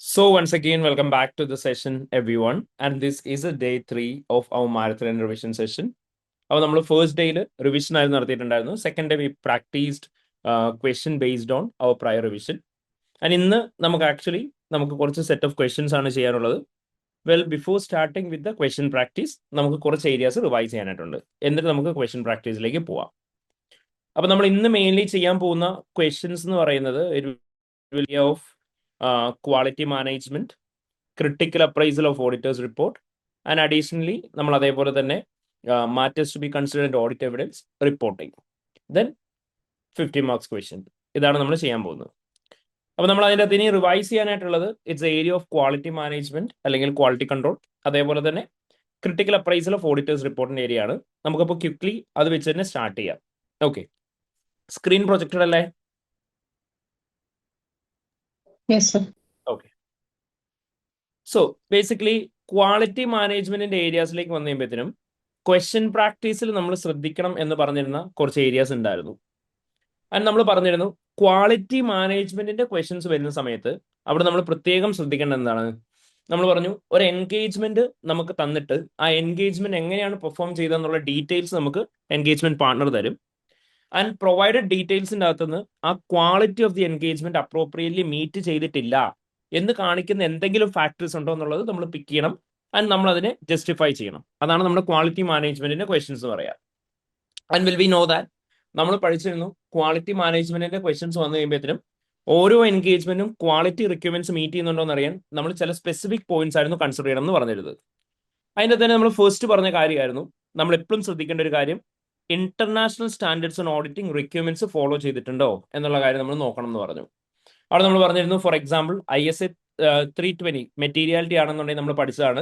So once again, welcome back to the session, everyone. And this is a day 3 of our marathon revision session. അപ്പോൾ നമ്മൾ first ഡേയിൽ revision ആയിരുന്നു നടത്തിയിട്ടുണ്ടായിരുന്നു. Second day we practised question based on our prior revision. And ഇന്ന് നമുക്ക് കുറച്ച് set of questions ആണ് ചെയ്യാനുള്ളത്. Before starting with the question practice നമുക്ക് കുറച്ച് ഏരിയാസ് റിവൈസ് ചെയ്യാനായിട്ടുണ്ട്. എന്നിട്ട് നമുക്ക് ക്വസ്റ്റ്യൻ പ്രാക്ടീസിലേക്ക് പോവാം. അപ്പോൾ നമ്മൾ ഇന്ന് മെയിൻലി ചെയ്യാൻ പോകുന്ന ക്വസ്റ്റ്യൻസ് എന്ന് പറയുന്നത് of quality management, critical appraisal of auditor's report, and additionally, നമ്മൾ അതേപോലെ തന്നെ matters to be considered in audit evidence reporting. Then 50 marks question. ഇതാണ് നമ്മൾ ചെയ്യാൻ പോകുന്നത്. അപ്പോൾ നമ്മൾ അതിൻ്റെ അകത്ത് ഇനി റിവൈസ് ചെയ്യാനായിട്ടുള്ളത് its area of quality management അല്ലെങ്കിൽ ക്വാളിറ്റി കൺട്രോൾ, അതേപോലെ തന്നെ ക്രിട്ടിക്കൽ അപ്രൈസൽ ഓഫ് ഓഡിറ്റേഴ്സ് റിപ്പോർട്ടിന്റെ ഏരിയ ആണ്. നമുക്കപ്പോൾ ക്വിക്ലി അത് വെച്ച് തന്നെ സ്റ്റാർട്ട് ചെയ്യാം. ഓക്കെ, സ്ക്രീൻ പ്രൊജക്റ്റഡ് അല്ലേ? Yes, sir. Okay, so basically quality മാനേജ്മെന്റിന്റെ ഏരിയാസിലേക്ക് വന്നു കഴിയുമ്പോഴത്തേനും ക്വസ്റ്റ്യൻ പ്രാക്ടീസിൽ നമ്മൾ ശ്രദ്ധിക്കണം എന്ന് പറഞ്ഞിരുന്ന കുറച്ച് ഏരിയാസ് ഉണ്ടായിരുന്നു. ആൻഡ് നമ്മൾ പറഞ്ഞിരുന്നു ക്വാളിറ്റി മാനേജ്മെന്റിന്റെ ക്വസ്റ്റ്യൻസ് വരുന്ന സമയത്ത് അവിടെ നമ്മൾ പ്രത്യേകം ശ്രദ്ധിക്കേണ്ടത് എന്താണ്? നമ്മൾ പറഞ്ഞു ഒരു എൻഗേജ്മെന്റ് നമുക്ക് തന്നിട്ട് ആ എൻഗേജ്മെന്റ് എങ്ങനെയാണ് പെർഫോം ചെയ്തതെന്നുള്ള ഡീറ്റെയിൽസ് നമുക്ക് എൻഗേജ്മെന്റ് പാർട്ണർ തരും. ആൻഡ് പ്രൊവൈഡഡ് ഡീറ്റെയിൽസിൻ്റെ അകത്തുനിന്ന് ആ quality of the engagement appropriately meet ചെയ്തിട്ടില്ല എന്ന് കാണിക്കുന്ന എന്തെങ്കിലും ഫാക്ടേഴ്സ് ഉണ്ടോ എന്നുള്ളത് നമ്മൾ പിക്ക് ചെയ്യണം. ആൻഡ് നമ്മൾ അതിനെ ജസ്റ്റിഫൈ ചെയ്യണം. അതാണ് നമ്മുടെ ക്വാളിറ്റി മാനേജ്മെന്റിന്റെ ക്വസ്റ്റ്യൻസ് പറയാം. And will we know that നമ്മൾ പഠിച്ചിരുന്നു ക്വാളിറ്റി മാനേജ്മെന്റിന്റെ ക്വസ്റ്റ്യൻസ് വന്നു കഴിയുമ്പോഴത്തേനും ഓരോ എൻഗേജ്മെന്റും ക്വാളിറ്റി റിക്വയർമെന്റ്സ് മീറ്റ് ചെയ്യുന്നുണ്ടോ എന്ന് അറിയാൻ നമ്മൾ ചില സ്പെസിഫിക് പോയിന്റ്സ് ആയിരുന്നു കൺസിഡർ ചെയ്യണം എന്ന് പറഞ്ഞിരുന്നത്. അതിൻ്റെ തന്നെ നമ്മൾ ഫസ്റ്റ് പറഞ്ഞ കാര്യമായിരുന്നു നമ്മൾ എപ്പോഴും ശ്രദ്ധിക്കേണ്ട ഒരു കാര്യം, international standards and auditing requirements follow ചെയ്തിട്ടുണ്ടോ എന്നുള്ള കാര്യം നമ്മൾ നോക്കണം എന്ന് പറഞ്ഞു. അവിടെ നമ്മൾ പറഞ്ഞിരുന്നു ഫോർ എക്സാമ്പിൾ ISA 320 മെറ്റീരിയാലിറ്റി ആണെന്നുണ്ടെങ്കിൽ നമ്മൾ പഠിച്ചതാണ്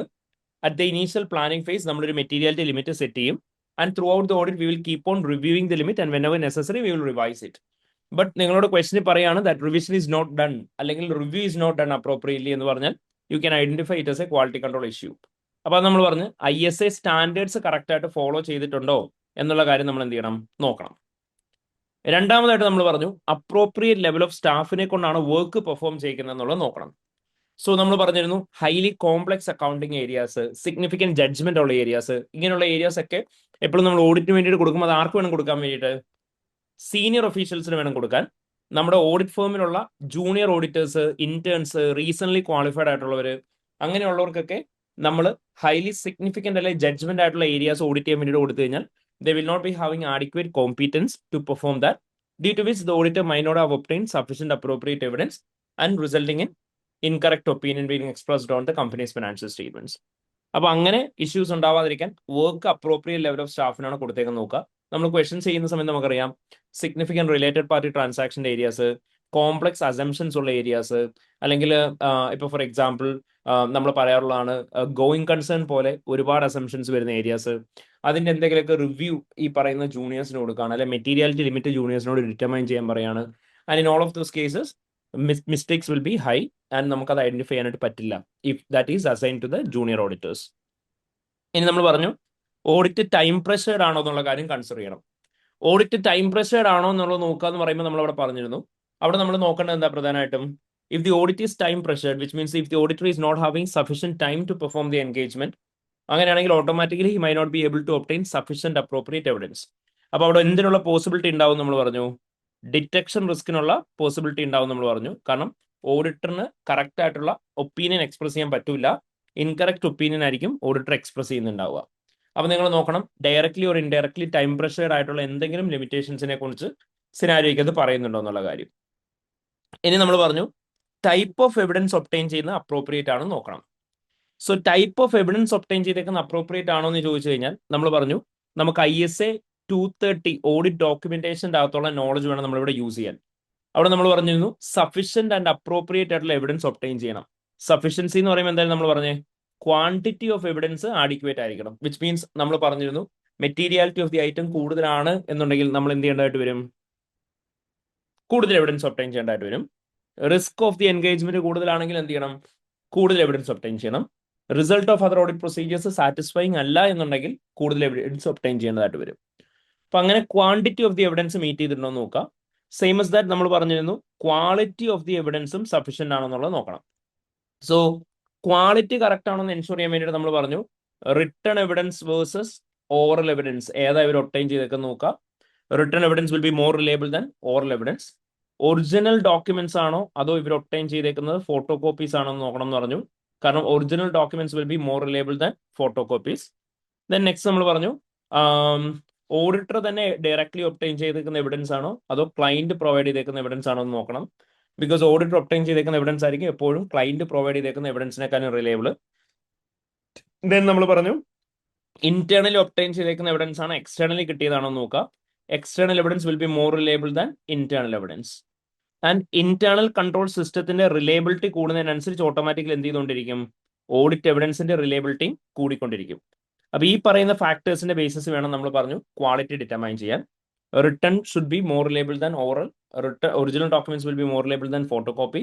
at the initial planning phase നമ്മളൊരു മെറ്റീരിയാലിറ്റി ലിമിറ്റ് സെറ്റ് ചെയ്യും. And throughout the audit we will keep on reviewing the limit and whenever necessary we will revise it. But നിങ്ങളോട് question പറയാണ് that revision is not done അല്ലെങ്കിൽ review is not done appropriately എന്ന് പറഞ്ഞാൽ you can identify it as a quality control issue. അപ്പോൾ അത് നമ്മൾ പറഞ്ഞ് ISA standards correct ആയിട്ട് ഫോളോ ചെയ്തിട്ടുണ്ടോ എന്നുള്ള കാര്യം നമ്മൾ എന്ത് ചെയ്യണം, നോക്കണം. രണ്ടാമതായിട്ട് നമ്മൾ പറഞ്ഞു അപ്രോപ്രിയേറ്റ് ലെവൽ ഓഫ് സ്റ്റാഫിനെ കൊണ്ടാണ് വർക്ക് പെർഫോം ചെയ്യിക്കുന്നത് എന്നുള്ളത് നോക്കണം. സോ നമ്മൾ പറഞ്ഞിരുന്നു highly complex accounting areas, significant judgement ഉള്ള ഏരിയാസ്, ഇങ്ങനെയുള്ള ഏരിയാസ് ഒക്കെ എപ്പോഴും നമ്മൾ ഓഡിറ്റിന് വേണ്ടിയിട്ട് കൊടുക്കുമ്പോൾ അത് ആർക്ക് വേണം കൊടുക്കാൻ വേണ്ടിയിട്ട്? സീനിയർ ഒഫീഷ്യൽസിന് വേണം കൊടുക്കാൻ. നമ്മുടെ ഓഡിറ്റ് ഫേമിലുള്ള junior auditors, interns, recent qualified ആയിട്ടുള്ളവർ, അങ്ങനെയുള്ളവർക്കൊക്കെ നമ്മൾ ഹൈലി സിഗ്നിഫിക്കൻ്റ് അല്ലെങ്കിൽ ജഡ്ജ്മെന്റ് ആയിട്ടുള്ള ഏരിയാസ് ഓഡിറ്റ് ചെയ്യാൻ വേണ്ടിയിട്ട് കൊടുത്തു കഴിഞ്ഞാൽ they will not be having adequate competence to perform that, due to which the auditor might not have obtained sufficient appropriate evidence and resulting in incorrect opinion being expressed on the company's financial statements. അപ്പോൾ അങ്ങനെ issues ഉണ്ടാവാതിരിക്കാൻ work appropriate level of സ്റ്റാഫിനാണ് കൊടുത്തേക്ക് നോക്കുക. നമ്മൾ questions ചെയ്യുന്ന സമയത്ത് നമുക്കറിയാം സിഗ്നിഫിക്കൻറ്റ് റിലേറ്റഡ് പാർട്ടി ട്രാൻസാക്ഷൻ്റെ ഏരിയാസ്, കോംപ്ലക്സ് അസംഷൻസ് ഉള്ള ഏരിയാസ്, അല്ലെങ്കിൽ ഇപ്പോൾ ഫോർ എക്സാമ്പിൾ നമ്മൾ പറയാറുള്ളതാണ് ഗോയിങ് കൺസേൺ പോലെ ഒരുപാട് അസംഷൻസ് വരുന്ന ഏരിയാസ്, അതിൻ്റെ എന്തെങ്കിലുമൊക്കെ റിവ്യൂ ഈ പറയുന്ന ജൂനിയേഴ്സിന് കൊടുക്കുകയാണ്, അല്ലെങ്കിൽ മെറ്റീരിയാലിറ്റി ലിമിറ്റ് ജൂനിയേഴ്സിനോട് ഡിറ്റർമൈൻ ചെയ്യാൻ പറയാണ്. And in all of those cases mistakes will be high and നമുക്കത് ഐഡന്റിഫൈ ചെയ്യാനായിട്ട് പറ്റില്ല if that is assign to the junior auditors. ഇനി നമ്മൾ പറഞ്ഞു ഓഡിറ്റ് ടൈം പ്രഷേർഡ് ആണോ എന്നുള്ള കാര്യം കൺസിഡർ ചെയ്യണം. ഓഡിറ്റ് ടൈം പ്രഷേർഡ് ആണോ എന്നുള്ളത് നോക്കുക എന്ന് പറയുമ്പോൾ നമ്മൾ അവിടെ പറഞ്ഞിരുന്നു, അവിടെ നമ്മൾ നോക്കേണ്ടത് എന്താ പ്രധാനമായിട്ടും, if the audit is time pressured, which means if the auditor is not having sufficient time to perform the engagement, അങ്ങനെയാണെങ്കിൽ automatically he might not be able to obtain sufficient appropriate evidence. അപ്പോൾ അവിടെ എന്തിനുള്ള possibility ഉണ്ടാവും നമ്മൾ പറഞ്ഞു? Detection റിസ്കിനുള്ള possibility ഉണ്ടാവും നമ്മൾ പറഞ്ഞു. കാരണം ഓഡിറ്ററിന് കറക്റ്റ് ആയിട്ടുള്ള ഒപ്പീനിയൻ എക്സ്പ്രസ് ചെയ്യാൻ പറ്റില്ല, ഇൻകറക്റ്റ് ഒപ്പീനിയൻ ആയിരിക്കും ഓഡിറ്റർ എക്സ്പ്രസ് ചെയ്യുന്നുണ്ടാവുക. അപ്പോൾ നിങ്ങൾ നോക്കണം ഡയറക്ട്ലി ഓർ ഇൻഡയറക്ട്ലി ടൈം പ്രഷേർഡ് ആയിട്ടുള്ള എന്തെങ്കിലും ലിമിറ്റേഷൻസിനെ കുറിച്ച് സിനാരിയോയ്ക്ക് അത് പറയുന്നുണ്ടോ എന്നുള്ള കാര്യം. ഇനി നമ്മൾ പറഞ്ഞു ടൈപ്പ് ഓഫ് എവിഡൻസ് ഒബ്റ്റെയിൻ ചെയ്യുന്ന അപ്രോപ്രിയേറ്റ് ആണെന്ന് നോക്കണം. So type of evidence obtain ചെയ്തേക്കുന്ന അപ്രോപ്രിയേറ്റ് ആണോ എന്ന് ചോദിച്ചു കഴിഞ്ഞാൽ നമ്മൾ പറഞ്ഞു നമുക്ക് ISA 230 ഓഡിറ്റ് ഡോക്യുമെന്റേഷൻ്റെ അകത്തുള്ള നോളജ് വേണം നമ്മളിവിടെ യൂസ് ചെയ്യാൻ. അവിടെ നമ്മൾ പറഞ്ഞിരുന്നു സഫീഷ്യന്റ് ആൻഡ് അപ്രോപ്രിയേറ്റ് ആയിട്ടുള്ള എവിഡൻസ് ഒബ്റ്റെയിൻ ചെയ്യണം. സഫീഷ്യൻസി എന്ന് പറയുമ്പോൾ എന്തായാലും നമ്മൾ പറഞ്ഞേ ക്വാണ്ടിറ്റി ഓഫ് എവിഡൻസ് ആഡിക്വേറ്റ് ആയിരിക്കണം, വിച്ച് മീൻസ് നമ്മൾ പറഞ്ഞിരുന്നു മെറ്റീരിയാലിറ്റി ഓഫ് ദി ഐറ്റം കൂടുതലാണ് എന്നുണ്ടെങ്കിൽ നമ്മൾ എന്ത് ചെയ്യേണ്ടതായിട്ട് വരും? കൂടുതൽ എവിഡൻസ് ഒബ്റ്റെയിൻ ചെയ്യേണ്ടതായിട്ട് വരും. റിസ്ക് ഓഫ് ദി എൻഗേജ്മെന്റ് കൂടുതലാണെങ്കിൽ എന്ത് ചെയ്യണം? കൂടുതൽ എവിഡൻസ് ഒബ്റ്റെയിൻ ചെയ്യണം. Result of other audit procedures satisfying അല്ല എന്നുണ്ടെങ്കിൽ കൂടുതൽ എവിഡൻസ് ഒബ്റ്റെയിൻ ചെയ്യേണ്ടതായിട്ട് വരും. അപ്പൊ അങ്ങനെ quantity of the evidence meet ചെയ്തിട്ടുണ്ടോ എന്ന് നോക്കാം. സെയിം as ദാറ്റ് നമ്മൾ പറഞ്ഞിരുന്നു ക്വാളിറ്റി ഓഫ് ദി എവിഡൻസും സഫീഷ്യന്റ് ആണെന്നുള്ളത് നോക്കണം. സോ ക്വാളിറ്റി കറക്റ്റ് ആണെന്ന് എൻഷുർ ചെയ്യാൻ വേണ്ടിയിട്ട് നമ്മൾ പറഞ്ഞു written evidence versus oral evidence ഏതാ ഇവർ ഒപ്റ്റൈൻ ചെയ്തേക്കെന്ന് നോക്കുക. Written evidence will be more reliable than oral evidence. Original documents ആണോ അതോ ഇവർ ഒപ്റ്റൈൻ ചെയ്തേക്കുന്നത് ഫോട്ടോ കോപ്പീസ് ആണോ എന്ന് നോക്കണം എന്ന് പറഞ്ഞു. കാരണം original documents will be more reliable than photo copies. Then next നമ്മൾ പറഞ്ഞു ഓഡിറ്റർ തന്നെ ഡയറക്ട്ലി ഒപ്റ്റൈൻ ചെയ്തേക്കുന്ന എവിഡൻസ് ആണോ അതോ ക്ലയന്റ് പ്രൊവൈഡ് ചെയ്തേക്കുന്ന എവിഡൻസ് ആണോ എന്ന് നോക്കണം. ബിക്കോസ് ഓഡിറ്റർ ഒപ്റ്റൈൻ ചെയ്തേക്കുന്ന എവിഡൻസ് ആയിരിക്കും എപ്പോഴും ക്ലയന്റ് പ്രൊവൈഡ് ചെയ്തേക്കുന്ന എവിഡൻസിനെക്കാളും റിലയബിൾ. ദെൻ നമ്മൾ പറഞ്ഞു ഇന്റേണലി ഒപ്റ്റൈൻ ചെയ്തേക്കുന്ന എവിഡൻസ് ആണ് എക്സ്റ്റേണലി കിട്ടിയതാണോ എന്ന് നോക്കുക. External evidence will be more reliable than internal evidence. And internal control സിസ്റ്റത്തിന്റെ റിലയബിലിറ്റി കൂടുന്നതിനനുസരിച്ച് ഓട്ടോമാറ്റിക്കലി എന്ത് ചെയ്തുകൊണ്ടിരിക്കും, ഓഡിറ്റ് എവിഡൻസിന്റെ റിലയബിലിറ്റി കൂടിക്കൊണ്ടിരിക്കും. അപ്പൊ ഈ പറയുന്ന ഫാക്ടേഴ്സിന്റെ ബേസിസ് വേണം നമ്മൾ പറഞ്ഞു ക്വാളിറ്റി ഡിറ്റർമൈൻ ചെയ്യാൻ. Return should be more reliable than oral. Original documents will be more reliable than photo copy.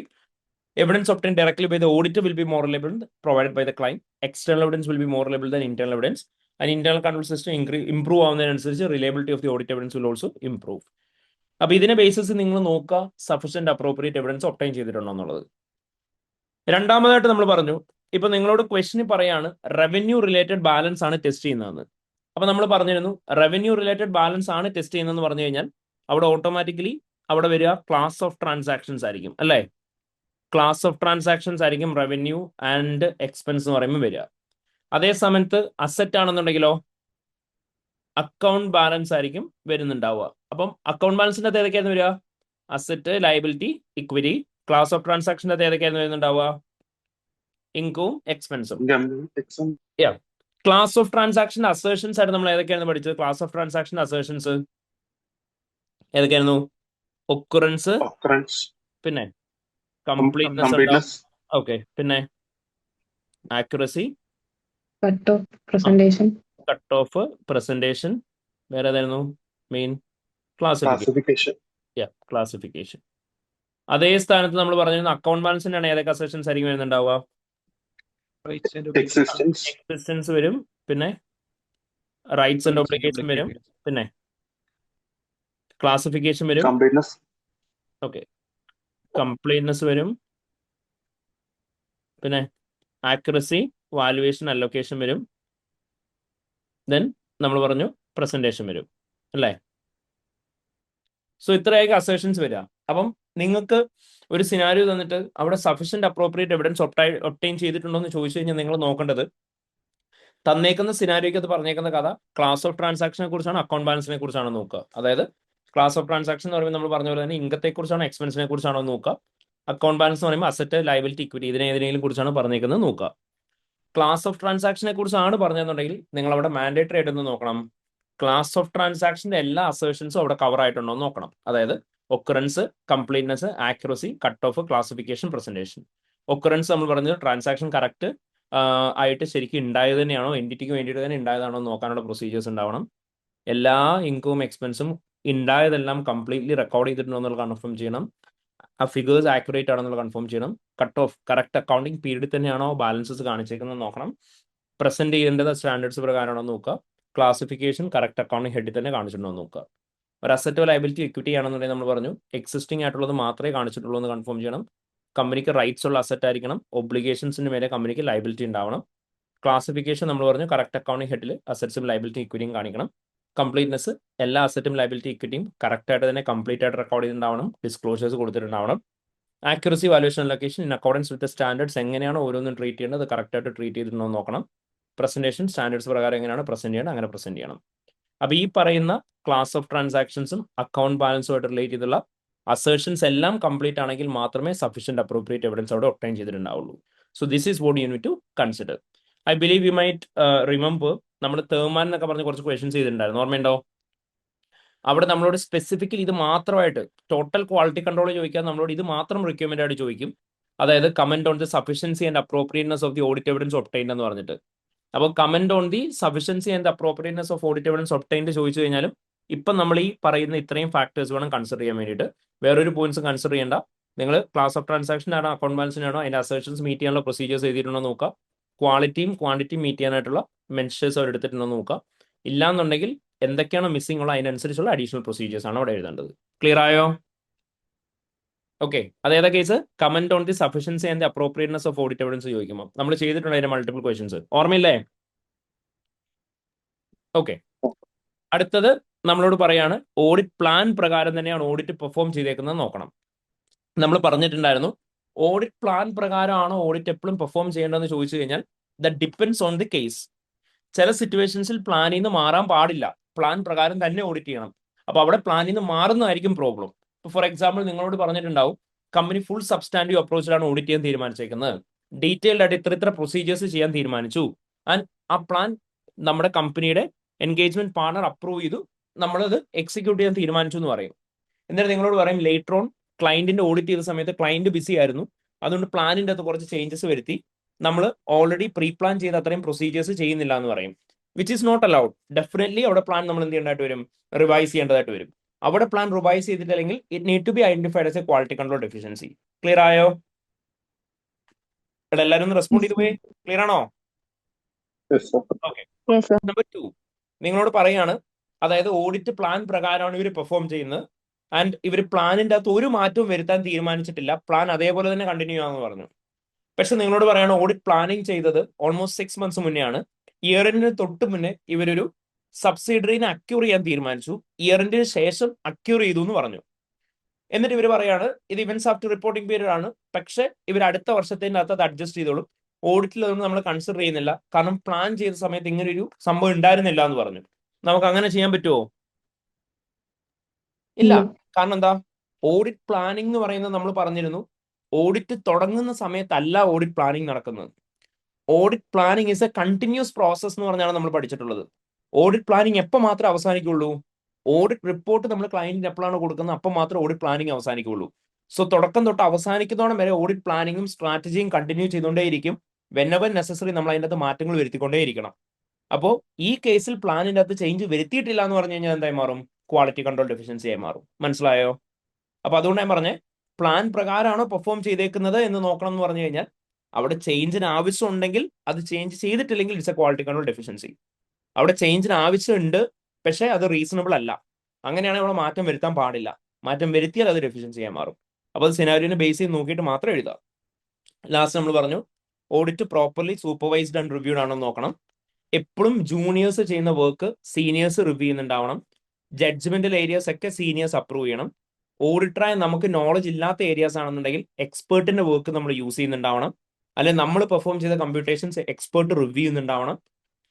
Evidence obtained directly by the auditor will be more reliable provided by the client. External evidence will be more reliable than internal evidence. And internal control system improve ആവുന്നതിനനുസരിച്ച് reliability of the audit evidence will also improve. അപ്പൊ ഇതിന്റെ basis നിങ്ങൾ നോക്കുക sufficient appropriate evidence obtain ചെയ്തിട്ടുണ്ടോ എന്നുള്ളത്. രണ്ടാമതായിട്ട് നമ്മൾ പറഞ്ഞു ഇപ്പൊ നിങ്ങളോട് ക്വസ്റ്റ്യൻ പറയാണ് റവന്യൂ റിലേറ്റഡ് ബാലൻസ് ആണ് ടെസ്റ്റ് ചെയ്യുന്നതെന്ന്. അപ്പൊ നമ്മൾ പറഞ്ഞിരുന്നു റവന്യൂ റിലേറ്റഡ് ബാലൻസ് ആണ് ടെസ്റ്റ് ചെയ്യുന്നതെന്ന് പറഞ്ഞു കഴിഞ്ഞാൽ അവിടെ ഓട്ടോമാറ്റിക്കലി അവിടെ വരിക ക്ലാസ് ഓഫ് ട്രാൻസാക്ഷൻസ് ആയിരിക്കും അല്ലേ. ക്ലാസ് ഓഫ് ട്രാൻസാക്ഷൻസ് ആയിരിക്കും റവന്യൂ ആൻഡ് എക്സ്പെൻസ് എന്ന് പറയുമ്പോൾ വരിക. അതേ സമയത്ത് അസറ്റ് ആണെന്നുണ്ടെങ്കിലോ അക്കൗണ്ട് ബാലൻസ് ആയിരിക്കും വരുന്നുണ്ടാവുക. അപ്പം അക്കൗണ്ട് ബാലൻസിന്റെ അകത്ത് ഏതൊക്കെയായിരുന്നു വരിക, asset, liability, equity. Class of ട്രാൻസാക്ഷൻ്റെ അകത്ത് ഏതൊക്കെയായിരുന്നു വരുന്നുണ്ടാവുക, ഇൻകവും എക്സ്പെൻസും. ക്ലാസ് ഓഫ് ട്രാൻസാക്ഷൻ അസേഷൻസ് ആയിട്ട് നമ്മൾ ഏതൊക്കെയായിരുന്നു പഠിച്ചത്, ക്ലാസ് ഓഫ് ട്രാൻസാക്ഷൻ അസേഷൻസ് ഏതൊക്കെയായിരുന്നു, ഒക്കുറൻസ്, പിന്നെ കംപ്ലീറ്റ്നെസ്, ഓക്കെ, പിന്നെ accuracy, cut off presentation, cut off presentation, വേറെ ഏതായിരുന്നു മെയിൻ, ക്ലാസിഫിക്കേഷൻ. ക്ലാസിഫിക്കേഷൻ. അതേ സ്ഥാനത്ത് നമ്മൾ പറഞ്ഞിരുന്ന അക്കൗണ്ട് ബാലൻസിന്റെ ആണ് ഏതൊക്കെ അസെഷൻസ് ആയിരിക്കും വരുന്നുണ്ടാവുക, എക്സിസ്റ്റൻസ് വരും, പിന്നെ റൈറ്റ്സ് ആൻഡ് ഒബ്ലിഗേഷൻ വരും, പിന്നെ ക്ലാസിഫിക്കേഷൻ വരും, ഓക്കെ, കംപ്ലീറ്റ്നെസ് വരും, പിന്നെ ആക്യുറസി, വാല്യുവേഷൻ, അലൊക്കേഷൻ വരും, ദെൻ നമ്മൾ പറഞ്ഞു പ്രസന്റേഷൻ വരും അല്ലേ. സോ ഇത്രയൊക്കെ അസേഷൻസ് വരിക. അപ്പം നിങ്ങൾക്ക് ഒരു സിനാരിയോ തന്നിട്ട് അവിടെ സഫിഷ്യന്റ് അപ്രോപ്രിയേറ്റ് എവിഡൻസ് ഒപ്റ്റൈൻ ചെയ്തിട്ടുണ്ടോ എന്ന് ചോദിച്ചു കഴിഞ്ഞാൽ നിങ്ങൾ നോക്കേണ്ടത് തന്നേക്കുന്ന സിനാരിയോക്ക് അത് പറഞ്ഞേക്കുന്ന കഥ ക്ലാസ് ഓഫ് ട്രാൻസാക്ഷനെ കുറിച്ചാണ്, അക്കൗണ്ട് ബാലൻസിനെ കുറിച്ചാണ് നോക്കുക. അതായത് ക്ലാസ് ഓഫ് ട്രാൻസാക്ഷൻ എന്ന് പറയുമ്പോൾ നമ്മൾ പറഞ്ഞ പോലെ തന്നെ ഇൻകത്തെ കുറിച്ചാണോ എക്സ്പെൻസിനെ കുറിച്ചാണോ നോക്കുക. അക്കൗണ്ട് ബാലൻസ് എന്ന് പറയുമ്പോൾ അസറ്റ്, ലയബിലിറ്റി, ഇക്വിറ്റി ഇതിനേതിനെങ്കിലും കുറിച്ചാണ് പറഞ്ഞേക്കുന്നത് നോക്കുക. ക്ലാസ് ഓഫ് ട്രാൻസാക്ഷനെ കുറിച്ചാണ് പറഞ്ഞതെന്നുണ്ടെങ്കിൽ നിങ്ങൾ അവിടെ മാൻഡേറ്ററി ആയിട്ടൊന്ന് നോക്കണം, ക്ലാസ് ഓഫ് ട്രാൻസാക്ഷന്റെ എല്ലാ അസേഷൻസും അവിടെ കവർ ആയിട്ടുണ്ടോ എന്ന് നോക്കണം. അതായത് occurrence, completeness, accuracy, cut of, classification, presentation. Occurrence നമ്മൾ പറഞ്ഞത് ട്രാൻസാക്ഷൻ കറക്റ്റ് ആയിട്ട് ശരിക്കും ഉണ്ടായത് തന്നെയാണോ, എൻറ്റിറ്റിക്ക് വേണ്ടിയിട്ട് തന്നെ ഉണ്ടായതാണോ എന്ന് നോക്കാനുള്ള പ്രൊസീജിയേഴ്സ് ഉണ്ടാവണം. എല്ലാ ഇൻകവും എക്സ്പെൻസും ഉണ്ടായതെല്ലാം കംപ്ലീറ്റ്ലി റെക്കോർഡ് ചെയ്തിട്ടുണ്ടോ എന്നുള്ള കൺഫേം ചെയ്യണം. ആ ഫിഗേഴ്സ് ആക്യുറേറ്റ് ആണെന്നുള്ള കൺഫേം ചെയ്യണം. കട്ട് ഓഫ് കറക്റ്റ് അക്കൗണ്ടിങ് പീരീഡിൽ തന്നെയാണോ ബാലൻസസ് കാണിച്ചേക്കുന്നത് നോക്കണം. പ്രസന്റ് ചെയ്യേണ്ടത് സ്റ്റാൻഡേർഡ്സ് പ്രകാരമാണോ നോക്കുക. ക്ലാസിഫിക്കേഷൻ കറക്റ്റ് അക്കൗണ്ടിങ് ഹെഡിൽ തന്നെ കാണിച്ചിട്ടുണ്ടോ നോക്കുക. ഒരു അസറ്റ്, ലയബിലിറ്റി, ഇക്വിറ്റി ആണെന്നുണ്ടെങ്കിൽ നമ്മൾ പറഞ്ഞു എക്സിസ്റ്റിംഗ് ആയിട്ടുള്ളത് മാത്രമേ കാണിച്ചിട്ടുള്ളൂ എന്ന് കൺഫേം ചെയ്യണം. കമ്പനിക്ക് റൈറ്റ്സ് ഉള്ള അസറ്റ് ആയിരിക്കണം. ഒബ്ലിഗേഷൻസിന് മേലെ കമ്പനിക്ക് ലയബിലിറ്റി ഉണ്ടാവണം. ക്ലാസിഫിക്കേഷൻ നമ്മൾ പറഞ്ഞു കറക്റ്റ് അക്കൗണ്ടിങ് ഹെഡിൽ അസറ്റ്സും ലയബിലിറ്റി, ഇക്വിറ്റിയും കാണിക്കണം. കംപ്ലീറ്റ്നെസ് എല്ലാ അസറ്റും ലയബിലിറ്റി, ഇക്വിറ്റിയും കറക്റ്റ് ആയിട്ട് തന്നെ കംപ്ലീറ്റ് ആയിട്ട് റെക്കോർഡ് ചെയ്തിട്ടുണ്ടാവണം, ഡിസ്ക്ലോഷേഴ്സ് കൊടുത്തിട്ടുണ്ടാവണം. Accuracy, valuation, location in accordance with standards എങ്ങനെയാണ് ഓരോന്നും ട്രീറ്റ് ചെയ്യേണ്ടത് അത് കറക്റ്റ് ആയിട്ട് ട്രീറ്റ് ചെയ്തിട്ടുണ്ടോ എന്ന് നോക്കണം. പ്രസന്റേഷൻ സ്റ്റാൻഡേർഡ്സ് പ്രകാരം എങ്ങനെയാണ് പ്രസന്റ് ചെയ്യേണ്ടത് അങ്ങനെ പ്രസന്റ് ചെയ്യണം. അപ്പൊ ഈ പറയുന്ന ക്ലാസ് ഓഫ് ട്രാൻസാക്ഷൻസും അക്കൗണ്ട് ബാലൻസുമായിട്ട് റിലേറ്റ് ചെയ്തുള്ള അസേഷൻസ് എല്ലാം കംപ്ലീറ്റ് ആണെങ്കിൽ മാത്രമേ സഫിഷ്യന്റ് അപ്രോപ്രിയേറ്റ് എവിഡൻസ് അവിടെ ഒപ്റ്റൈൻ ചെയ്തിട്ടുണ്ടാവുള്ളൂ. So this is what you need to consider. I believe you might remember നമ്മൾ തേർമാൻ എന്നൊക്കെ പറഞ്ഞ് കുറച്ച് ക്വസ്റ്റ്യൻസ് ചെയ്തിട്ടുണ്ടായിരുന്നു, ഓർമ്മയുണ്ടോ? അവിടെ നമ്മളോട് സ്പെസിഫിക്കലി ഇത് മാത്രമായിട്ട് ടോട്ടൽ ക്വാളിറ്റി കൺട്രോൾ ചോദിക്കാൻ നമ്മളോട് ഇത് മാത്രം റിക്വയർമെന്റ് ആയിട്ട് ചോദിക്കും. അതായത് comment on the sufficiency and appropriateness of the audit evidence obtained എന്ന് പറഞ്ഞിട്ട്. അപ്പോൾ comment on the sufficiency and appropriateness of audit evidence obtained ചോദിച്ചു കഴിഞ്ഞാലും ഇപ്പം നമ്മൾ ഈ പറയുന്ന ഇത്രയും ഫാക്ടേഴ്സ് വേണം കൺസിഡർ ചെയ്യാൻ വേണ്ടിയിട്ട്. വേറൊരു പോയിന്റ്സ് കൺസിഡർ ചെയ്യേണ്ട. നിങ്ങൾ ക്ലാസ് ഓഫ് ട്രാൻസാക്ഷൻ ആണോ അക്കൗണ്ട് ബാലൻസിനാണോ അതിന്റെ അസേഷൻസ് മീറ്റ് ചെയ്യാനുള്ള പ്രൊസീജിയേഴ്സ് എഴുതിയിട്ടുണ്ടോ നോക്കുക. ക്വാളിറ്റിയും ക്വാണ്ടിറ്റിയും മീറ്റ് ചെയ്യാനായിട്ടുള്ള മെൻഷേഴ്സ് അവർ എടുത്തിട്ടുണ്ടോ നോക്കുക. ഇല്ലാന്നുണ്ടെങ്കിൽ എന്തൊക്കെയാണോ മിസ്സിംഗ് ഉള്ള അതിനനുസരിച്ചുള്ള അഡീഷണൽ പ്രൊസീജിയേഴ്സ് ആണ് അവിടെ എഴുതേണ്ടത്. ക്ലിയർ ആയോ? ഓക്കെ, അതേതാ case? Comment on the sufficiency and the appropriateness of audit evidence ചോദിക്കുമ്പോൾ നമ്മൾ ചെയ്തിട്ടുണ്ട് അതിന്റെ മൾട്ടിപ്പിൾ ക്വസ്റ്റൻസ്, ഓർമ്മയില്ലേ? ഓക്കെ, അടുത്തത് നമ്മളോട് പറയാണ് ഓഡിറ്റ് പ്ലാൻ പ്രകാരം തന്നെയാണ് ഓഡിറ്റ് പെർഫോം ചെയ്തേക്കുന്നത് നോക്കണം. നമ്മൾ പറഞ്ഞിട്ടുണ്ടായിരുന്നു ഓഡിറ്റ് പ്ലാൻ പ്രകാരമാണോ ഓഡിറ്റ് എപ്പോഴും പെർഫോം ചെയ്യേണ്ടതെന്ന് ചോദിച്ചു കഴിഞ്ഞാൽ the depends on the case. ചില സിറ്റുവേഷൻസിൽ പ്ലാനിൽ നിന്ന് മാറാൻ പാടില്ല, പ്ലാൻ പ്രകാരം തന്നെ ഓഡിറ്റ് ചെയ്യണം. അപ്പൊ അവിടെ പ്ലാനിൽ നിന്ന് മാറുന്നതായിരിക്കും പ്രോബ്ലം. ഫോർ എക്സാമ്പിൾ നിങ്ങളോട് പറഞ്ഞിട്ടുണ്ടാവും കമ്പനി ഫുൾ സബ്സ്റ്റാൻറ്റീവ് അപ്രോച്ചിലാണ് ഓഡിറ്റ് ചെയ്യാൻ തീരുമാനിച്ചേക്കുന്നത്, ഡീറ്റെയിൽഡ് ആയിട്ട് ഇത്ര പ്രൊസീജിയേഴ്സ് ചെയ്യാൻ തീരുമാനിച്ചു, ആൻഡ് ആ പ്ലാൻ നമ്മുടെ കമ്പനിയുടെ എൻഗേജ്മെന്റ് പാർട്ണർ അപ്രൂവ് ചെയ്തു, നമ്മളത് എക്സിക്യൂട്ട് ചെയ്യാൻ തീരുമാനിച്ചു എന്ന് പറയും. എന്നിട്ട് നിങ്ങളോട് പറയും ലേറ്റർ ഓൺ ക്ലയന്റിന്റെ ഓഡിറ്റ് ചെയ്ത സമയത്ത് ക്ലയന്റ് ബിസി ആയിരുന്നു, അതുകൊണ്ട് പ്ലാനിന്റെ അകത്ത് കുറച്ച് ചേഞ്ചസ് വരുത്തി, നമ്മൾ ഓൾറെഡി പ്രീ പ്ലാൻ ചെയ്ത അത്രയും പ്രൊസീജിയേഴ്സ് ചെയ്യുന്നില്ല എന്ന് പറയും, which is not allowed. Definitely അവിടെ പ്ലാൻ നമ്മൾ എന്ത് ചെയ്യേണ്ടതായിട്ട് വരും? റിവൈസ് ചെയ്യേണ്ടതായിട്ട് വരും. അവിടെ പ്ലാൻ റിവൈസ് ചെയ്തിട്ടില്ലെങ്കിൽ it need to be identified as a quality control deficiency. Clear ആയോ? ഇവിടെ എല്ലാവരും ഒന്ന് റെസ്പോണ്ട് ചെയ്ത് പോയി. ക്ലിയർ ആണോ? ഓക്കെ. നമ്പർ 2 നിങ്ങളോട് പറയാണ്, അതായത് ഓഡിറ്റ് പ്ലാൻ പ്രകാരമാണ് ഇവർ പെർഫോം ചെയ്യുന്നത്, ആൻഡ് ഇവർ പ്ലാനിന്റെ അകത്ത് ഒരു മാറ്റവും വരുത്താൻ തീരുമാനിച്ചിട്ടില്ല, പ്ലാൻ അതേപോലെ തന്നെ കണ്ടിന്യൂ ആണെന്ന് പറഞ്ഞു. പക്ഷെ നിങ്ങളോട് പറയാണ് ഓഡിറ്റ് പ്ലാനിങ് ചെയ്തത് ഓൾമോസ്റ്റ് 6 months മുന്നെയാണ്, ഇയർ എൻഡിന് തൊട്ട് മുന്നേ ഇവരൊരു സബ്സിഡറിനെ അക്യൂർ ചെയ്യാൻ തീരുമാനിച്ചു, ഇയർ എൻഡിന് ശേഷം അക്യൂർ ചെയ്തു എന്ന് പറഞ്ഞു. എന്നിട്ട് ഇവർ പറയാണ് ഇത് ഇവന്റ്സ് ആഫ്റ്റർ റിപ്പോർട്ടിംഗ് പീരീഡ് ആണ്, പക്ഷെ ഇവർ അടുത്ത വർഷത്തിന്റെ അകത്ത് അത് അഡ്ജസ്റ്റ് ചെയ്തോളും, ഓഡിറ്റിൽ അതൊന്നും നമ്മൾ കൺസിഡർ ചെയ്യുന്നില്ല, കാരണം പ്ലാൻ ചെയ്ത സമയത്ത് ഇങ്ങനെ ഒരു സംഭവം ഉണ്ടായിരുന്നില്ല എന്ന് പറഞ്ഞു. നമുക്ക് അങ്ങനെ ചെയ്യാൻ പറ്റുമോ? ഇല്ല. കാരണം എന്താ? ഓഡിറ്റ് പ്ലാനിംഗ് എന്ന് പറയുന്നത് നമ്മൾ പറഞ്ഞിരുന്നു ഓഡിറ്റ് തുടങ്ങുന്ന സമയത്തല്ല ഓഡിറ്റ് പ്ലാനിംഗ് നടക്കുന്നത്. Audit planning is A continuous process എന്ന് പറഞ്ഞാണ് നമ്മൾ പഠിച്ചിട്ടുള്ളത്. ഓഡിറ്റ് പ്ലാനിംഗ് എപ്പോൾ മാത്രമേ അവസാനിക്കുള്ളൂ? ഓഡിറ്റ് റിപ്പോർട്ട് നമ്മൾ ക്ലയന്റിന് എപ്പോഴാണ് കൊടുക്കുന്നത് അപ്പോൾ മാത്രമേ ഓഡിറ്റ് പ്ലാനിംഗ് അവസാനിക്കുള്ളൂ. സോ തുടക്കം തൊട്ട് അവസാനിക്കുന്നതോളം വരെ ഓഡിറ്റ് പ്ലാനിങ്ങും സ്ട്രാറ്റജിയും കണ്ടിന്യൂ ചെയ്തുകൊണ്ടേയിരിക്കും. വെനെവർ നെസസറി നമ്മൾ അതിൻ്റെ അകത്ത് മാറ്റങ്ങൾ വരുത്തിക്കൊണ്ടേയിരിക്കണം. അപ്പോൾ ഈ കേസിൽ പ്ലാനിൻ്റെ അകത്ത് ചേഞ്ച് വരുത്തിയിട്ടില്ല എന്ന് പറഞ്ഞു കഴിഞ്ഞാൽ എന്തായി മാറും? ക്വാളിറ്റി കൺട്രോൾ ഡെഫിഷ്യൻസി ആയി മാറും. മനസ്സിലായോ? അപ്പൊ അതുകൊണ്ട് ഞാൻ പറഞ്ഞേ പ്ലാൻ പ്രകാരമാണോ പെർഫോം ചെയ്തേക്കുന്നത് എന്ന് നോക്കണം എന്ന് പറഞ്ഞു കഴിഞ്ഞാൽ അവിടെ ചേഞ്ചിന് ആവശ്യമുണ്ടെങ്കിൽ അത് ചേഞ്ച് ചെയ്തിട്ടില്ലെങ്കിൽ it's A quality control deficiency. അവിടെ ചേഞ്ചിന് ആവശ്യമുണ്ട് പക്ഷേ അത് റീസണബിൾ അല്ല, അങ്ങനെയാണെങ്കിൽ അവിടെ മാറ്റം വരുത്താൻ പാടില്ല. മാറ്റം വരുത്തിയാൽ അത് ഡെഫിഷ്യൻസി ആയി മാറും. അപ്പോൾ അത് സിനാരിയോനെ ബേസ് ചെയ്ത് നോക്കിയിട്ട് മാത്രം എഴുതാം. ലാസ്റ്റ് നമ്മൾ പറഞ്ഞു audit properly supervised and reviewed ആണോ നോക്കണം. എപ്പോഴും ജൂനിയേഴ്സ് ചെയ്യുന്ന വർക്ക് സീനിയേഴ്സ് റിവ്യൂ ചെയ്യുന്നുണ്ടാവണം. ജഡ്ജ്മെന്റൽ ഏരിയാസ് ഒക്കെ സീനിയേഴ്സ് അപ്രൂവ് ചെയ്യണം. ഓഡിറ്ററായി നമുക്ക് നോളജ് ഇല്ലാത്ത ഏരിയാസ് ആണെന്നുണ്ടെങ്കിൽ എക്സ്പേർട്ടിന്റെ വർക്ക് നമ്മൾ യൂസ് ചെയ്യുന്നുണ്ടാവണം, അല്ലെങ്കിൽ നമ്മൾ പെർഫോം ചെയ്ത കമ്പ്യൂട്ടേഷൻസ് എക്സ്പേർട്ട് റിവ്യൂ ചെയ്യുന്നുണ്ടാവണം.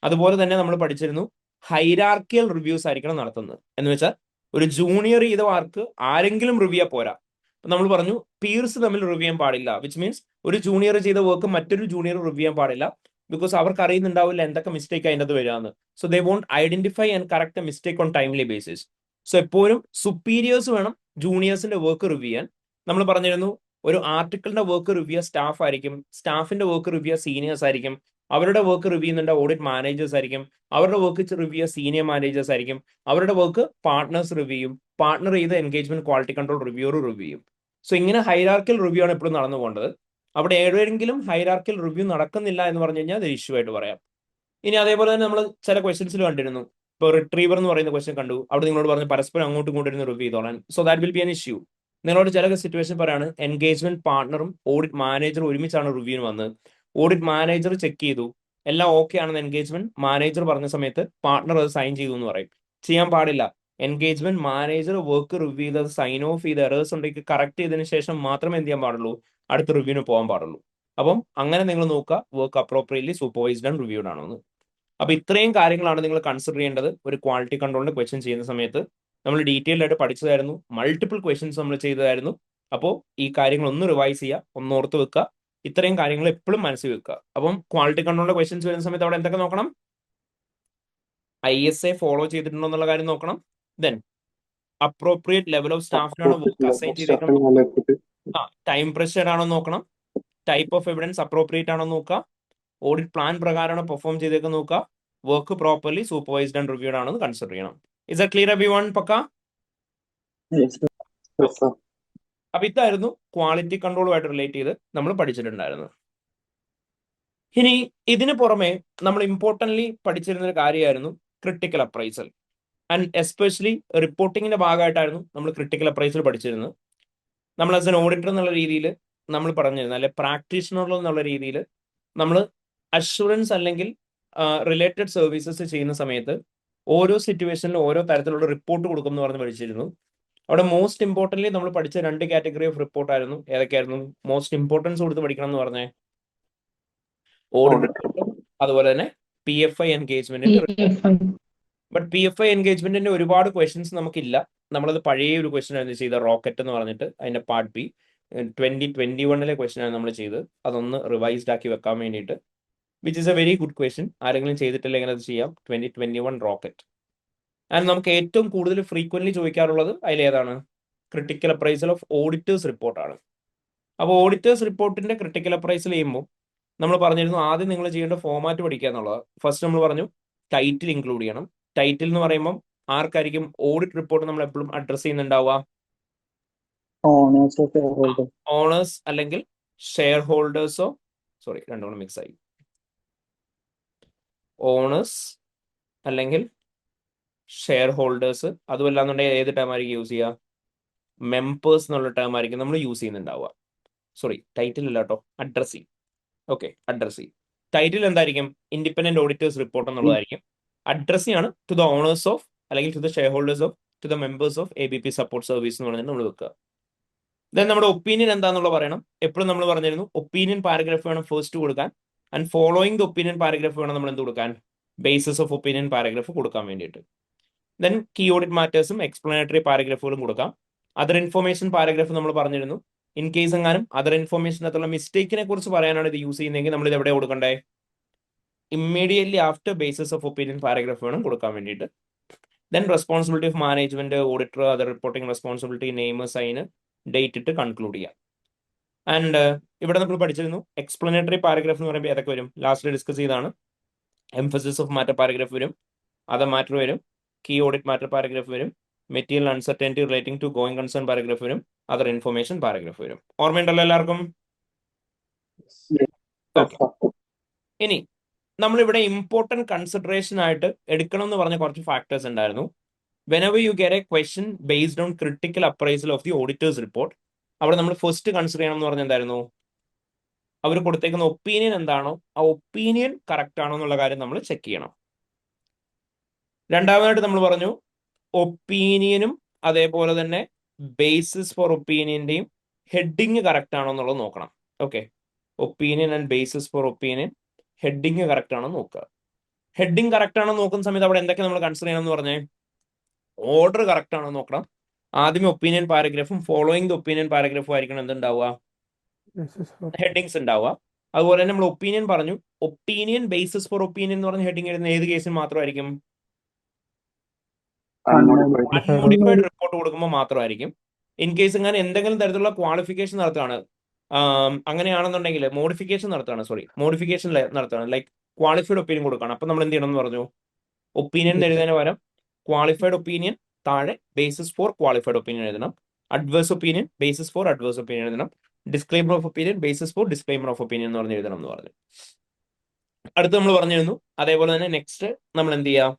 അതുപോലെ തന്നെ നമ്മൾ പഠിച്ചിരുന്നു ഹൈറാർക്കിയൽ റിവ്യൂസ് ആയിരിക്കണം നടത്തുന്നത്. എന്ന് വെച്ചാൽ ഒരു ജൂനിയർ ചെയ്ത വർക്ക് ആരെങ്കിലും റിവ്യൂ പോരാ. നമ്മൾ പറഞ്ഞു പീർസ് തമ്മിൽ റിവ്യൂ ചെയ്യാൻ പാടില്ല, വിച്ച് മീൻസ് ഒരു ജൂനിയർ ചെയ്ത വർക്ക് മറ്റൊരു ജൂനിയർ റിവ്യൂ ചെയ്യാൻ പാടില്ല, ബിക്കോസ് അവർക്ക് അറിയുന്നുണ്ടാവില്ല എന്തൊക്കെ മിസ്റ്റേക്ക് അതിൻ്റെ അത് വരാമെന്ന്. So they won't identify and correct mistake on timely basis. So എപ്പോഴും സുപ്പീരിയേഴ്സ് വേണം ജൂനിയേഴ്സിന്റെ വർക്ക് റിവ്യൂ ചെയ്യാൻ. നമ്മൾ പറഞ്ഞിരുന്നു ഒരു ആർട്ടിക്കിളിന്റെ വർക്ക് റിവ്യൂ സ്റ്റാഫ് ആയിരിക്കും, സ്റ്റാഫിന്റെ വർക്ക് റിവ്യൂ സീനിയേഴ്സ് ആയിരിക്കും, അവരുടെ വർക്ക് റിവ്യൂ ചെയ്യുന്നുണ്ട് ഓഡിറ്റ് മാനേജേഴ്സ് ആയിരിക്കും, അവരുടെ വർക്ക് റിവ്യൂ സീനിയർ മാനേജേഴ്സ് ആയിരിക്കും, അവരുടെ വർക്ക് പാർട്ട്നേഴ്സ് റിവ്യൂ ചെയ്യും, പാർട്ട്ണർ ചെയ്ത് engagement quality control reviewer review ചെയ്യും. സോ ഇങ്ങനെ ഹൈറാർക്കിയൽ റിവ്യൂ ആണ് എപ്പോഴും നടന്നു പോകേണ്ടത്. അവിടെ ഏതെങ്കിലും ഹൈറാർക്കിയൽ റിവ്യൂ നടക്കുന്നില്ല എന്ന് പറഞ്ഞു കഴിഞ്ഞാൽ അത് ഇഷ്യൂ ആയിട്ട് പറയാം. ഇനി അതേപോലെ തന്നെ നമ്മൾ ചില ക്വസ്റ്റൻസിൽ കണ്ടിരുന്നു, ഇപ്പോൾ റിട്രീവർ എന്ന് പറയുന്ന ക്വസ്റ്റൻ കണ്ടു, അവിടെ നിങ്ങളോട് പറഞ്ഞു പരസ്പരം അങ്ങോട്ടും ഇങ്ങോട്ടും ഇരുന്ന് റിവ്യൂ ചെയ്തോളാൻ. So that will be an issue. നിങ്ങളോട് ചില സിറ്റുവേഷൻ പറയാണ് എൻഗേജ്മെന്റ് പാർട്ണറും ഓഡിറ്റ് മാനേജറും ഒരുമിച്ചാണ് റിവ്യൂവിന് വന്നത്, ഓഡിറ്റ് മാനേജർ ചെക്ക് ചെയ്തു എല്ലാം ഓക്കെ ആണെന്ന് എൻഗേജ്മെന്റ് മാനേജർ പറഞ്ഞ സമയത്ത് പാർട്ണർ അത് സൈൻ ചെയ്തു എന്ന് പറയും. ചെയ്യാൻ പാടില്ല. എൻഗേജ്മെന്റ് മാനേജർ വർക്ക് റിവ്യൂ ചെയ്ത് സൈൻ ഓഫ് ചെയ്ത് എറേഴ്സ് ഉണ്ടെങ്കിൽ കറക്റ്റ് ചെയ്തതിനു ശേഷം മാത്രമേ എന്ത് ചെയ്യാൻ പാടുള്ളൂ? അടുത്ത റിവ്യൂവിന് പോകാൻ പാടുള്ളൂ. അപ്പം അങ്ങനെ നിങ്ങൾ നോക്കുക work appropriately supervised and reviewed ആണോ എന്ന്. അപ്പൊ ഇത്രയും കാര്യങ്ങളാണ് നിങ്ങൾ കൺസിഡർ ചെയ്യേണ്ടത് ഒരു ക്വാളിറ്റി കൺട്രോളിന്റെ ക്വസ്റ്റ്യൻ ചെയ്യുന്ന സമയത്ത്. നമ്മൾ ഡീറ്റെയിൽഡ് ആയിട്ട് പഠിച്ചതായിരുന്നു, മൾട്ടിപ്പിൾ ക്വസ്റ്റ്യൻസ് നമ്മൾ ചെയ്തതായിരുന്നു. അപ്പോൾ ഈ കാര്യങ്ങൾ ഒന്ന് റിവൈസ് ചെയ്യുക, ഒന്ന് ഓർത്ത് വെക്കുക, ഇത്രയും കാര്യങ്ങൾ എപ്പോഴും മനസ്സിൽ വെക്കുക. അപ്പം ക്വാളിറ്റി കൺട്രോളിന്റെ ക്വസ്റ്റ്യൻസ് വരുന്ന സമയത്ത് അവിടെ എന്തൊക്കെ നോക്കണം? ISA ഫോളോ ചെയ്തിട്ടുണ്ടോ എന്നുള്ള കാര്യം നോക്കണം. ദെൻ അപ്രോപ്രിയേറ്റ് ലെവൽ ഓഫ് സ്റ്റാഫിനാണ് വർക്ക് അസൈൻ ചെയ്തേക്കുന്നത്, ടൈം പ്രഷർ ആണോ നോക്കണം, ടൈപ്പ് ഓഫ് എവിഡൻസ് അപ്രോപ്രിയേറ്റ് ആണോ നോക്കുക, ഓഡിറ്റ് പ്ലാൻ പ്രകാരമാണോ പെർഫോം ചെയ്തേക്ക് നോക്കുക, work properly supervised and reviewed ആണെന്ന് കൺസിഡർ ചെയ്യണം. Is a clear everyone? പക്ക? അപ്പൊ ഇതായിരുന്നു ക്വാളിറ്റി കൺട്രോളുമായിട്ട് റിലേറ്റ് ചെയ്ത് നമ്മൾ പഠിച്ചിട്ടുണ്ടായിരുന്നത്. ഇനി ഇതിന് പുറമെ നമ്മൾ ഇമ്പോർട്ടൻ്റ്ലി പഠിച്ചിരുന്ന ഒരു കാര്യമായിരുന്നു ക്രിട്ടിക്കൽ അപ്രൈസൽ. ആൻഡ് എസ്പെഷ്യലി റിപ്പോർട്ടിങ്ങിന്റെ ഭാഗമായിട്ടായിരുന്നു നമ്മൾ ക്രിട്ടിക്കൽ അപ്രൈസൽ പഠിച്ചിരുന്നത്. നമ്മൾ ആസ് എൻ ഓഡിറ്റർ എന്നുള്ള രീതിയിൽ നമ്മൾ പറഞ്ഞിരുന്നു, അല്ലെ പ്രാക്ടീഷണർ എന്നുള്ള രീതിയിൽ നമ്മൾ അഷുറൻസ് അല്ലെങ്കിൽ റിലേറ്റഡ് സർവീസസ് ചെയ്യുന്ന സമയത്ത് ഓരോ സിറ്റുവേഷനിലും ഓരോ തരത്തിലുള്ള റിപ്പോർട്ട് കൊടുക്കും എന്ന് പറഞ്ഞ് പഠിച്ചിരുന്നു. അവിടെ മോസ്റ്റ് ഇമ്പോർട്ടൻ്റ്ലി നമ്മൾ പഠിച്ച 2 കാറ്റഗറി ഓഫ് റിപ്പോർട്ട് ആയിരുന്നു. ഏതൊക്കെയായിരുന്നു മോസ്റ്റ് ഇമ്പോർട്ടൻസ് കൊടുത്ത് പഠിക്കണം എന്ന് പറഞ്ഞേ? ഓഡിറ്റ് റിപ്പോർട്ടും അതുപോലെ തന്നെ PFI എൻഗേജ്മെന്റിന്റെ റിപ്പോർട്ട്. EFI. ബട്ട് PFI എൻഗേജ്മെന്റിന്റെ ഒരുപാട് ക്വസ്റ്റ്യൻസ് നമുക്കില്ല. നമ്മളത് പഴയ ഒരു ക്വസ്റ്റൻ ആയിരുന്നു ചെയ്ത റോക്കറ്റ് എന്ന് പറഞ്ഞിട്ട്, അതിന്റെ പാർട്ട് ബി 2021 ക്വസ്റ്റൻ ആണ് നമ്മൾ ചെയ്ത്. അതൊന്ന് റിവൈസ്ഡ് ആക്കി വെക്കാൻ വേണ്ടിയിട്ട്, which is A very good question. ആരെങ്കിലും ചെയ്തിട്ടില്ലെങ്കിൽ അത് ചെയ്യാം. 2021 റോക്കറ്റ്. ആൻഡ് നമുക്ക് ഏറ്റവും കൂടുതൽ ഫ്രീക്വന്റ്ലി ചോദിക്കാറുള്ളത് അതിലേതാണ്? ക്രിട്ടിക്കൽ അപ്രൈസൽ ഓഫ് ഓഡിറ്റേഴ്സ് റിപ്പോർട്ടാണ്. അപ്പോൾ ഓഡിറ്റേഴ്സ് റിപ്പോർട്ടിന്റെ ക്രിട്ടിക്കൽ അപ്രൈസൽ ചെയ്യുമ്പോൾ നമ്മൾ പറഞ്ഞിരുന്നു ആദ്യം നിങ്ങൾ ചെയ്യേണ്ട ഫോമാറ്റ് പഠിക്കുക എന്നുള്ളത്. ഫസ്റ്റ് നമ്മൾ പറഞ്ഞു ടൈറ്റിൽ ഇൻക്ലൂഡ് ചെയ്യണം. ടൈറ്റിൽ എന്ന് പറയുമ്പോൾ ആർക്കായിരിക്കും ഓഡിറ്റ് റിപ്പോർട്ട് നമ്മൾ എപ്പോഴും അഡ്രസ് ചെയ്യുന്നുണ്ടാവുക? ഓണേഴ്സ് അല്ലെങ്കിൽ ഷെയർ ഹോൾഡേഴ്സോ, സോറി രണ്ടും മിക്സ് ആയി. ഓണേഴ്സ് അല്ലെങ്കിൽ ഷെയർ ഹോൾഡേഴ്സ്, അതുമല്ല എന്നുണ്ടെങ്കിൽ ഏത് ടേം ആയിരിക്കും യൂസ് ചെയ്യുക? മെമ്പേഴ്സ് എന്നുള്ള ടേം ആയിരിക്കും നമ്മൾ യൂസ് ചെയ്യുന്നുണ്ടാവുക. സോറി, ടൈറ്റിൽ അല്ല കേട്ടോ, അഡ്രസ്സിങ്. Okay, addressing. ടൈറ്റിൽ എന്തായിരിക്കും? ഇൻഡിപെൻഡന്റ് ഓഡിറ്റേഴ്സ് റിപ്പോർട്ട് എന്നുള്ളതായിരിക്കും. അഡ്രസ്സിങ് ആണ് ടു ദ ഓണേഴ്സ് ഓഫ് അല്ലെങ്കിൽ to the shareholders of to the members of ABP support service എന്ന് പറഞ്ഞിട്ട് നമ്മൾ വെക്കുക. ദെൻ നമ്മുടെ ഒപ്പീനിയൻ എന്താണെന്നുള്ള പറയണം. എപ്പോഴും നമ്മൾ പറഞ്ഞിരുന്നു ഒപ്പീനിയൻ പാരഗ്രാഫ് വേണം ഫസ്റ്റ് കൊടുക്കാൻ. And following the opinion paragraph വേണം നമ്മൾ എന്ത് കൊടുക്കാൻ? ബേസിസ് ഓഫ് ഒപ്പീനിയൻ പാരഗ്രാഫ് കൊടുക്കാൻ വേണ്ടിയിട്ട്. ദെൻ കീ ഓഡിറ്റ് മാറ്റേഴ്സും എക്സ്പ്ലനേറ്ററി പാരഗ്രാഫുകളും കൊടുക്കാം. അതർ ഇൻഫർമേഷൻ പാരഗ്രാഫ് നമ്മൾ പറഞ്ഞിരുന്നു. ഇൻ കേസ് എങ്ങാനും അതർ ഇൻഫർമേഷനകത്തുള്ള മിസ്റ്റേക്കിനെ കുറിച്ച് പറയാനാണ് ഇത് യൂസ് ചെയ്യുന്നതെങ്കിൽ നമ്മൾ ഇത് എവിടെ കൊടുക്കണ്ടേ? Immediately after basis of opinion paragraph വേണം കൊടുക്കാൻ വേണ്ടിയിട്ട്. Then responsibility of management, auditor, other reporting responsibility, name, sign, date ഇട്ട് കൺക്ലൂഡ് ചെയ്യാം. ആൻഡ് ഇവിടെ നമ്മൾ പഠിച്ചിരുന്നു എക്സ്പ്ലനേറ്ററി പാരഗ്രാഫ് എന്ന് പറയുമ്പോൾ ഏതൊക്കെ വരും? ലാസ്റ്റ് ഡിസ്കസ് ചെയ്താണ്. എംഫസിസ് ഓഫ് മാറ്റർ പാരഗ്രാഫ് വരും, അതർ മാറ്റർ വരും, കീ ഓഡിറ്റ് മാറ്റർ പാരഗ്രാഫ് വരും, material uncertainty relating to going concern paragraph വരും, അതർ ഇൻഫർമേഷൻ പാരഗ്രാഫ് വരും. ഓർമ്മയുണ്ടല്ലോ എല്ലാവർക്കും? ഓക്കെ. ഇനി നമ്മളിവിടെ ഇമ്പോർട്ടൻറ്റ് കൺസിഡറേഷൻ ആയിട്ട് എടുക്കണം എന്ന് പറഞ്ഞ കുറച്ച് ഫാക്ടേഴ്സ് ഉണ്ടായിരുന്നു. Whenever you get A question based on critical appraisal of the auditors report, അവിടെ നമ്മൾ ഫസ്റ്റ് കൺസിഡർ ചെയ്യണം എന്ന് പറഞ്ഞ എന്തായിരുന്നു? അവർ കൊടുത്തേക്കുന്ന ഒപ്പീനിയൻ എന്താണോ ആ ഒപ്പീനിയൻ കറക്റ്റ് ആണോ എന്നുള്ള കാര്യം നമ്മൾ ചെക്ക് ചെയ്യണം. രണ്ടാമതായിട്ട് നമ്മൾ പറഞ്ഞു ഒപ്പീനിയനും അതേപോലെ തന്നെ ബേസിസ് ഫോർ ഒപ്പീനിയന്റെയും ഹെഡിങ് കറക്റ്റ് ആണോ എന്നുള്ളത് നോക്കണം. Okay, opinion and basis for opinion heading correct ആണോ നോക്കുക. ഹെഡിങ് കറക്റ്റ് ആണോ നോക്കുന്ന സമയത്ത് അവിടെ എന്തൊക്കെ നമ്മൾ കൺസിഡർ ചെയ്യണം എന്ന് പറഞ്ഞേ? ഓർഡർ കറക്റ്റ് ആണോ നോക്കണം. ആദ്യമേ ഒപ്പീനിയൻ പാരഗ്രാഫും ഫോളോയിങ് ദ ഒപ്പീനിയൻ പാരഗ്രാഫും ആയിരിക്കണം എന്തുണ്ടാവുക? ഹെഡിങ്സ് ഉണ്ടാവുക. അതുപോലെ തന്നെ നമ്മൾ ഒപ്പീനിയൻ പറഞ്ഞു, ഒപ്പീനിയൻ ബേസിസ് ഫോർ ഒപ്പീനിയൻ എന്ന് പറഞ്ഞ ഹെഡിങ് എഴുതുന്ന ഏത് കേസിൽ മാത്രമായിരിക്കും? അൺമോഡിഫൈഡ് റിപ്പോർട്ട് കൊടുക്കുമ്പോൾ മാത്രമായിരിക്കും. ഇൻ കേസ് ഇങ്ങനെ എന്തെങ്കിലും തരത്തിലുള്ള ക്വാളിഫിക്കേഷൻ നടത്തുകയാണ്, അങ്ങനെയാണെന്നുണ്ടെങ്കിൽ മോഡിഫിക്കേഷൻ നടത്തുകയാണ്, ലൈക്ക് ക്വാളിഫൈഡ് ഒപ്പീനിയൻ കൊടുക്കുകയാണ്, അപ്പൊ നമ്മൾ എന്ത് ചെയ്യണം എന്ന് പറഞ്ഞു? ഒപ്പീനിയൻ എഴുതുന്നതിന് പകരം ക്വാളിഫൈഡ് ഒപ്പീനിയൻ താഴെ ബേസിസ് ഫോർ ക്വാളിഫൈഡ് ഒപ്പീനിയൻ എഴുതണം. Adverse opinion basis for adverse opinion എഴുതണം. Disclaimer of opinion basis for disclaimer of opinion എന്ന് പറഞ്ഞ് എഴുതണം എന്ന് പറഞ്ഞു. അടുത്ത് നമ്മൾ പറഞ്ഞിരുന്നു അതേപോലെ തന്നെ നെക്സ്റ്റ് നമ്മൾ എന്ത് ചെയ്യാം?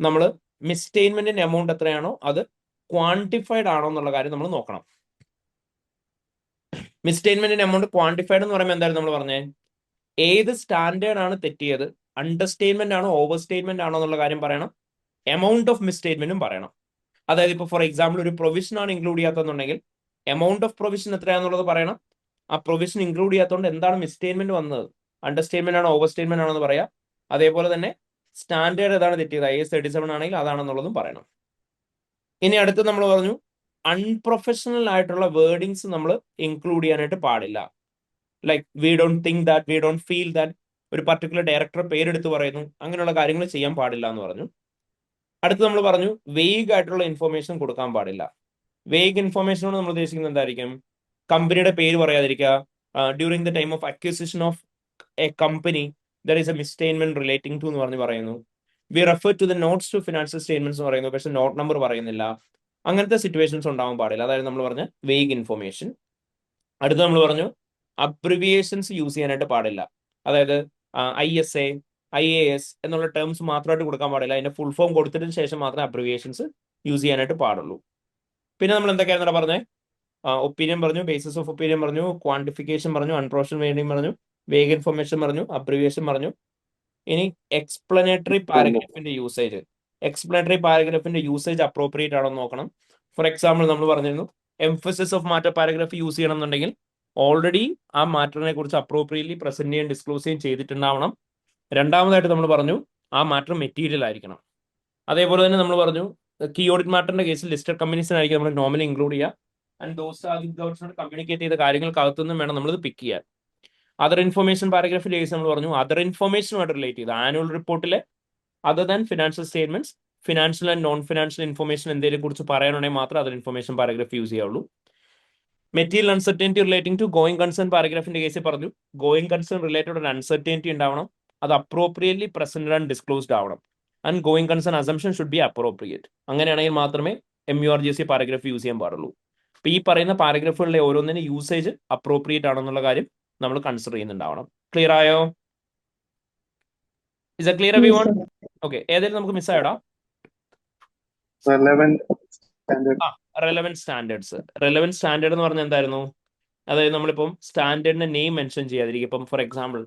നമ്മൾ മിസ്സ്റ്റേറ്റ്മെന്റിന്റെ എമൗണ്ട് എത്രയാണോ അത് ക്വാണ്ടിഫൈഡ് ആണോ എന്നുള്ള കാര്യം നമ്മൾ നോക്കണം. മിസ്സ്റ്റേറ്റ്മെന്റിന്റെ എമൗണ്ട് ക്വാണ്ടിഫൈഡ് എന്ന് പറയുമ്പോൾ എന്തായാലും നമ്മൾ പറഞ്ഞേ? ഏത് സ്റ്റാൻഡേർഡ് ആണ് തെറ്റിയത്, അണ്ടർസ്റ്റേറ്റ്മെന്റ് ആണോ ഓവർ സ്റ്റേറ്റ്മെന്റ് ആണോ എന്നുള്ള കാര്യം പറയണം. എമൗണ്ട് ഓഫ് മിസ്സ്റ്റേറ്റ്മെന്റും പറയണം. അതായത് ഇപ്പോൾ ഫോർ എക്സാമ്പിൾ ഒരു പ്രൊവിഷൻ ആണ് ഇൻക്ലൂഡ് ചെയ്യാത്തതെന്നുണ്ടെങ്കിൽ എമൗണ്ട് ഓഫ് പ്രൊവിഷൻ എത്രയാണെന്നുള്ളത് പറയണം. ആ പ്രൊവിഷൻ ഇൻക്ലൂഡ് ചെയ്യാത്തതുകൊണ്ട് എന്താണ് മിസ്സ്റ്റേറ്റ്മെന്റ് വന്നത്, അണ്ടർസ്റ്റേറ്റ്മെന്റ് ആണോ ഓവർ സ്റ്റേറ്റ്മെന്റ് ആണോ എന്ന് പറയാം. അതേപോലെ തന്നെ സ്റ്റാൻഡേർഡ് ഏതാണ് തെറ്റിയത്, IS-37 ആണെങ്കിൽ അതാണെന്നുള്ളതും പറയണം. ഇനി അടുത്ത് നമ്മൾ പറഞ്ഞു അൺപ്രൊഫഷണൽ ആയിട്ടുള്ള വേർഡിങ്സ് നമ്മൾ ഇൻക്ലൂഡ് ചെയ്യാനായിട്ട് പാടില്ല. Like we don't think that, we don't feel that, ഒരു പർട്ടിക്കുലർ ഡയറക്ടർ പേരെടുത്ത് പറയുന്നു, അങ്ങനെയുള്ള കാര്യങ്ങൾ ചെയ്യാൻ പാടില്ല എന്ന് പറഞ്ഞു. അടുത്ത് നമ്മൾ പറഞ്ഞു വേഗ് ആയിട്ടുള്ള ഇൻഫർമേഷൻ കൊടുക്കാൻ പാടില്ല. വേഗ് ഇൻഫർമേഷനോട് നമ്മൾ ഉദ്ദേശിക്കുന്നത് എന്തായിരിക്കും? കമ്പനിയുടെ പേര് പറയാതിരിക്കുക. During the time of acquisition of a company there is a misstatement relating to എന്ന് പറഞ്ഞ് പറയുന്നു. We refer to the notes to financial statements എന്ന് പറയുന്നു, പക്ഷെ നോട്ട് നമ്പർ പറയുന്നില്ല. അങ്ങനത്തെ സിറ്റുവേഷൻസ് ഉണ്ടാവാൻ പാടില്ല. അതായത് നമ്മൾ പറഞ്ഞ വേഗ് ഇൻഫർമേഷൻ. അടുത്ത് നമ്മൾ പറഞ്ഞു അബ്രിവിയേഷൻസ് യൂസ് ചെയ്യാനായിട്ട് പാടില്ല. അതായത് ISA, IAS എന്നുള്ള ടേംസ് മാത്രമായിട്ട് കൊടുക്കാൻ പാടില്ല. അതിന്റെ ഫുൾ ഫോം കൊടുത്തതിന് ശേഷം മാത്രമേ അബ്രിവിയേഷൻസ് യൂസ് ചെയ്യാനായിട്ട് പാടുള്ളൂ. പിന്നെ നമ്മൾ എന്തൊക്കെയായിരുന്നു പറഞ്ഞത്? ഒപ്പീനിയൻ പറഞ്ഞു, ബേസിസ് ഓഫ് ഒപ്പീനിയൻ പറഞ്ഞു, ക്വാണ്ടിഫിക്കേഷൻ പറഞ്ഞു, അൺപ്രോഷൻ വേണ്ടിയും പറഞ്ഞു, വേഗ് ഇൻഫർമേഷൻ പറഞ്ഞു, അബ്രിവിയേഷൻ പറഞ്ഞു. ഇനി എക്സ്പ്ലനേറ്ററി പാരഗ്രാഫിന്റെ യൂസേജ് അപ്രോപ്രിയേറ്റ് ആണോ എന്ന് നോക്കണം. ഫോർ എക്സാമ്പിൾ നമ്മൾ പറഞ്ഞിരുന്നു emphasis of matter paragraph use ചെയ്യണം എന്നുണ്ടെങ്കിൽ ഓൾറെഡി ആ മാറ്ററിനെ കുറിച്ച് അപ്രോപ്രിയറ്റ്ലി പ്രസന്റ് ചെയ്യാൻ ഡിസ്ക്ലോസ് ചെയ്യാൻ ചെയ്തിട്ടുണ്ടാവണം. രണ്ടാമതായിട്ട് നമ്മൾ പറഞ്ഞു ആ മാറ്റർ മെറ്റീരിയൽ ആയിരിക്കണം. അതേപോലെ തന്നെ നമ്മൾ പറഞ്ഞു കീ ഓഡിറ്റ് മാറ്ററിന്റെ കേസിൽ ലിസ്റ്റഡ് കമ്പനീസിനായിരിക്കും നമ്മൾ നോർമലി ഇൻക്ലൂഡ് ചെയ്യുക. ആൻഡ് ദോസ് കമ്മ്യൂണിക്കേറ്റ് ചെയ്ത കാര്യങ്ങൾക്കകത്തുനിന്നും വേണം നമ്മളിത് പിക്ക് ചെയ്യാൻ. അതർ ഇൻഫർമേഷൻ പാരഗ്രാഫിൽ കേസ് നമ്മൾ പറഞ്ഞു അതർ ഇൻഫർമേഷനുമായിട്ട് റിലേറ്റ് ചെയ്ത് ആനുവൽ റിപ്പോർട്ടിലെ other than financial statements, financial and non financial information എന്തെങ്കിലും കുറിച്ച് പറയാനുണ്ടെങ്കിൽ മാത്രം അതർ ഇൻഫർമേഷൻ പാരഗ്രാഫ് യൂസ് ചെയ്യാവുള്ളൂ. Material uncertainty relating to going concern പാരഗ്രാഫിന്റെ കേസിൽ പറഞ്ഞു ഗോയിങ് കൺസേൺ റിലേറ്റഡ് ഒരു അൺസർട്ടനിറ്റി ഉണ്ടാവണം, അത് അപ്രോപ്രിയറ്റ്ലി പ്രസന്റഡ് ആൻഡ് ഡിസ്ക്ലോസ്ഡ് ആവണം. And going concern assumption should be appropriate. അങ്ങനെയാണെങ്കിൽ മാത്രമേ MURGC പാരഗ്രാഫ് യൂസ് ചെയ്യാൻ പാടുള്ളൂ. അപ്പൊ ഈ പറയുന്ന പാരഗ്രാഫുകളിലെ ഓരോന്നിനും യൂസേജ് അപ്രോപ്രിയേറ്റ് ആണെന്നുള്ള കാര്യം നമ്മൾ കൺസിഡർ ചെയ്യുന്നുണ്ടാവണം. ക്ലിയർ ആയോ? Is a clear every one? Okay, ഏതായാലും നമുക്ക് മിസ്സായിടാം. റെലവൻറ്റ് സ്റ്റാൻഡേർഡ് എന്ന് പറഞ്ഞാൽ എന്തായിരുന്നു? അതായത് നമ്മളിപ്പം സ്റ്റാൻഡേർഡിന്റെ നെയിം മെൻഷൻ ചെയ്യാതിരിക്കും. ഇപ്പം ഫോർ എക്സാമ്പിൾ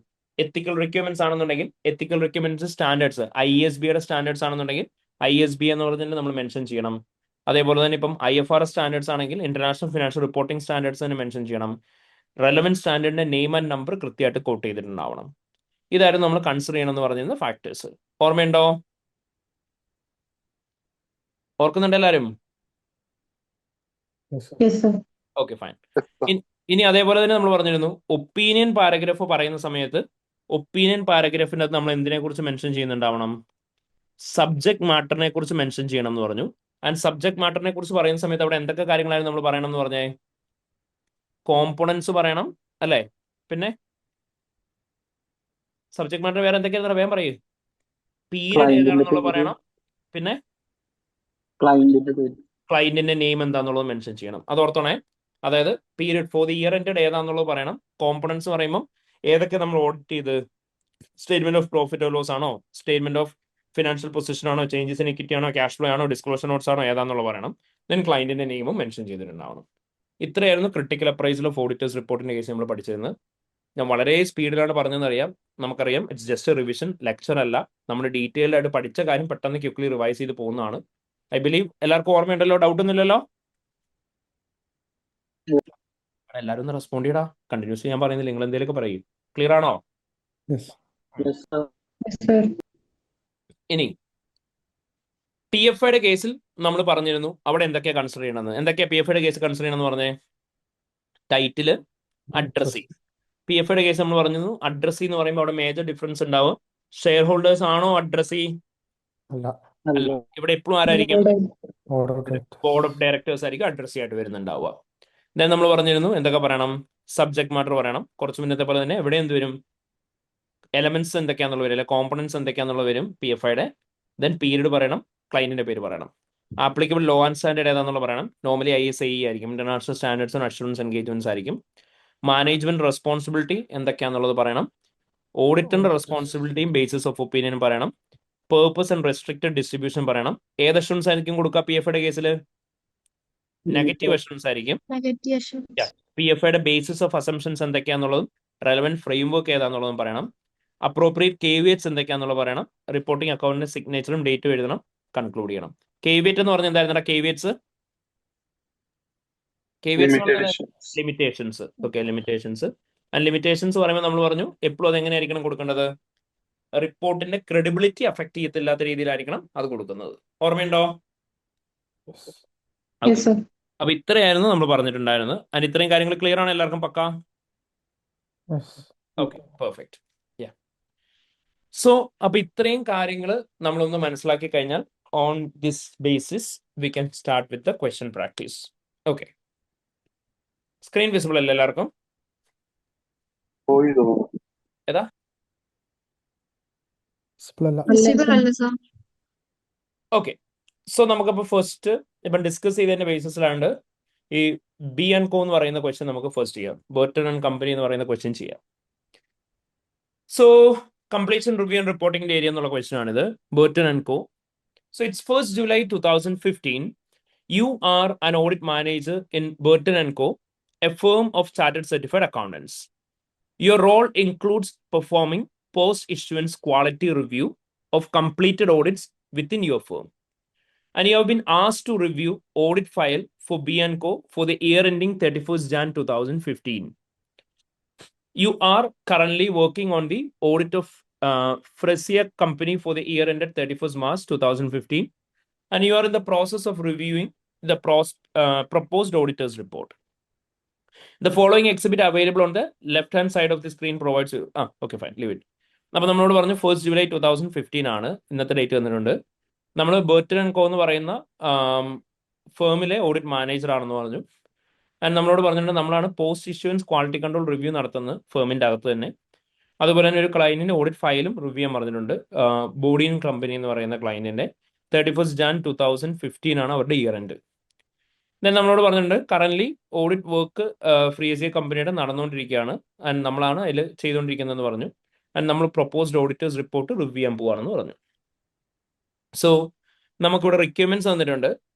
എത്തിക്കൽ റിക്വയർമെന്റ്സ് ആണെന്നുണ്ടെങ്കിൽ എത്തിക്കൽ റിക്വയർമെന്റ്സ് സ്റ്റാൻഡേർഡ്സ് ISBയുടെ സ്റ്റാൻഡേർഡ്സ് ആണെന്നുണ്ടെങ്കിൽ ISB എന്ന് പറഞ്ഞിട്ട് നമ്മൾ മെൻഷൻ ചെയ്യണം. അതേപോലെ തന്നെ ഇപ്പം IFRS സ്റ്റാൻഡേർഡ്സ് ആണെങ്കിൽ ഇന്റർനാഷണൽ ഫിനാൻഷ്യൽ റിപ്പോർട്ടിംഗ് സ്റ്റാൻഡേർഡ്സ് തന്നെ മെൻഷൻ ചെയ്യണം. റെലവൻറ്റ് സ്റ്റാൻഡേർഡിന്റെ നെയിം ആൻഡ് നമ്പർ കൃത്യമായിട്ട് കോട്ട് ചെയ്തിട്ടുണ്ടാവണം. ഇതായിരുന്നു നമ്മൾ കൺസിഡർ ചെയ്യണം എന്ന് പറഞ്ഞിരുന്ന ഫാക്ടേഴ്സ്. ഓർമ്മയുണ്ടോ? ഓർക്കുന്നുണ്ട് എല്ലാവരും? Okay, fine. ഇനി അതേപോലെ തന്നെ നമ്മൾ പറഞ്ഞിരുന്നു ഒപ്പീനിയൻ പാരഗ്രാഫ് പറയുന്ന സമയത്ത് ഒപ്പീനിയൻ പാരഗ്രാഫിനകത്ത് നമ്മൾ എന്തിനെ കുറിച്ച് മെൻഷൻ ചെയ്യുന്നുണ്ടാവണം? സബ്ജക്ട് മാറ്ററിനെ കുറിച്ച് മെൻഷൻ ചെയ്യണം എന്ന് പറഞ്ഞു. ആൻഡ് സബ്ജക്ട് മാറ്ററിനെ കുറിച്ച് പറയുന്ന സമയത്ത് അവിടെ എന്തൊക്കെ കാര്യങ്ങളായിരുന്നു നമ്മൾ പറയണം എന്ന് പറഞ്ഞേ? കോമ്പോണൻസ് പറയണം അല്ലേ? പിന്നെ സബ്ജക്ട് മാറ്റർ വേറെ എന്തൊക്കെയാണെന്ന് വേഗം പറയൂ. പീരിയഡ് ഏതാണെന്നുള്ളത് പറയണം. പിന്നെ ക്ലയന്റിന്റെ നെയിം എന്താണെന്നുള്ളത് മെൻഷൻ ചെയ്യണം. അത് ഓർത്തോണേ. അതായത് period for the year ended ഏതാണെന്നുള്ളത് പറയണം. കോമ്പോണൻസ് പറയുമ്പോൾ ഏതൊക്കെ നമ്മൾ ഓഡിറ്റ് ചെയ്ത് statement of profit or loss ആണോ, സ്റ്റേറ്റ്മെന്റ് ഓഫ് ഫിനാൻഷ്യൽ പൊസിഷൻ ആണോ, ചേഞ്ചസ് ഇൻ ഇക്വിറ്റി ആണോ, ക്യാഷ് ഫ്ലോ ആണോ, ഡിസ്ക്ലോഷർ നോട്ട്സ് ആണോ ഏതാണെന്നുള്ളത് പറയണം. ദെൻ ക്ലയന്റിന്റെ നെയിമും മെൻഷൻ ചെയ്തിട്ടുണ്ടാവണം. ഇത്രയായിരുന്നു ക്രിട്ടിക്കൽ അപ്രൈസൽ ഓഫ് ഓഡിറ്റേഴ്സ് റിപ്പോർട്ടിന്റെ കേസ് നമ്മൾ പഠിച്ചിരുന്നത്. ഞാൻ വളരെ സ്പീഡിലാണ് പറഞ്ഞതെന്നറിയാം. നമുക്കറിയാം it's just a revision, lecture അല്ല. നമ്മൾ ഡീറ്റെയിൽഡ് ആയിട്ട് പഠിച്ച കാര്യം പെട്ടെന്ന് ക്വിക്ലി റിവൈസ് ചെയ്ത് പോകുന്നതാണ്. ഐ ബിലീവ് എല്ലാവർക്കും ഓർമ്മയുണ്ടല്ലോ, ഡൗട്ട് ഒന്നുമില്ലല്ലോ? എല്ലാവരും ഒന്ന് റെസ്പോണ്ട് ചെയ്യടാ. കണ്ടിന്യൂസ് ഞാൻ പറയുന്നില്ല, നിങ്ങൾ എന്തെങ്കിലുമൊക്കെ പറയും. ക്ലിയർ ആണോ? ഇനി PFIയുടെ കേസിൽ നമ്മൾ പറഞ്ഞിരുന്നു അവിടെ എന്തൊക്കെയാ കൺസിഡർ ചെയ്യണമെന്ന്. എന്തൊക്കെയാ PFIയുടെ കേസ് കൺസിഡർ ചെയ്യണമെന്ന് പറഞ്ഞേ? Title, addressing. PFIയുടെ കേസ് നമ്മൾ പറഞ്ഞിരുന്നു അഡ്രസ്സിംഗ് എന്ന് പറയുമ്പോൾ അവിടെ മേജർ ഡിഫറൻസ് ഉണ്ടാവും. ഷെയർ ഹോൾഡേഴ്സ് ആണോ അഡ്രസ്സിംഗ്? അല്ല. ഇവിടെ എപ്പോഴും ആരായിരിക്കും? ബോർഡ് ഓഫ് ഡയറക്ടേഴ്സ് ആയിരിക്കും അഡ്രസ്സിംഗ് ആയിട്ട് വരുന്നുണ്ടാവുക. ദെൻ നമ്മൾ പറഞ്ഞിരുന്നു എന്തൊക്കെ പറയണം? സബ്ജക്ട് മാറ്റർ പറയണം. കുറച്ച് മുന്നത്തെ പോലെ തന്നെ എവിടെ എന്ത് വരും? എലമെന്റ്സ് എന്തൊക്കെയാണെന്നുള്ളത് വരും, അല്ലെ കോമ്പണൻസ് എന്തൊക്കെയാണെന്നുള്ളത് വരും PFIയുടെ. ദെൻ പീരീഡ് പറയണം, ക്ലയന്റിന്റെ പേര് പറയണം. ആപ്ലിക്കബിൾ ലോ ആൻഡ് സ്റ്റാൻഡേർഡ് ഏതാണെന്നുള്ളത് പറയണം. നോർമലി ISAE ആയിരിക്കും, international standards and assurance engagements ആയിരിക്കും. മാനേജ്മെന്റ് റെസ്പോൺസിബിലിറ്റി എന്തൊക്കെയാണെന്നുള്ളത് പറയണം. ഓഡിറ്ററിന്റെ റെസ്പോൺസിബിലിറ്റിയും ബേസിസ് ഓഫ് ഒപ്പീനിയൻ പറയണം. പേർപ്പസ് ആൻഡ് റെസ്ട്രിക്റ്റഡ് ഡിസ്ട്രിബ്യൂഷൻ പറയണം. ഏത് അഷുറൻസ് ആയിരിക്കും കൊടുക്കുക PFIയുടെ കേസിൽ? നെഗറ്റീവ് അഷുറൻസ് ആയിരിക്കും. PFIയുടെ ബേസിസ് ഓഫ് അസംഷൻസ് എന്തൊക്കെയാണെന്നുള്ളതും റെലവൻറ്റ് ഫ്രെയിംവർക്ക് ഏതാണെന്നുള്ളതും പറയണം. അപ്രോപ്രിയേറ്റ് KVATs എന്തൊക്കെയാണെന്നുള്ളത് പറയണം. റിപ്പോർട്ടിംഗ് അക്കൗണ്ടിന്റെ സിഗ്നേച്ചറും ഡേറ്റും എഴുതണം, കൺക്ലൂഡ് ചെയ്യണം. KVAT എന്ന് പറഞ്ഞാൽ എന്തായിരുന്നു? KVATs limitations. Okay, limitations. And limitations പറയുമ്പോൾ നമ്മൾ പറഞ്ഞു എപ്പോഴും അത് എങ്ങനെയായിരിക്കണം കൊടുക്കേണ്ടത്? റിപ്പോർട്ടിന്റെ ക്രെഡിബിലിറ്റി അഫക്ട് ചെയ്യത്തില്ലാത്ത രീതിയിലായിരിക്കണം അത് കൊടുക്കുന്നത്. ഓർമ്മയുണ്ടോ? അപ്പൊ ഇത്രയായിരുന്നു നമ്മൾ പറഞ്ഞിട്ടുണ്ടായിരുന്നത്. അതിന് ഇത്രയും കാര്യങ്ങൾ ക്ലിയർ ആണ് എല്ലാവർക്കും? പക്കാ? Okay, perfect. സോ അപ്പൊ ഇത്രയും കാര്യങ്ങൾ നമ്മളൊന്ന് മനസ്സിലാക്കി കഴിഞ്ഞാൽ on this basis we can start with the question practice. Okay, screen visible അല്ലേ എല്ലാവർക്കും? ഏതാ? ഓക്കെ, സോ നമുക്കപ്പോൾ ഫസ്റ്റ് ഇപ്പം ഡിസ്കസ് ചെയ്തതിന്റെ ബേസിസിലാണ്ട് ഈ B&Co എന്ന് പറയുന്ന ക്വസ്റ്റ്യൻ നമുക്ക് ഫസ്റ്റ് ചെയ്യാം. ബർട്ടൺ ആൻഡ് കമ്പനി എന്ന് പറയുന്ന ക്വസ്റ്റ്യൻ ചെയ്യാം. So completion review and reporting area എന്നുള്ള ക്വസ്റ്റ്യൻ ആണിത്. Burton and co. So it's 1st July 2015. You are an audit manager in Burton and Co., a firm of chartered certified accountants. Your role includes performing post-issuance quality review of completed audits within your firm. And you have been asked to review audit file for B&Co for the year ending 31st Jan 2015. You are currently working on the audit of Fresier Company for the year ended 31st March 2015. And you are in the process of reviewing the proposed auditor's report. The following exhibit available on the left-hand side of the screen provides you. Okay, fine, leave it. അപ്പോൾ നമ്മളോട് പറഞ്ഞു 1st July 2015 ആണ് ഇന്നത്തെ date വന്നിട്ടുണ്ട്. നമ്മൾ Burton and കോ എന്ന് പറയുന്ന ഫേമിലെ audit manager ആണെന്ന് പറഞ്ഞു. ആൻഡ് നമ്മളോട് പറഞ്ഞിട്ടുണ്ട് നമ്മളാണ് post issuance quality control review നടത്തുന്നത് ഫേമിൻ്റെ അകത്ത് തന്നെ. അതുപോലെ തന്നെ ഒരു ക്ലയന്റിന്റെ ഓഡിറ്റ് ഫയലും റിവ്യൂ ചെയ്യാൻ പറഞ്ഞിട്ടുണ്ട്. ബോഡിയൻ കമ്പനി എന്ന് പറയുന്ന ക്ലയന്റിന്റെ 31st Jan 2015 ആണ് അവരുടെ ഇയർ എൻഡ്. ദെൻ നമ്മളോട് പറഞ്ഞിട്ടുണ്ട് കറന്റ് ഓഡിറ്റ് വർക്ക് ഫ്രീസിയ കമ്പനിയുടെ നടന്നുകൊണ്ടിരിക്കുകയാണ് ആൻഡ് നമ്മളാണ് അതിൽ ചെയ്തുകൊണ്ടിരിക്കുന്നതെന്ന് പറഞ്ഞു. ആൻഡ് നമ്മൾ പ്രൊപ്പോസ്ഡ് ഓഡിറ്റേഴ്സ് റിപ്പോർട്ട് റിവ്യൂ ചെയ്യാൻ പോവാണെന്ന് പറഞ്ഞു. സോ നമുക്കിവിടെ റിക്വയർമെന്റ്സ് തന്നിട്ടുണ്ട്.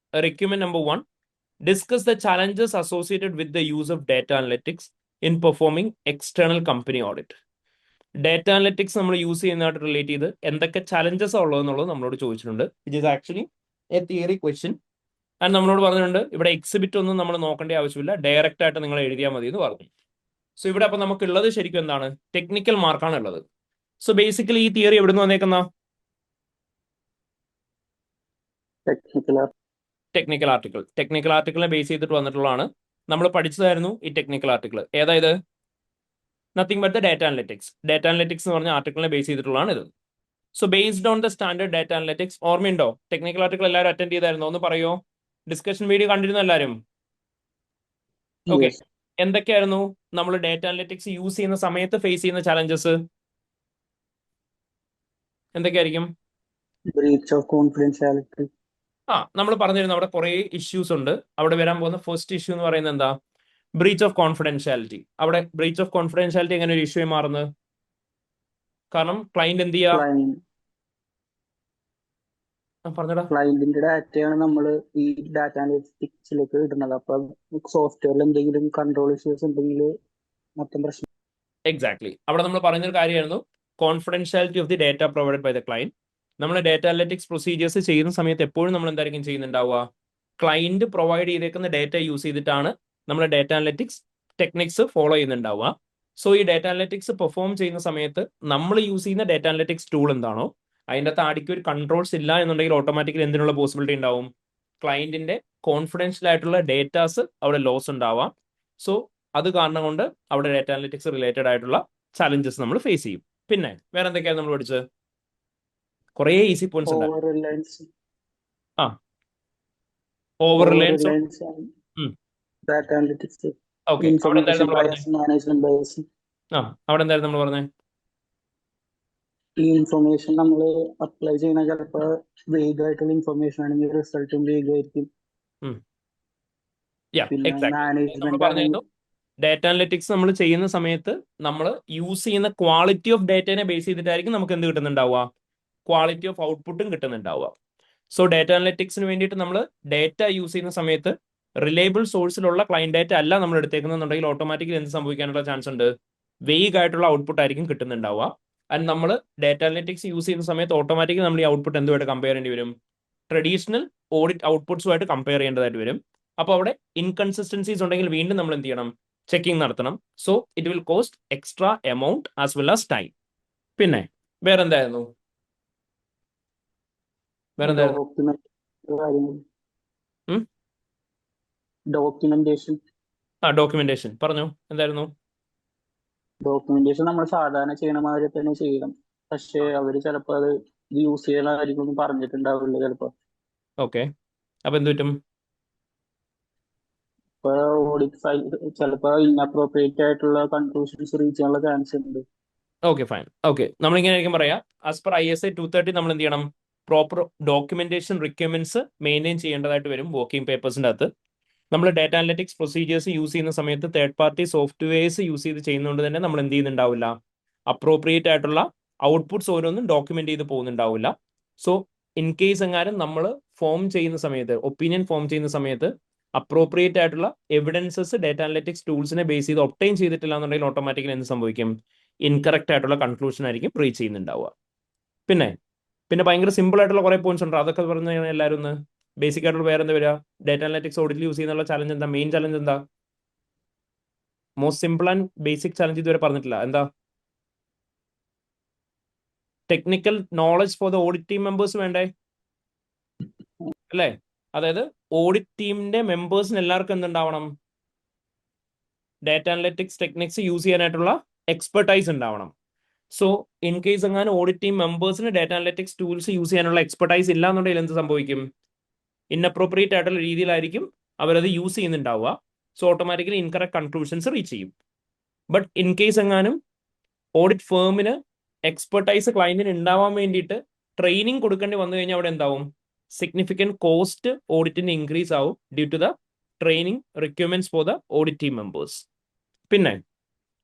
Requirement number 1, discuss the challenges associated with the use of data analytics in performing external company audit. Data analytics നമ്മൾ യൂസ് ചെയ്യുന്നതായിട്ട് റിലേറ്റ് ചെയ്ത് എന്തൊക്കെ ചാലഞ്ചസ് ഉള്ളതെന്നുള്ളത് നമ്മളോട് ചോദിച്ചിട്ടുണ്ട്. It is actually A theory question. And നമ്മളോട് പറഞ്ഞിട്ടുണ്ട് ഇവിടെ എക്സിബിറ്റ് ഒന്നും നമ്മൾ നോക്കേണ്ട ആവശ്യമില്ല, ഡയറക്റ്റ് ആയിട്ട് നിങ്ങൾ എഴുതിയാൽ മതി എന്ന് പറഞ്ഞു. സോ ഇവിടെ അപ്പൊ നമുക്കുള്ളത് ശരിക്കും എന്താണ്? ടെക്നിക്കൽ മാർക്കാണ് ഉള്ളത്. സോ ബേസിക്കലി ഈ തിയറി എവിടെ നിന്ന് വന്നേക്കുന്ന? ടെക്നിക്കൽ ആർട്ടിക്കിളിനെ ബേസ് ചെയ്തിട്ട് വന്നിട്ടുള്ളതാണ്. നമ്മൾ പഠിച്ചതായിരുന്നു ഈ ടെക്നിക്കൽ ആർട്ടിക്കിൾ. ഏതായത് nothing but the data analytics. Data analytics എന്ന് പറഞ്ഞ ആർട്ടിക്കിളിനെ ബേസ് ചെയ്തിട്ടുള്ളതാണ് ഇത്. So based on the standard data analytics. ഓർമ്മയുണ്ടോ? ടെക്നിക്കൽ ആർട്ടിക്കിൾ എല്ലാവരും അറ്റൻഡ് ചെയ്തായിരുന്നോ? ഒന്ന് പറയോ? ഡിസ്കഷൻ വീഡിയോ കണ്ടിരുന്നു എല്ലാവരും? ഓക്കെ. എന്തൊക്കെയായിരുന്നു നമ്മൾ ഡാറ്റ അനലിറ്റിക്സ് യൂസ് ചെയ്യുന്ന സമയത്ത് ഫേസ് ചെയ്യുന്ന ചാലഞ്ചസ്? എന്തൊക്കെയായിരിക്കും? Breach of confidentiality. നമ്മൾ പറഞ്ഞിരുന്നു അവിടെ കുറെ ഇഷ്യൂസ് ഉണ്ട്. അവിടെ വരാൻ പോകുന്ന ഫസ്റ്റ് ഇഷ്യൂ എന്ന് പറയുന്നത് എന്താ? Breach of confidentiality. അവിടെ ബ്രീച്ച് ഓഫ് കോൺഫിഡൻഷ്യാലിറ്റി എങ്ങനെ ഒരു ഇഷ്യൂ മാറുന്നത്? കാരണം ക്ലയന്റ് എന്ത് ചെയ്യാ? പറഞ്ഞടാ. ക്ലയന്റിന്റെ ഡാറ്റയാണ് നമ്മൾ ഈ ഡാറ്റ അനലിറ്റിക്സിലേക്ക് ഇടുന്നത്. അപ്പൊ സോഫ്റ്റ്വെയറിൽ എന്തെങ്കിലും കൺട്രോൾ ഇഷ്യൂസ് ഉണ്ടെങ്കിൽ മൊത്തം പ്രശ്നം. എക്സാക്ട്ലി. അവിടെ നമ്മൾ പറയുന്നൊരു കാര്യമായിരുന്നു confidentiality of the data provided by the client. നമ്മൾ ഡാറ്റ അനലിറ്റിക്സ് പ്രൊസീജിയേഴ്സ് ചെയ്യുന്ന സമയത്ത് എപ്പോഴും നമ്മൾ എന്തായിരിക്കും ചെയ്യുന്നുണ്ടാവുക? ക്ലയന്റ് പ്രൊവൈഡ് ചെയ്തേക്കുന്ന ഡാറ്റ യൂസ് ചെയ്തിട്ടാണ് നമ്മൾ ഡാറ്റ അനലിറ്റിക്സ് ടെക്നിക്സ് ഫോളോ ചെയ്യുന്നുണ്ടാവുക. സോ ഈ ഡാറ്റ അനലിറ്റിക്സ് പെർഫോം ചെയ്യുന്ന സമയത്ത് നമ്മൾ യൂസ് ചെയ്യുന്ന ഡാറ്റ അനലിറ്റിക്സ് ടൂൾ എന്താണോ അതിൻ്റെ അകത്ത് ആടിക്ക് ഒരു കൺട്രോൾസ് ഇല്ല എന്നുണ്ടെങ്കിൽ ഓട്ടോമാറ്റിക്കലി എന്തിനുള്ള പോസിബിലിറ്റി ഉണ്ടാവും? ക്ലയന്റിന്റെ കോൺഫിഡൻഷ്യൽ ആയിട്ടുള്ള ഡേറ്റാസ് അവിടെ ലോസ് ഉണ്ടാവാം. സോ അത് കാരണം കൊണ്ട് അവിടെ ഡാറ്റ അനലിറ്റിക്സ് റിലേറ്റഡ് ആയിട്ടുള്ള ചാലഞ്ചസ് നമ്മൾ ഫേസ് ചെയ്യും. പിന്നെ വേറെ എന്തൊക്കെയാണ് നമ്മൾ പഠിച്ചത്? കുറേ ഈസി പോയിന്റ്സ് ഉണ്ട്. Over Reliance. Data analytics. Okay. അവിടെ എന്തായാലും നമ്മൾ പറഞ്ഞത്? Management bias. അവിടെ എന്തായാലും നമ്മൾ പറഞ്ഞത്? ഈ ഇൻഫർമേഷൻ നമ്മൾ അപ്ലൈ ചെയ്യുന്ന ചിലപ്പോൾ വേഗ് ആയിട്ടുള്ള ഇൻഫർമേഷൻ ആണെങ്കിൽ റിസൾട്ടും വേഗ് ആയിരിക്കും. മാനേജ്മെന്റ് ഡാറ്റ അനലിറ്റിക്സ് നമ്മൾ ചെയ്യുന്ന സമയത്ത് നമ്മൾ യൂസ് ചെയ്യുന്ന ക്വാളിറ്റി ഓഫ് ഡാറ്റനെ ബേസ് ചെയ്തിട്ടായിരിക്കും നമുക്ക് എന്ത് കിട്ടുന്നുണ്ടാവുക? ക്വാളിറ്റി ഓഫ് ഔട്ട്പുട്ടും കിട്ടുന്നുണ്ടാവുക. സോ ഡാറ്റ അനലിറ്റിക്സിന് വേണ്ടിയിട്ട് നമ്മൾ ഡാറ്റ യൂസ് ചെയ്യുന്ന സമയത്ത് റിലയബിൾ സോഴ്സിലുള്ള ക്ലയന്റ് ഡാറ്റ അല്ല നമ്മൾ എടുത്തേക്കുന്നുണ്ടെങ്കിൽ ഓട്ടോമാറ്റിക്കലി എന്ത് സംഭവിക്കാനുള്ള ചാൻസ് ഉണ്ട്? വേഗ് ആയിട്ടുള്ള ഔട്ട്പുട്ട് ആയിരിക്കും കിട്ടുന്നുണ്ടാവുക. ആൻഡ് നമ്മൾ ഡാറ്റ അനലിറ്റിക്സ് യൂസ് ചെയ്യുന്ന സമയത്ത് ഓട്ടോമാറ്റിക്കലി നമ്മൾ ഈ ഔട്ട്പുട്ട് എന്തുമായിട്ട് കമ്പയർ ചെയ്യേണ്ടി വരും? ട്രഡീഷണൽ ഓഡിറ്റ് ഔട്ട്പുട്ട്സുമായിട്ട് കമ്പയർ ചെയ്യേണ്ടതായിട്ട് വരും. അപ്പോൾ അവിടെ ഇൻകൺസിസ്റ്റൻസീസ് ഉണ്ടെങ്കിൽ വീണ്ടും നമ്മൾ എന്ത് ചെയ്യണം? ചെക്കിംഗ് നടത്തണം. So it will cost extra amount as well as time. പിന്നെ വേറെന്തായിരുന്നു? ഡോക്യുമെന്റേഷൻ പറഞ്ഞു. എന്തായിരുന്നു? ഡോക്യുമെന്റേഷൻ നമ്മൾ സാധാരണ ചെയ്യണ മാതിരി തന്നെ ചെയ്യണം. പക്ഷെ അവര് ചിലപ്പോ അത് യൂസ് ചെയ്യുന്ന കാര്യങ്ങളൊന്നും പറഞ്ഞിട്ടുണ്ടാവില്ല ചിലപ്പോ. ഓക്കെ. അപ്പൊ എന്ത് പറ്റും? ഇപ്പൊ ഓഡിറ്റ് ഫയൽ ചിലപ്പോ ഇൻഅപ്രോപ്രിയേറ്റ് ആയിട്ടുള്ള കൺക്ലൂഷൻസ് റീച്ച് ചെയ്യാനുള്ള ചാൻസ് ഉണ്ട്. Okay, fine. ഓക്കെ, നമ്മളിങ്ങനെ ആയിരിക്കും പറയാം. ആസ് പെർ ISA 230 നമ്മൾ എന്ത് ചെയ്യണം? പ്രോപ്പർ ഡോക്യുമെന്റേഷൻ റിക്വയർമെന്റ്സ് മെയിൻറ്റെയിൻ ചെയ്യേണ്ടതായിട്ട് വരും വർക്കിംഗ് പേപ്പേഴ്സിൻ്റെ അകത്ത്. നമ്മൾ ഡാറ്റ അനലിറ്റിക്സ് പ്രൊസീജിയേഴ്സ് യൂസ് ചെയ്യുന്ന സമയത്ത് തേർഡ് പാർട്ടി സോഫ്റ്റ്വെയർസ് യൂസ് ചെയ്ത് ചെയ്യുന്നതുകൊണ്ട് തന്നെ നമ്മൾ എന്ത് ചെയ്യുന്നുണ്ടാവില്ല? അപ്രോപ്രിയേറ്റ് ആയിട്ടുള്ള ഔട്ട്പുട്ട്സ് ഓരോന്നും ഡോക്യുമെന്റ് ചെയ്ത് പോകുന്നുണ്ടാവില്ല. സോ ഇൻ കേസ് എങ്ങാനും നമ്മൾ ഫോം ചെയ്യുന്ന സമയത്ത്, ഒപ്പീനിയൻ ഫോം ചെയ്യുന്ന സമയത്ത് അപ്രോപ്രിയേറ്റ് ആയിട്ടുള്ള എവിഡൻസസ് ഡാറ്റ അനലിറ്റിക്സ് ടൂൾസിനെ ബേസ് ചെയ്ത് ഒപ്റ്റൈൻ ചെയ്തിട്ടില്ല എന്നുണ്ടെങ്കിൽ ഓട്ടോമാറ്റിക്കലി എന്ത് സംഭവിക്കും? ഇൻകറക്റ്റ് ആയിട്ടുള്ള കൺക്ലൂഷൻ ആയിരിക്കും റീച്ച് ചെയ്യുന്നുണ്ടാവുക. പിന്നെ ഭയങ്കര സിമ്പിൾ ആയിട്ടുള്ള കുറെ പോയിന്റ്സ് ഉണ്ട്. അതൊക്കെ പറഞ്ഞു കഴിഞ്ഞാൽ എല്ലാവരും ഒന്ന് ബേസിക് ആയിട്ടുള്ള വേറെ എന്താ വരിക? ഡാറ്റ അനലിറ്റിക്സ് ഓഡിറ്റിൽ യൂസ് ചെയ്യുന്ന ചാലഞ്ച് എന്താ? മെയിൻ ചാലഞ്ച് എന്താ? Most simple and basic challenge ഇതുവരെ പറഞ്ഞിട്ടില്ല. എന്താ? Technical knowledge for the audit team members വേണ്ടേ? അല്ലേ? അതായത് ഓഡിറ്റ് ടീമിന്റെ മെമ്പേഴ്സിന് എല്ലാവർക്കും എന്തുണ്ടാവണം? ഡാറ്റ അനലിറ്റിക്സ് ടെക്നിക്സ് യൂസ് ചെയ്യാനായിട്ടുള്ള എക്സ്പെർട്ടൈസ് ഉണ്ടാവണം. സോ ഇൻ കേസ് എങ്ങാനും ഓഡിറ്റ് ടീം മെമ്പേഴ്സിന് ഡാറ്റ അനലിറ്റിക്സ് ടൂൾസ് യൂസ് ചെയ്യാനുള്ള എക്സ്പെർട്ടൈസ് ഇല്ല എന്നുണ്ടെങ്കിൽ എന്ത് സംഭവിക്കും? ഇൻഅപ്രോപ്രിയേറ്റ് ആയിട്ടുള്ള രീതിയിലായിരിക്കും അവരത് യൂസ് ചെയ്യുന്നുണ്ടാവുക. So automatically incorrect conclusions reach ചെയ്യും. ബട്ട് ഇൻ കേസ് എങ്ങാനും ഓഡിറ്റ് ഫേമിന് എക്സ്പെർട്ടൈസ് ക്ലയന്റിന് ഉണ്ടാവാൻ വേണ്ടിയിട്ട് ട്രെയിനിങ് കൊടുക്കേണ്ടി വന്നു കഴിഞ്ഞാൽ അവിടെ എന്താവും? സിഗ്നിഫിക്കൻറ്റ് കോസ്റ്റ് ഓഡിറ്റിന് ഇൻക്രീസ് ആവും due to the training requirements for the audit team members. പിന്നെ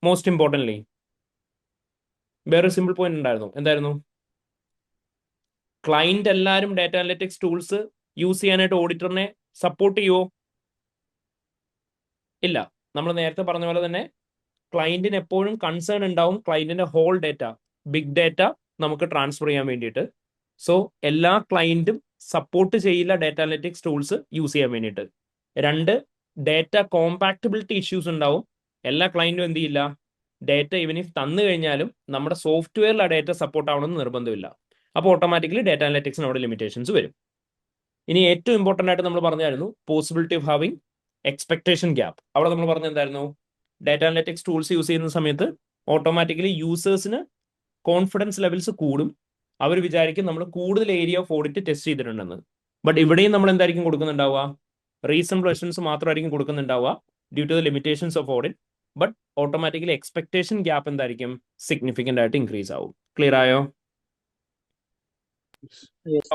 മോസ്റ്റ് ഇമ്പോർട്ടൻ്റ്ലി വേറെ സിമ്പിൾ പോയിന്റ് ഉണ്ടായിരുന്നു. എന്തായിരുന്നു? ക്ലയന്റ് എല്ലാവരും ഡാറ്റ അനലിറ്റിക്സ് ടൂൾസ് യൂസ് ചെയ്യാനായിട്ട് ഓഡിറ്ററിനെ സപ്പോർട്ട് ചെയ്യുമോ? ഇല്ല. നമ്മൾ നേരത്തെ പറഞ്ഞ പോലെ തന്നെ ക്ലയന്റിന് എപ്പോഴും കൺസേൺ ഉണ്ടാവും ക്ലയന്റിന്റെ ഹോൾ ഡാറ്റ, ബിഗ് ഡാറ്റ നമുക്ക് ട്രാൻസ്ഫർ ചെയ്യാൻ വേണ്ടിയിട്ട്. സോ എല്ലാ ക്ലയന്റും സപ്പോർട്ട് ചെയ്യില്ല ഡാറ്റ അനലിറ്റിക്സ് ടൂൾസ് യൂസ് ചെയ്യാൻ വേണ്ടിയിട്ട്. രണ്ട്, ഡാറ്റ കോമ്പാക്റ്റബിലിറ്റി ഇഷ്യൂസ് ഉണ്ടാവും. എല്ലാ ക്ലയന്റും എന്ത് ചെയ്യില്ല, ഡാറ്റ ഇവൻ ഇഫ് തന്നു കഴിഞ്ഞാലും നമ്മുടെ സോഫ്റ്റ്വെയറിൽ ആ ഡാറ്റ സപ്പോർട്ട് ആവണമെന്ന് നിർബന്ധമില്ല. അപ്പോൾ ഓട്ടോമാറ്റിക്കലി ഡാറ്റ അനലിറ്റിക്സിന് അവിടെ ലിമിറ്റേഷൻസ് വരും. ഇനി ഏറ്റവും ഇമ്പോർട്ടൻ്റ് ആയിട്ട് നമ്മൾ പറഞ്ഞായിരുന്നു possibility of having expectation gap. അവിടെ നമ്മൾ പറഞ്ഞ എന്തായിരുന്നു? ഡാറ്റ അനലിറ്റിക്സ് ടൂൾസ് യൂസ് ചെയ്യുന്ന സമയത്ത് ഓട്ടോമാറ്റിക്കലി യൂസേഴ്സിന് കോൺഫിഡൻസ് ലെവൽസ് കൂടും. അവർ വിചാരിക്കും നമ്മൾ കൂടുതൽ ഏരിയ ഓഫ് ഓഡിറ്റ് ടെസ്റ്റ് ചെയ്തിട്ടുണ്ടെന്ന്. ബട്ട് ഇവിടെയും നമ്മൾ എന്തായിരിക്കും കൊടുക്കുന്നുണ്ടാവുക? റീസണബിൾ ക്വസ്റ്റൻസ് മാത്രമായിരിക്കും കൊടുക്കുന്നുണ്ടാവുക due to the limitations of audit. But automatically expectation gap എന്തായിരിക്കും? സിഗ്നിഫിക്കൻ്റ് ആയിട്ട് ഇൻക്രീസ് ആവും. ക്ലിയർ ആയോ?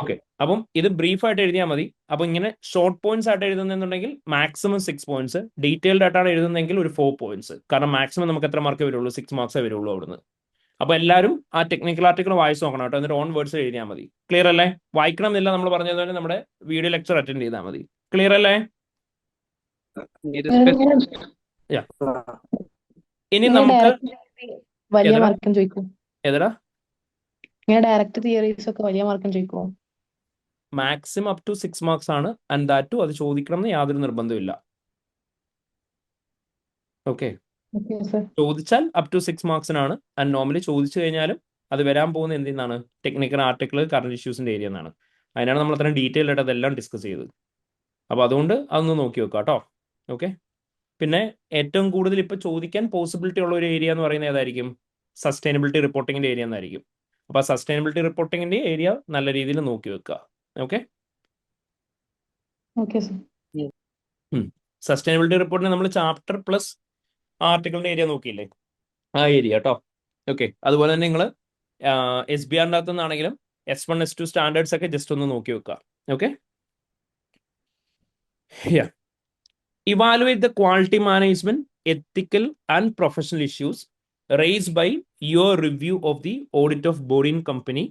ഓക്കെ. അപ്പം ഇത് ബ്രീഫ് ആയിട്ട് എഴുതിയാൽ മതി. അപ്പൊ ഇങ്ങനെ ഷോർട്ട് പോയിന്റ്സ് ആയിട്ട് എഴുതുന്നുണ്ടെങ്കിൽ മാക്സിമം 6 പോയിന്റ്സ്, ഡീറ്റെയിൽഡ് ആയിട്ടാണ് എഴുതുന്നതെങ്കിൽ ഒരു 4 പോയിന്റ്സ്. കാരണം മാക്സിമം നമുക്ക് എത്ര മാർക്കേ വരുള്ളൂ? 6 മാർക്സേ വരുള്ളൂ അവിടുന്ന്. അപ്പൊ എല്ലാവരും ആ ടെക്നിക്കൽ ആർട്ടിക്കിൾ വായിച്ചു നോക്കണം കേട്ടോ. എന്നിട്ട് ഓൺ വേർഡ്സ് എഴുതിയാൽ മതി. ക്ലിയർ അല്ലേ? വായിക്കണം എന്നില്ല, നമ്മൾ പറഞ്ഞതുപോലെ നമ്മുടെ വീഡിയോ ലെക്ചർ അറ്റൻഡ് ചെയ്താൽ മതി. ക്ലിയർ അല്ലേ? ഇനി നമുക്ക് വലിയ മാർക്കും ചോദിക്കും. ഏതാ ഡയറക്റ്റ് തിയറീസ് ഒക്കെ വലിയ മാർക്കും ചോദിക്കുമോ? മാക്സിമം അപ് ടു 6 മാർക്സ് ആണ്. ആൻഡ് ദാറ്റ് ടു അത് ചോദിക്കണം എന്ന് യാതൊരു നിർബന്ധമില്ല. ഓക്കെ. ചോദിച്ചാൽ അപ് ടു 6 മാർക്സിനാണ്. ആൻഡ് നോർമലി ചോദിച്ചു കഴിഞ്ഞാലും അത് വരാൻ പോകുന്ന എന്തിനാണ്? ടെക്നിക്കൽ ആർട്ടിക്കിൾ, കറണ്ട് ഇഷ്യൂസിന്റെ ഏരിയ എന്നാണ്. അതിനാണ് നമ്മൾ അത്രയും ഡീറ്റെയിൽ ആയിട്ട് അതെല്ലാം ഡിസ്കസ് ചെയ്തത്. അപ്പോൾ അതുകൊണ്ട് അതൊന്ന് നോക്കി വെക്കാം കേട്ടോ. ഓക്കെ. പിന്നെ ഏറ്റവും കൂടുതൽ ഇപ്പോൾ ചോദിക്കാൻ പോസിബിലിറ്റി ഉള്ള ഒരു ഏരിയ എന്ന് പറയുന്നത് ഏതായിരിക്കും? സസ്റ്റൈനബിലിറ്റി റിപ്പോർട്ടിങ്ങിന്റെ ഏരിയ എന്നായിരിക്കും. അപ്പോൾ ആ സസ്റ്റൈനബിലിറ്റി റിപ്പോർട്ടിങ്ങിന്റെ ഏരിയ നല്ല രീതിയിൽ നോക്കി വെക്കുക. ഓക്കെ. സസ്റ്റൈനബിലിറ്റി റിപ്പോർട്ടിന് നമ്മൾ ചാപ്റ്റർ പ്ലസ് ആർട്ടിക്കിളിന്റെ ഏരിയ നോക്കിയില്ലേ? ആ ഏരിയ കേട്ടോ. ഓക്കെ. അതുപോലെ തന്നെ നിങ്ങൾ SBRന്റെ അകത്തു നിന്നാണെങ്കിലും S1 S2 സ്റ്റാൻഡേർഡ്സ് ഒക്കെ ജസ്റ്റ് ഒന്ന് നോക്കി വെക്കുക. Okay. Evaluate the quality management, ethical and professional issues raised by your review of the audit of Boring company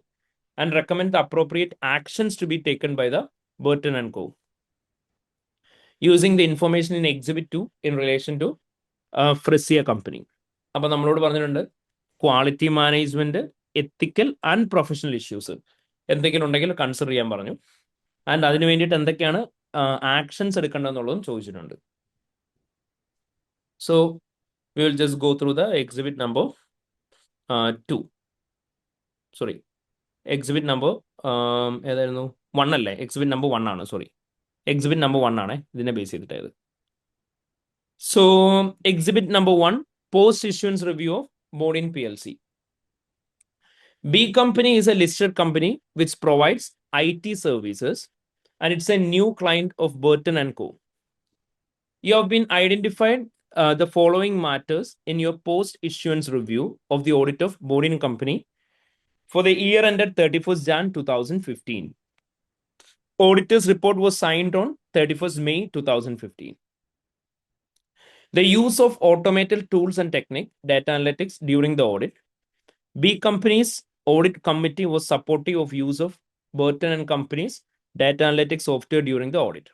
and recommend the appropriate actions to be taken by the Burton and Co. Using the information in Exhibit 2 in relation to Frisia company. അപ്പോൾ നമ്മളോട് പറഞ്ഞിട്ടുണ്ട് quality management, ethical and professional issues എന്തെങ്കിലും ഉണ്ടെങ്കിൽ consider ചെയ്യാൻ പറഞ്ഞു. And അതിന് വേണ്ടിയിട്ട് എന്തൊക്കെയാണ് ആക്ഷൻസ് എടുക്കേണ്ടതെന്നുള്ളതും ചോദിച്ചിട്ടുണ്ട്. So we will just go through the exhibit number 2. Sorry, exhibit number ഏതായിരുന്നു? 1 അല്ലേ? എക്സിബിറ്റ് നമ്പർ 1 ആണ്. സോറി, എക്സിബിറ്റ് നമ്പർ 1 ആണ് ഇതിനെ ബേസ് ചെയ്തിട്ടായത്. So exhibit number 1, post issuance review of Boring PLC. B company is a listed company which provides IT services and it's a new client of Burton and Co. You have been identified the following matters in your post-issuance review of the audit of Boring company for the year ended 31st Jan 2015. Auditor's report was signed on 31st May 2015. The use of automated tools and technique, data analytics during the audit. B company's audit committee was supportive of use of Burton and Company's data analytics software during the audit.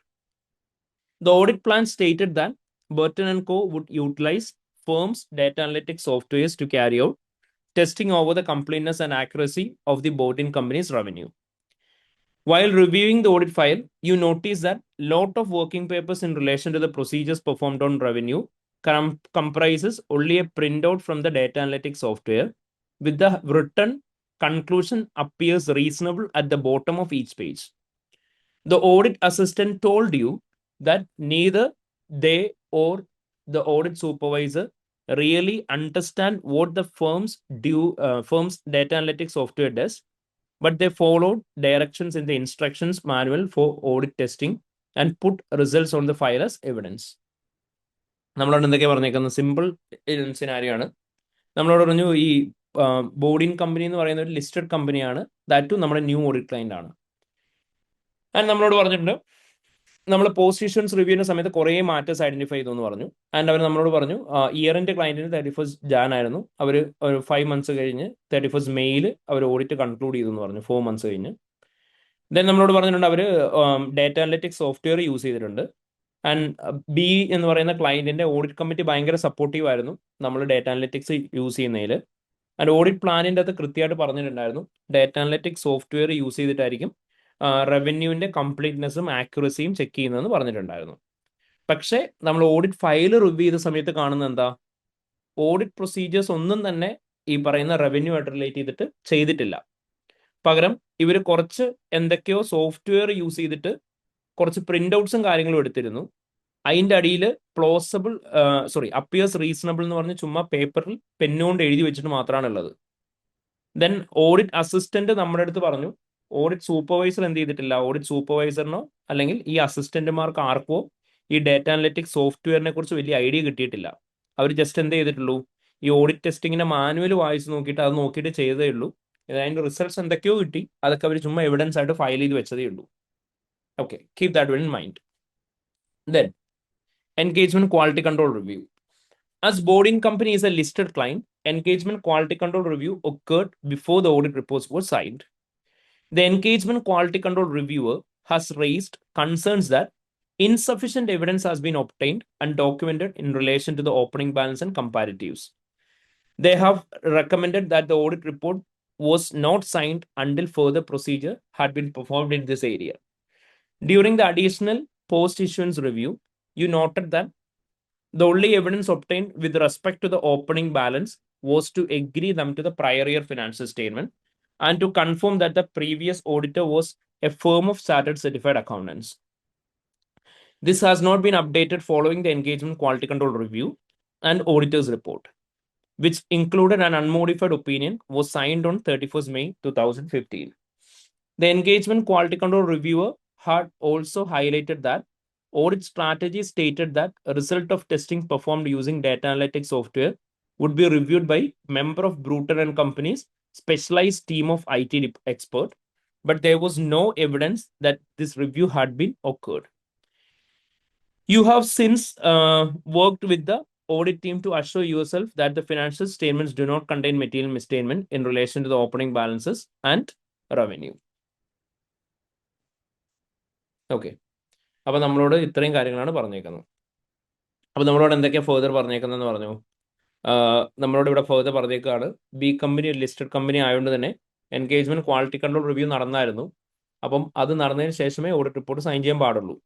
The audit plan stated that Burton and Co. would utilize firms' data analytics softwares to carry out testing over the completeness and accuracy of the boarding company's revenue. While reviewing the audit file, you notice that lot of working papers in relation to the procedures performed on revenue comprises only a printout from the data analytics software with the written conclusion appears reasonable at the bottom of each page. The audit assistant told you that neither they or the audit supervisor really understand what the firm's data analytics software does, but they followed directions in the instructions manual for audit testing and put results on the file as evidence. നമ്മളോട് എന്തൊക്കെയാ പറഞ്ഞേക്കുന്നത്? Simple scenario ആണ്. നമ്മളോട് പറഞ്ഞു ഈ boarding company എന്ന് പറയുന്ന ഒരു ലിസ്റ്റഡ് കമ്പനിയാണ്, ദാറ്റ് ടു നമ്മുടെ ന്യൂ ഓഡിറ്റ് ക്ലയന്റ് ആണ്. ആൻഡ് നമ്മളോട് പറഞ്ഞിട്ടുണ്ട് നമ്മൾ പോസ്റ്റ് ഇഷ്യൂൻസ് റിവ്യൂവിന്റെ സമയത്ത് കുറേ മാറ്റേഴ്സ് ഐഡന്റിഫൈ ചെയ്തു എന്ന് പറഞ്ഞു. ആൻഡ് അവർ നമ്മളോട് പറഞ്ഞു ഇയറിന്റെ ക്ലയന്റിന് 31st Jan ആയിരുന്നു, അവർ ഒരു 5 months കഴിഞ്ഞ് 31st May അവർ ഓഡിറ്റ് കൺക്ലൂഡ് ചെയ്തു എന്ന് പറഞ്ഞു, 4 months കഴിഞ്ഞ്. ദെൻ നമ്മളോട് പറഞ്ഞിട്ടുണ്ട് അവർ ഡാറ്റ അനലിറ്റിക്സ് സോഫ്റ്റ്വെയർ യൂസ് ചെയ്തിട്ടുണ്ട്. ആൻഡ് ബി എന്ന് പറയുന്ന ക്ലയന്റിന്റെ ഓഡിറ്റ് കമ്മിറ്റി ഭയങ്കര സപ്പോർട്ടീവ് ആയിരുന്നു നമ്മൾ ഡാറ്റ അനലിറ്റിക്സ് യൂസ് ചെയ്യുന്നതിൽ. ആൻഡ് ഓഡിറ്റ് പ്ലാനിൻ്റെ അത് കൃത്യമായിട്ട് പറഞ്ഞിട്ടുണ്ടായിരുന്നു ഡാറ്റ അനലിറ്റിക്സ് സോഫ്റ്റ്വെയർ യൂസ് ചെയ്തിട്ടായിരിക്കും റവന്യൂവിന്റെ കംപ്ലീറ്റ്നെസ്സും ആക്യുറസിയും ചെക്ക് ചെയ്യുന്നതെന്ന് പറഞ്ഞിട്ടുണ്ടായിരുന്നു. പക്ഷേ നമ്മൾ ഓഡിറ്റ് ഫയൽ റിവ്യൂ ചെയ്ത സമയത്ത് കാണുന്നത് എന്താ? ഓഡിറ്റ് പ്രൊസീജിയേഴ്സ് ഒന്നും തന്നെ ഈ പറയുന്ന റവന്യൂ ആയിട്ട് റിലേറ്റ് ചെയ്തിട്ട് ചെയ്തിട്ടില്ല. പകരം ഇവർ കുറച്ച് എന്തൊക്കെയോ സോഫ്റ്റ്വെയർ യൂസ് ചെയ്തിട്ട് കുറച്ച് പ്രിന്റ് ഔട്ട്സും കാര്യങ്ങളും എടുത്തിരുന്നു. അതിൻ്റെ അടിയിൽ അപ്പിയേഴ്സ് റീസണബിൾ എന്ന് പറഞ്ഞ് ചുമ്മാ പേപ്പറിൽ പെന്നുകൊണ്ട് എഴുതി വെച്ചിട്ട് മാത്രമാണ് ഉള്ളത്. ദെൻ ഓഡിറ്റ് അസിസ്റ്റന്റ് നമ്മുടെ അടുത്ത് പറഞ്ഞു ഓഡിറ്റ് സൂപ്പർവൈസർ എന്ത് ചെയ്തിട്ടില്ല, ഓഡിറ്റ് സൂപ്പർവൈസറിനോ അല്ലെങ്കിൽ ഈ അസിസ്റ്റന്റുമാർക്ക് ആർക്കോ ഈ ഡാറ്റ അനലിറ്റിക്സ് സോഫ്റ്റ്വെയറിനെ കുറിച്ച് വലിയ ഐഡിയ കിട്ടിയിട്ടില്ല. അവർ ജസ്റ്റ് എന്ത് ചെയ്തിട്ടുള്ളൂ, ഈ ഓഡിറ്റ് ടെസ്റ്റിങ്ങിന്റെ മാനുവൽ വായിച്ച് നോക്കിയിട്ട് അത് നോക്കിയിട്ട് ചെയ്തേ ഉള്ളൂ. അതിന്റെ റിസൾട്ട്സ് എന്തൊക്കെയോ കിട്ടി, അതൊക്കെ അവർ ചുമ്മാ എവിഡൻസ് ആയിട്ട് ഫയൽ ചെയ്ത് വെച്ചതേ ഉള്ളൂ. Okay, keep that in mind. Then engagement quality control review. As boarding company is a listed client, engagement quality control review occurred before the audit reports were signed. The engagement quality control reviewer has raised concerns that insufficient evidence has been obtained and documented in relation to the opening balance and comparatives. They have recommended that the audit report was not signed until further procedure had been performed in this area. During the additional post-issuance review, you noted that the only evidence obtained with respect to the opening balance was to agree them to the prior year financial statement and to confirm that the previous auditor was a firm of chartered certified accountants. This has not been updated following the engagement quality control review and auditor's report, which included an unmodified opinion, was signed on 31st May 2015. The engagement quality control reviewer had also highlighted that audit strategy stated that a result of testing performed using data analytics software would be reviewed by member of Bruton and Company's specialized team of IT expert, but there was no evidence that this review had been occurred. You have since worked with the audit team to assure yourself that the financial statements do not contain material misstatement in relation to the opening balances and revenue. Okay. അപ്പോൾ നമ്മളോട് ഇത്രയും കാര്യങ്ങളാണ് പറഞ്ഞേക്കുന്നത്. അപ്പോൾ നമ്മളോട് എന്തൊക്കെയാണ് further പറഞ്ഞേക്കുന്നതെന്ന് പറഞ്ഞു. നമ്മളോട് ഇവിടെ ഫെർദർ പറഞ്ഞേക്കുകയാണ് ബി കമ്പനി ഒരു ലിസ്റ്റഡ് കമ്പനി ആയതുകൊണ്ട് തന്നെ എൻഗേജ്മെന്റ് ക്വാളിറ്റി കൺട്രോൾ റിവ്യൂ നടന്നായിരുന്നു. അപ്പം അത് നടന്നതിന് ശേഷമേ ഓഡിറ്റ് റിപ്പോർട്ട് സൈൻ ചെയ്യാൻ പാടുള്ളൂ.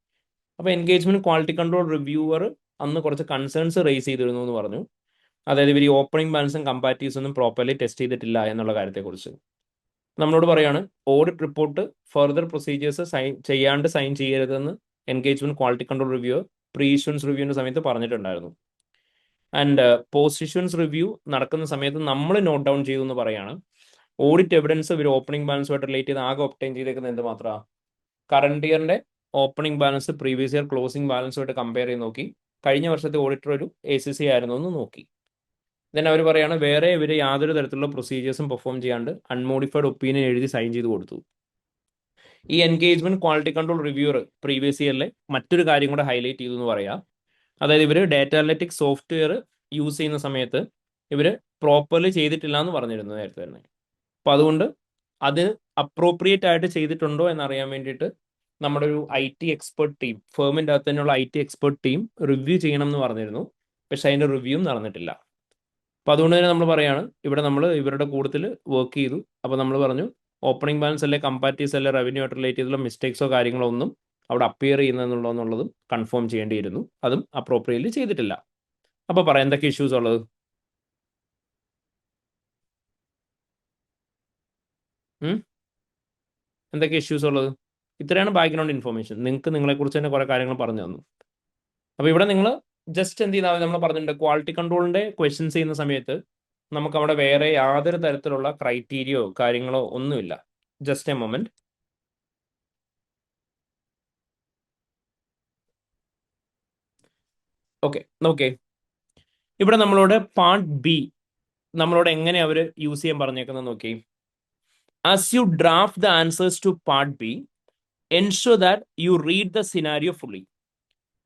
അപ്പോൾ എൻഗേജ്മെന്റ് ക്വാളിറ്റി കൺട്രോൾ റിവ്യൂവർ അന്ന് കുറച്ച് കൺസേൺസ് റേസ് ചെയ്തിരുന്നു എന്ന് പറഞ്ഞു. അതായത് ഇവർ ഈ ഓപ്പണിംഗ് ബാലൻസും കമ്പാരിറ്റീവ്സ് ഒന്നും പ്രോപ്പർലി ടെസ്റ്റ് ചെയ്തിട്ടില്ല എന്നുള്ള കാര്യത്തെക്കുറിച്ച് നമ്മളോട് പറയാണ് ഓഡിറ്റ് റിപ്പോർട്ട് ഫെർദർ പ്രൊസീജിയേഴ്സ് ചെയ്യാണ്ട് സൈൻ ചെയ്യരുതെന്ന് engagement quality control review pre issuance റിവ്യൂവിന്റെ സമയത്ത് പറഞ്ഞിട്ടുണ്ടായിരുന്നു. ആൻഡ് പോസ്റ്റ് ഇഷ്യൂൻസ് റിവ്യൂ നടക്കുന്ന സമയത്ത് നമ്മൾ നോട്ട് ഡൗൺ ചെയ്തു എന്ന് പറയാണ് ഓഡിറ്റ് എവിഡൻസ് ഇവർ ഓപ്പണിംഗ് ബാലൻസുമായിട്ട് റിലേറ്റ് ചെയ്ത് ആകെ ഒപ്റ്റൈൻ ചെയ്തേക്കുന്നത് എന്ത് മാത്രമാണ്, കറണ്ട് ഇയറിന്റെ opening balance previous year closing ബാലൻസുമായിട്ട് കമ്പയർ ചെയ്ത് നോക്കി, കഴിഞ്ഞ വർഷത്തെ ഓഡിറ്റർ ഒരു ACC ആയിരുന്നു എന്ന് നോക്കി. ദെൻ അവർ പറയാണ് വേറെ ഇവർ യാതൊരു തരത്തിലുള്ള പ്രൊസീജിയേഴ്സും പെർഫോം ചെയ്യാണ്ട് അൺമോഡിഫൈഡ് ഒപ്പീനിയൻ എഴുതി സൈൻ ചെയ്ത് കൊടുത്തു. ഈ engagement quality control reviewer previous ഇയറിലെ മറ്റൊരു കാര്യം കൂടെ ഹൈലൈറ്റ് ചെയ്തു എന്ന് പറയാം. അതായത് ഇവർ ഡാറ്റ അനലിറ്റിക്സ് സോഫ്റ്റ്വെയർ യൂസ് ചെയ്യുന്ന സമയത്ത് ഇവർ പ്രോപ്പർലി ചെയ്തിട്ടില്ല എന്ന് പറഞ്ഞിരുന്നു നേരത്തെ തന്നെ. അപ്പോൾ അതുകൊണ്ട് അത് അപ്രോപ്രിയേറ്റ് ആയിട്ട് ചെയ്തിട്ടുണ്ടോ എന്നറിയാൻ വേണ്ടിയിട്ട് നമ്മുടെ ഒരു IT എക്സ്പെർട്ട് ടീം, ഫേമിൻ്റെ അകത്ത് തന്നെയുള്ള IT എക്സ്പെർട്ട് ടീം റിവ്യൂ ചെയ്യണം എന്ന് പറഞ്ഞിരുന്നു. പക്ഷെ അതിൻ്റെ റിവ്യൂവും നടന്നിട്ടില്ല. അപ്പോൾ അതുകൊണ്ട് തന്നെ നമ്മൾ പറയാണ്, ഇവിടെ നമ്മൾ ഇവരുടെ കൂട്ടത്തിൽ വർക്ക് ചെയ്തു. അപ്പോൾ നമ്മൾ പറഞ്ഞു ഓപ്പണിംഗ് ബാലൻസ് അല്ലെ കമ്പാരിറ്റീവ്സ് അല്ലെ റവന്യൂ ആയിട്ട് റിലേറ്റ് ചെയ്തുള്ള മിസ്റ്റേക്സോ കാര്യങ്ങളോ ഒന്നും അവിടെ അപ്പിയർ ചെയ്യുന്നതെന്നുള്ളതും കൺഫേം ചെയ്യേണ്ടിയിരുന്നു. അതും അപ്രോപ്രിയറ്റ്ലി ചെയ്തിട്ടില്ല. അപ്പോൾ പറയാം എന്തൊക്കെ ഇഷ്യൂസ് ഉള്ളത്. എന്തൊക്കെ ഇഷ്യൂസ് ഉള്ളത്? ഇത്രയാണ് ബാക്ക്ഗ്രൗണ്ട് ഇൻഫർമേഷൻ. നിങ്ങൾക്ക് നിങ്ങളെക്കുറിച്ച് തന്നെ കുറേ കാര്യങ്ങൾ പറഞ്ഞു തന്നു. അപ്പോൾ ഇവിടെ നിങ്ങൾ ജസ്റ്റ് എന്ത് ചെയ്താൽ നമ്മൾ പറഞ്ഞിട്ടുണ്ട്, ക്വാളിറ്റി കൺട്രോളിൻ്റെ ക്വസ്റ്റ്യൻസ് ചെയ്യുന്ന സമയത്ത് നമുക്ക് അവിടെ വേറെ യാതൊരു തരത്തിലുള്ള ക്രൈറ്റീരിയോ കാര്യങ്ങളോ ഒന്നുമില്ല. Just A moment. ഓക്കെ, നോക്കേ, ഇവിടെ നമ്മളോട് പാർട്ട് ബി നമ്മളോട് എങ്ങനെ അവർ യൂസ് ചെയ്യാൻ പറഞ്ഞേക്കുന്നത് നോക്കി. As you draft the answers to part B, ensure that you read the scenario fully.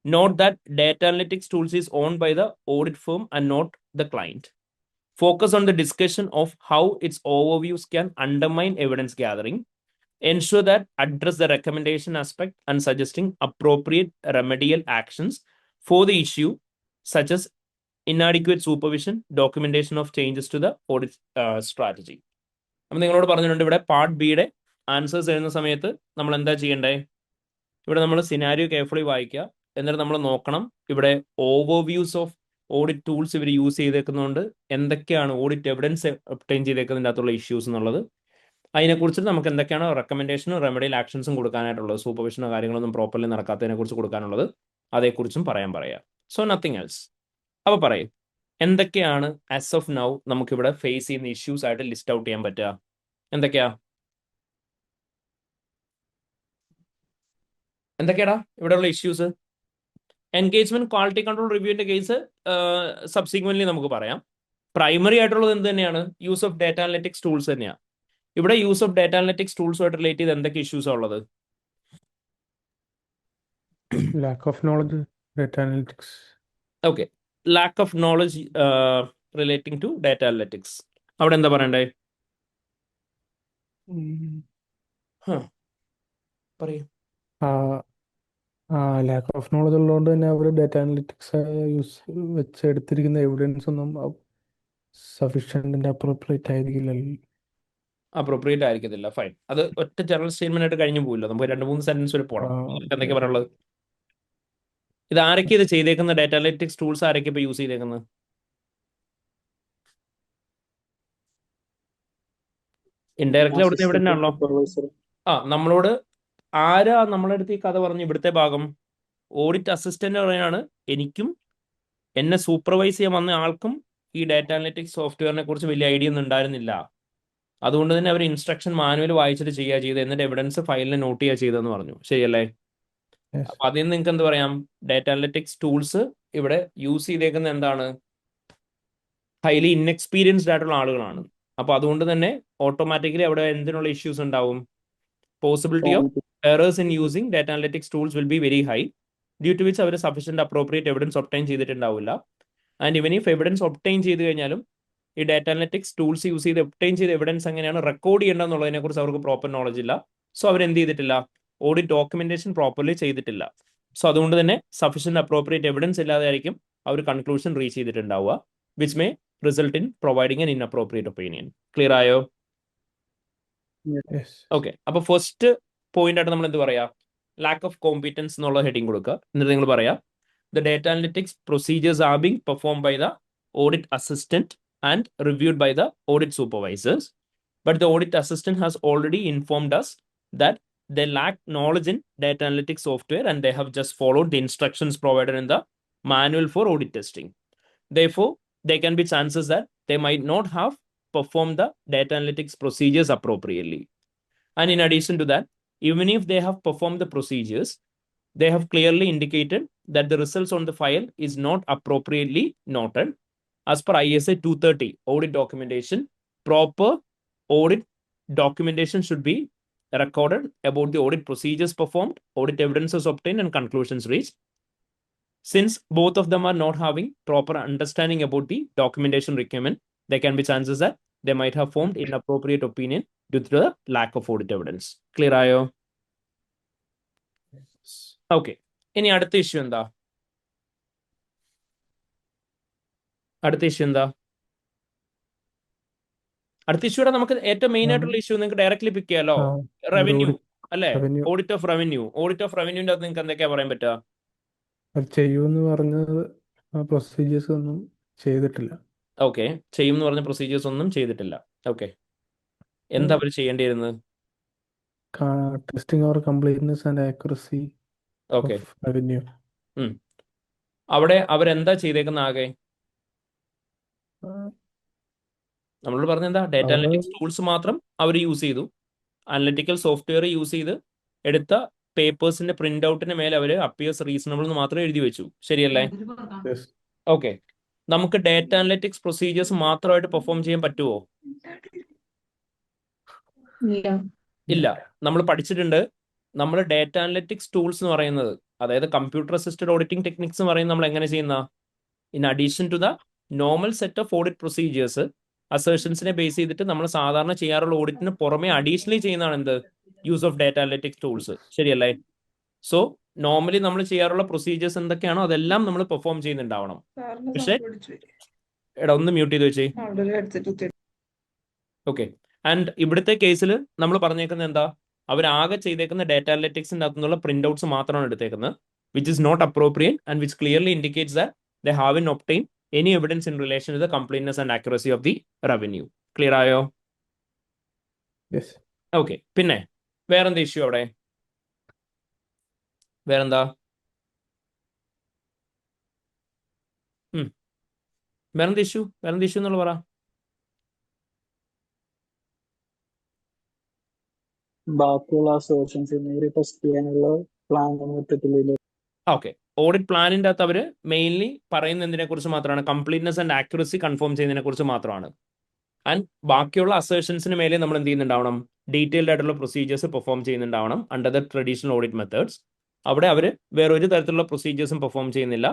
Note that data analytics tools is owned by the audit firm and not the client. Focus on the discussion of how its overviews can undermine evidence gathering. Ensure that address the recommendation aspect and suggesting appropriate remedial actions for the issue, such as inadequate supervision, documentation of changes to the audit strategy. അപ്പം നിങ്ങളോട് പറഞ്ഞിട്ടുണ്ട് ഇവിടെ part ബിയുടെ answers എഴുതുന്ന സമയത്ത് നമ്മൾ എന്താ ചെയ്യേണ്ടേ? ഇവിടെ നമ്മൾ സിനാരിയോ കെയർഫുള്ളി വായിക്കുക. എന്നിട്ട് നമ്മൾ നോക്കണം ഇവിടെ ഓവർവ്യൂസ് ഓഫ് ഓഡിറ്റ് ടൂൾസ് ഇവർ യൂസ് ചെയ്തേക്കുന്നതുകൊണ്ട് എന്തൊക്കെയാണ് ഓഡിറ്റ് എവിഡൻസ് ഒബ്റ്റെയിൻ ചെയ്തേക്കുന്നതിൻ്റെ അകത്തുള്ള ഇഷ്യൂസ് എന്നുള്ളത്. അതിനെക്കുറിച്ച് നമുക്ക് എന്തൊക്കെയാണ് റെക്കമെൻഡേഷനും റെമഡിയൽ ആക്ഷൻസും കൊടുക്കാനായിട്ടുള്ളത്, സൂപ്പർവിഷനോ കാര്യങ്ങളൊന്നും പ്രോപ്പർലി നടക്കാത്തതിനെക്കുറിച്ച് കൊടുക്കാനുള്ളത്, അതേക്കുറിച്ചും പറയാം. So nothing else. അപ്പോൾ പറയും എന്തൊക്കെയാണ് ആസ് ഓഫ് നൗ നമുക്കിവിടെ ഫേസ് ചെയ്യുന്ന ഇഷ്യൂസ് ആയിട്ട് ലിസ്റ്റ് ഔട്ട് ചെയ്യാൻ പറ്റുക? എന്തൊക്കെയാടാ ഇവിടെയുള്ള ഇഷ്യൂസ്? എൻഗേജ്മെന്റ് ക്വാളിറ്റി കൺട്രോൾ റിവ്യൂവിന്റെ കേസ് സബ്സിക്വന്റ്ലി നമുക്ക് പറയാം. പ്രൈമറി ആയിട്ടുള്ളത് എന്ത് തന്നെയാണ്? Use of data analytics tools തന്നെയാണ്. ഇവിടെ യൂസ് ഓഫ് ഡാറ്റ അനലിറ്റിക്സ് ടൂൾസുമായിട്ട് റിലേറ്റ് ചെയ്ത് എന്തൊക്കെ ഇഷ്യൂസ് ഉള്ളത്? Lack of knowledge, data analytics. Okay, lack of knowledge relating to data analytics. അവിടെ എന്താ പറയണ്ടേ? പറയൂ. ലാക്ക് ഓഫ് നോളജ് ഉള്ളതുകൊണ്ട് തന്നെ അവർ ഡാറ്റ അനലിറ്റിക്സ് വെച്ചെടുത്തിരിക്കുന്ന എവിഡൻസ് ഒന്നും സഫീഷ്യന്റ് അപ്രോപ്രിയേറ്റ് ആയിരിക്കില്ലല്ലോ. അപ്രോപ്രിയേറ്റ് ആയിരിക്കത്തില്ല. ഫൈൻ. അത് ഒറ്റ ജനറൽ സ്റ്റേറ്റ്മെന്റ് ആയിട്ട് കഴിഞ്ഞു പോകില്ല. നമുക്ക് 2-3 സെന്റൻസ് വരെ പോകണം. എന്തൊക്കെ പറയുള്ളത്? ഇത് ആരൊക്കെ ഇത് ചെയ്തേക്കുന്നത്? ഡാറ്റ അനലിറ്റിക്സ് ടൂൾസ് ആരൊക്കെ ഇപ്പൊ യൂസ് ചെയ്തേക്കുന്നത്? ഇൻഡയറക്ട്ലി അവിടുത്തെ എവിടെ ആണല്ലോ. നമ്മളോട് ആരാ നമ്മളെ അടുത്ത് ഈ കഥ പറഞ്ഞു? ഇവിടുത്തെ ഭാഗം ഓഡിറ്റ് അസിസ്റ്റന്റ് പറയാണ്, എനിക്കും എന്നെ സൂപ്പർവൈസ് ചെയ്യാൻ വന്ന ആൾക്കും ഈ ഡാറ്റ അനലിറ്റിക്സ് സോഫ്റ്റ്വെയറിനെ കുറിച്ച് വലിയ ഐഡിയ ഒന്നും ഉണ്ടായിരുന്നില്ല. അതുകൊണ്ട് തന്നെ അവർ ഇൻസ്ട്രക്ഷൻ മാനുവൽ വായിച്ചിട്ട് ചെയ്യുക ചെയ്ത്, എന്നിട്ട് എവിഡൻസ് ഫയലിൽ നോട്ട് ചെയ്യുക ചെയ്തെന്ന് പറഞ്ഞു. ശരിയല്ലേ? അപ്പൊ അതിൽ നിന്ന് നിങ്ങൾക്ക് എന്ത് പറയാം? ഡാറ്റ അനലിറ്റിക്സ് ടൂൾസ് ഇവിടെ യൂസ് ചെയ്തേക്കുന്ന എന്താണ്? ഹൈലി ഇൻഎക്സ്പീരിയൻസ്ഡ് ആയിട്ടുള്ള ആളുകളാണ്. അപ്പൊ അതുകൊണ്ട് തന്നെ ഓട്ടോമാറ്റിക്കലി അവിടെ എന്തിനുള്ള ഇഷ്യൂസ് ഉണ്ടാവും? Possibility of errors in using data analytics tools will be very high, due to which അവർ സഫീഷ്യന്റ് അപ്രോപ്രിയേറ്റ് എവിഡൻസ് ഒബ്റ്റൈൻ ചെയ്തിട്ടുണ്ടാവില്ല. And even if evidence obtain ചെയ്ത് കഴിഞ്ഞാലും ഈ ഡാറ്റ അനലിറ്റിക്സ് ടൂൾസ് യൂസ് ചെയ്ത് ഒബ്റ്റൈൻ ചെയ്ത എവിഡൻസ് എങ്ങനെയാണ് record ചെയ്യേണ്ടതെന്നുള്ളതിനെ കുറിച്ച് അവർക്ക് പ്രോപ്പർ നോളജ് ഇല്ല. സോ അവർ എന്ത് ചെയ്തിട്ടില്ല? ഓഡിറ്റ് ഡോക്യുമെന്റേഷൻ പ്രോപ്പർലി ചെയ്തിട്ടില്ല. സോ അതുകൊണ്ട് തന്നെ സഫീഷ്യന്റ് അപ്രോപ്രിയേറ്റ് എവിഡൻസ് ഇല്ലാതെ ആയിരിക്കും അവർ കൺക്ലൂഷൻ റീച്ച് ചെയ്തിട്ടുണ്ടാവുക, which may result in providing an inappropriate opinion. Clear ആയോ? ഓക്കെ, അപ്പൊ ഫസ്റ്റ് പോയിന്റ് ആയിട്ട് നമ്മൾ എന്ത് പറയാ? ലാക്ക് ഓഫ് കോമ്പീറ്റൻസ് എന്നുള്ള ഹെഡിങ് കൊടുക്കുക. എന്നിട്ട് നിങ്ങൾ പറയാം the data analytics procedures are being perform by the audit assistant and reviewed by the audit supervisors, but the audit assistant has already informed us that they lack knowledge in data analytics software and they have just followed the instructions provided in the manual for audit testing. Therefore, there can be chances that they might not have performed the data analytics procedures appropriately. And in addition to that, even if they have performed the procedures, they have clearly indicated that the results on the file is not appropriately noted. As per ISA 230 audit documentation, proper audit documentation should be recorded about the audit procedures performed, audit evidences obtained, and conclusions reached. Since both of them are not having proper understanding about the documentation requirement, there can be chances that they might have formed inappropriate opinion due to the lack of audit evidence. Clear ayo? Okay, ഇനി അടുത്ത issue എന്താ? അടുത്ത issue എന്താ? അടുത്ത ഇഷ്യൂടെ നമുക്ക് ഏറ്റവും main ആയിട്ടുള്ള issue നിങ്ങൾക്ക് ഡയറക്ട്ലി പിക്ക് ചെയ്യാലോ. ഒരു റവന്യൂ ഓഡിറ്റ് അല്ലേ? Revenue audit of revenue. Audit of റവന്യൂന്റെ അകത്ത് നിങ്ങൾക്ക് എന്തൊക്കെയാ പറയാൻ പറ്റുക? അത് ചെയ്യുമെന്ന് പറഞ്ഞത് ആ പ്രൊസീജിയേഴ്സ് ഒന്നും ചെയ്തിട്ടില്ല. ഓക്കെ, ചെയ്യും എന്ന് പറഞ്ഞ പ്രൊസീജിയേഴ്സ് ഒന്നും ചെയ്തിട്ടില്ല. ഓക്കെ, എന്താ അവർ ചെയ്യേണ്ടിയിരുന്നത്? Testing or completeness and accuracy okay, of revenue. അവിടെ അവരെന്താ ചെയ്തേക്കുന്ന ആകെ? നമ്മളോട് പറഞ്ഞ എന്താ? ഡാറ്റ അവിടെ അനലിറ്റിക്സ് ടൂൾസ് മാത്രം അവർ യൂസ് ചെയ്തു. അനലിറ്റിക്കൽ സോഫ്റ്റ്വെയർ യൂസ് ചെയ്ത് എടുത്ത പേപ്പേഴ്സിന്റെ പ്രിന്റ് ഔട്ടിന് മേലെ അവർ അപ്പിയേഴ്സ് റീസണബിൾ എന്ന് മാത്രം എഴുതി വെച്ചു. ശരിയല്ലേ? yes, ഓക്കെ, നമുക്ക് ഡാറ്റ അനലിറ്റിക്സ് പ്രൊസീജിയേഴ്സ് മാത്രമായിട്ട് പെർഫോം ചെയ്യാൻ പറ്റുമോ? ഇല്ല. ഇല്ല. നമ്മൾ പഠിച്ചിട്ടുണ്ട്, നമ്മൾ ഡാറ്റ അനലിറ്റിക്സ് ടൂൾസ് എന്ന് പറയുന്നത്, അതായത് കമ്പ്യൂട്ടർ അസിസ്റ്റഡ് ഓഡിറ്റിംഗ് ടെക്നിക്സ് എന്ന് പറയുന്നത് നമ്മൾ എങ്ങനെ ചെയ്യുന്ന, in addition to the normal set of audit procedures, അസേർഷൻസിനെ ബേസ് ചെയ്തിട്ട് നമ്മൾ സാധാരണ ചെയ്യാറുള്ള ഓഡിറ്റിന് പുറമെ അഡീഷണലി ചെയ്യുന്നതാണ് എന്ത്? Use of data analytics tools. ശരിയല്ലേ? സോ നോർമലി നമ്മൾ ചെയ്യാറുള്ള പ്രൊസീജിയേഴ്സ് എന്തൊക്കെയാണോ അതെല്ലാം നമ്മൾ പെർഫോം ചെയ്യുന്നുണ്ടാവണം. പക്ഷേ എടാ ഒന്ന് മ്യൂട്ട് ചെയ്ത് വെച്ചേ. ഓക്കെ, ആൻഡ് ഇവിടുത്തെ കേസിൽ നമ്മൾ പറഞ്ഞേക്കുന്നത് എന്താ? അവരാകെ ചെയ്തേക്കുന്ന ഡാറ്റ അനലിറ്റിക്സിന്റെ അകത്തുനിന്നുള്ള പ്രിന്റ് ഔട്ട്സ് മാത്രമാണ് എടുത്തേക്കുന്നത്, which is not appropriate and which clearly indicates that they have obtain any evidence in relation to the completeness and accuracy of the revenue. Clear ആയോ? yes. ഓക്കെ, പിന്നെ വേറെന്താ ഇഷ്യൂ അവിടെ? വേറെന്താ? വേറെന്താ ഇഷ്യൂ? വേറെന്താ issue എന്നുള്ള പറ. ബാക്കിയുള്ള അസോർഷൻസ് എന്നിവരെ ടെസ്റ്റ് ചെയ്യാനുള്ള പ്ലാൻ പറ്റത്തില്ല. ഓക്കെ, ഓഡിറ്റ് പ്ലാനിന്റെ അകത്ത് അവർ മെയിൻലി പറയുന്ന എന്തിനെ കുറിച്ച് മാത്രമാണ്? കംപ്ലീറ്റ്നെസ് ആൻഡ് ആക്യുറസി കൺഫേം ചെയ്യുന്നതിനെ കുറിച്ച് മാത്രമാണ്. ആൻഡ് ബാക്കിയുള്ള അസേർഷൻസിന് മേലെ നമ്മൾ എന്ത് ചെയ്യുന്നുണ്ടാവണം? ഡീറ്റെയിൽഡ് ആയിട്ടുള്ള പ്രൊസീജിയേഴ്സ് പെർഫോം ചെയ്യുന്നുണ്ടാവണം under the traditional audit methods. അവിടെ അവർ വേറെ ഒരു തരത്തിലുള്ള പ്രൊസീജിയേഴ്സും പെർഫോം ചെയ്യുന്നില്ല.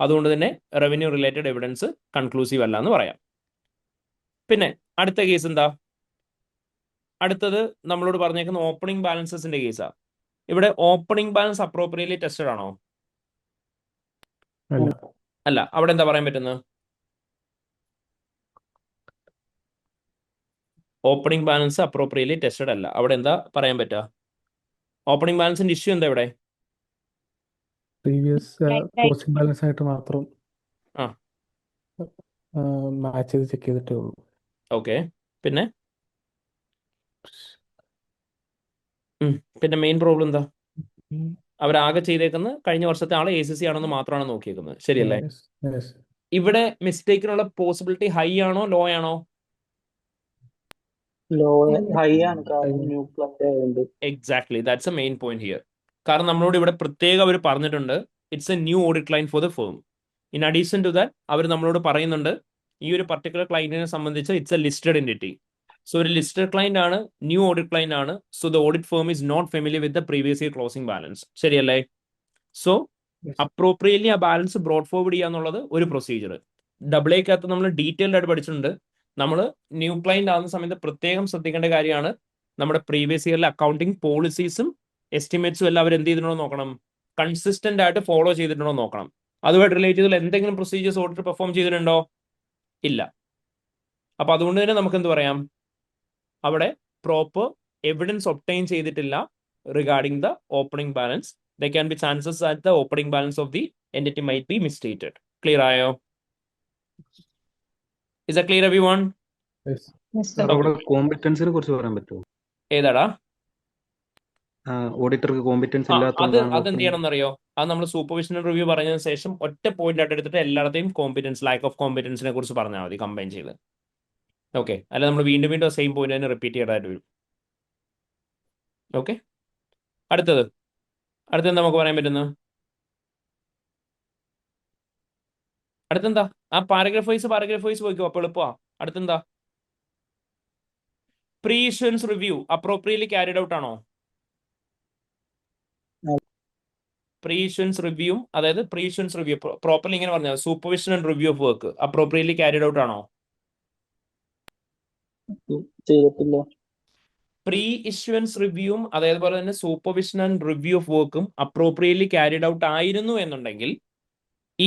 അതുകൊണ്ട് തന്നെ റവന്യൂ റിലേറ്റഡ് എവിഡൻസ് കൺക്ലൂസീവ് അല്ല എന്ന് പറയാം. പിന്നെ അടുത്ത കേസ് എന്താ? അടുത്തത് നമ്മളോട് പറഞ്ഞേക്കുന്ന ഓപ്പണിംഗ് ബാലൻസസിന്റെ കേസാണ്. ഇവിടെ ഓപ്പണിംഗ് ബാലൻസ് അപ്രോപ്രിയറ്റ്ലി ടെസ്റ്റഡ് ആണോ? അല്ല. അല്ല. അവിടെ എന്താ പറയാൻ പറ്റുന്നത്? ഓപ്പണിംഗ് ബാലൻസ് അപ്രോപ്രിയറ്റ്ലി ടെസ്റ്റഡ് അല്ല. അവിടെ എന്താ പറയാൻ പറ്റുക? ഓപ്പണിംഗ് ബാലൻസിന്റെ ഇഷ്യൂ എന്താ ഇവിടെ? പ്രീവിയസ് പോസ്റ്റിംഗ് ബാലൻസ് ആയിട്ട് മാത്രം ആ. മാച്ച് ചെയ്ത് ചെക്ക് ചെയ്തിട്ടേ ഉള്ളൂ. ഓക്കെ, പിന്നെ പിന്നെ മെയിൻ പ്രോബ്ലം എന്താ? അവരാകെ ചെയ്തേക്കുന്നത് കഴിഞ്ഞ വർഷത്തെ ആള് ACC ആണെന്ന് മാത്രമാണ് നോക്കിയേക്കുന്നത്. ശരിയല്ലേ? Yes, yes. ഇവിടെ മിസ്റ്റേക്കിനുള്ള പോസിബിലിറ്റി ഹൈ ആണോ ലോ ആണോ? ലോ ഹൈ ആണ്, കാരണം ന്യൂ ക്ലബ് ആയതുകൊണ്ട്. Exactly, that's a main point here. കാരണം നമ്മളോട് ഇവിടെ പ്രത്യേകം അവർ പറഞ്ഞിട്ടുണ്ട്, it's a new audit client for the firm. In addition to that അവർ നമ്മളോട് പറയുന്നുണ്ട്, ഈ ഒരു പർട്ടിക്കുലർ ക്ലൈന്റിനെ സംബന്ധിച്ച് it's a listed entity. So ഒരു ലിസ്റ്റഡ് ക്ലൈന്റ് ആണ്, ന്യൂ ഓഡിറ്റ് ക്ലൈന്റ് ആണ്. So the audit firm is not familiar with the previous year closing balance. ശരിയല്ലേ? സോ അപ്രോപ്രിയറ്റ്ലി ആ ബാലൻസ് ബ്രോഡ് ഫോർവേഡ് ചെയ്യാന്നുള്ളത് ഒരു പ്രൊസീജിയർ. ഡബിൾ എക്കകത്ത് നമ്മൾ ഡീറ്റെയിൽഡ് ആയിട്ട് പഠിച്ചിട്ടുണ്ട്. നമ്മൾ ന്യൂ ക്ലൈന്റ് ആവുന്ന സമയത്ത് പ്രത്യേകം ശ്രദ്ധിക്കേണ്ട കാര്യമാണ്, നമ്മുടെ പ്രീവിയസ് ഇയറിലെ അക്കൗണ്ടിങ് പോളിസീസും എസ്റ്റിമേറ്റ്സും എല്ലാം അവർ എന്ത് ചെയ്തിട്ടുണ്ടോ നോക്കണം, കൺസിസ്റ്റന്റ് ആയിട്ട് ഫോളോ ചെയ്തിട്ടുണ്ടോ നോക്കണം. അതുമായിട്ട് റിലേറ്റ് ചെയ്തുള്ള എന്തെങ്കിലും പ്രൊസീജിയേഴ്സ് ഓഡിറ്റർ പെർഫോം ചെയ്തിട്ടുണ്ടോ? ഇല്ല. അപ്പൊ അതുകൊണ്ട് തന്നെ നമുക്ക് എന്ത് പറയാം? അവിടെ പ്രോപ്പർ എവിഡൻസ് ഒബ്റ്റെയിൻ ചെയ്തിട്ടില്ല regarding the opening balance. There can be chances that the opening balance of the entity might be misstated. Clear ആയോ? Is that clear everyone? Yes. Yes, sir. അവിടെ കോമ്പറ്റൻസിനെ കുറിച്ച് പറയാൻ പറ്റുമോ? ഏതാടാ? ഓഡിറ്റർക്ക് കോമ്പറ്റൻസ് അത് ഇല്ലാത്തതുകൊണ്ടാണ് അതെന്ത് ചെയ്യണം എന്നറിയോ? അത് നമ്മൾ സൂപ്പർവിഷണൽ റിവ്യൂ പറഞ്ഞതിന് ശേഷം ഒറ്റ പോയിന്റ് ആയിട്ട് എടുത്തിട്ട് എല്ലായിടത്തെയും കോമ്പറ്റൻസ്, ലാക്ക് ഓഫ് കോമ്പറ്റൻസിനെ കുറിച്ച് പറഞ്ഞാൽ മതി, കമ്പൈൻ ചെയ്ത്. ഓക്കെ, അല്ല നമ്മൾ വീണ്ടും വീണ്ടും സെയിം പോയിന്റ് തന്നെ റിപ്പീറ്റ് ചെയ്യേണ്ടതായിട്ട് വരും. ഓക്കെ, അടുത്തത് നമുക്ക് പറയാൻ പറ്റുന്നത് അടുത്തെന്താ? ആ പാരഗ്രാഫ് വൈസ് പോയിക്കോ, അപ്പോൾ എളുപ്പമാ. അടുത്തെന്താ? Pre issuance review appropriately carried out ആണോ? പ്രീ ഇഷ്വൻസ് റിവ്യൂ, അതായത് പ്രീ ഇഷ്വൻസ് റിവ്യൂ പ്രോപ്പർലി ഇങ്ങനെ പറഞ്ഞാൽ supervision and review of work appropriately carried out ആണോ? ചെയ്തിട്ടില്ല. പ്രീ ഇഷ്വൻസ് റിവ്യൂവും അതേപോലെ തന്നെ സൂപ്പർവിഷൻ ആൻഡ് റിവ്യൂ ഓഫ് വർക്കും അപ്രോപ്രിയറ്റ്ലി ക്യാരിഡ് ഔട്ട് ആയിരുന്നു എന്നുണ്ടെങ്കിൽ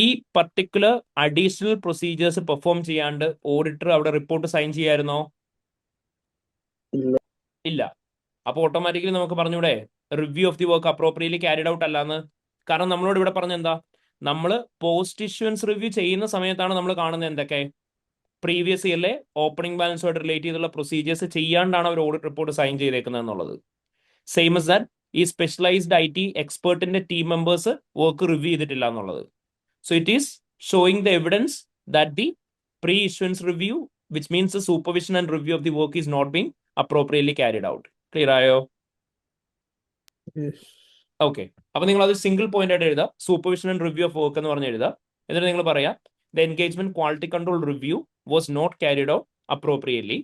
ഈ പർട്ടിക്കുലർ അഡീഷണൽ പ്രൊസീജിയേഴ്സ് പെർഫോം ചെയ്യാണ്ട് ഓഡിറ്റർ അവിടെ റിപ്പോർട്ട് സൈൻ ചെയ്യായിരുന്നോ? ഇല്ല. ഇല്ല. അപ്പോൾ ഓട്ടോമാറ്റിക്കലി നമുക്ക് പറഞ്ഞൂടെ review of the work appropriately carried out അല്ലാന്ന്. കാരണം നമ്മളോട് ഇവിടെ പറഞ്ഞ എന്താ, നമ്മൾ പോസ്റ്റ് ഇഷ്വൻസ് റിവ്യൂ ചെയ്യുന്ന സമയത്താണ് നമ്മൾ കാണുന്നത് എന്തൊക്കെ പ്രീവിയസ് ഇയറിലെ ഓപ്പണിംഗ് ബാലൻസുമായിട്ട് റിലേറ്റ് ചെയ്തുള്ള പ്രൊസീജിയേഴ്സ് ചെയ്യാണ്ടാണ് അവർ ഓഡിറ്റ് റിപ്പോർട്ട് സൈൻ ചെയ്തേക്കുന്നത് എന്നുള്ളത്. സെയിം as that ഈ സ്പെഷ്യലൈസ്ഡ് IT എക്സ്പേർട്ടിന്റെ ടീം മെമ്പേഴ്സ് വർക്ക് റിവ്യൂ ചെയ്തിട്ടില്ല എന്നുള്ളത്. So it is showing the evidence that the pre-issuance review, which means the supervision and review of the work, is not being appropriately carried out. Clear ആയോ? Yes. Okay. അപ്പൊ നിങ്ങൾ അത് single point ആയിട്ട് എഴുതാം. Supervision and review of work എന്ന് പറഞ്ഞ് എഴുതാം. എന്നിട്ട് നിങ്ങൾ പറയാം the engagement quality control review was not carried out appropriately.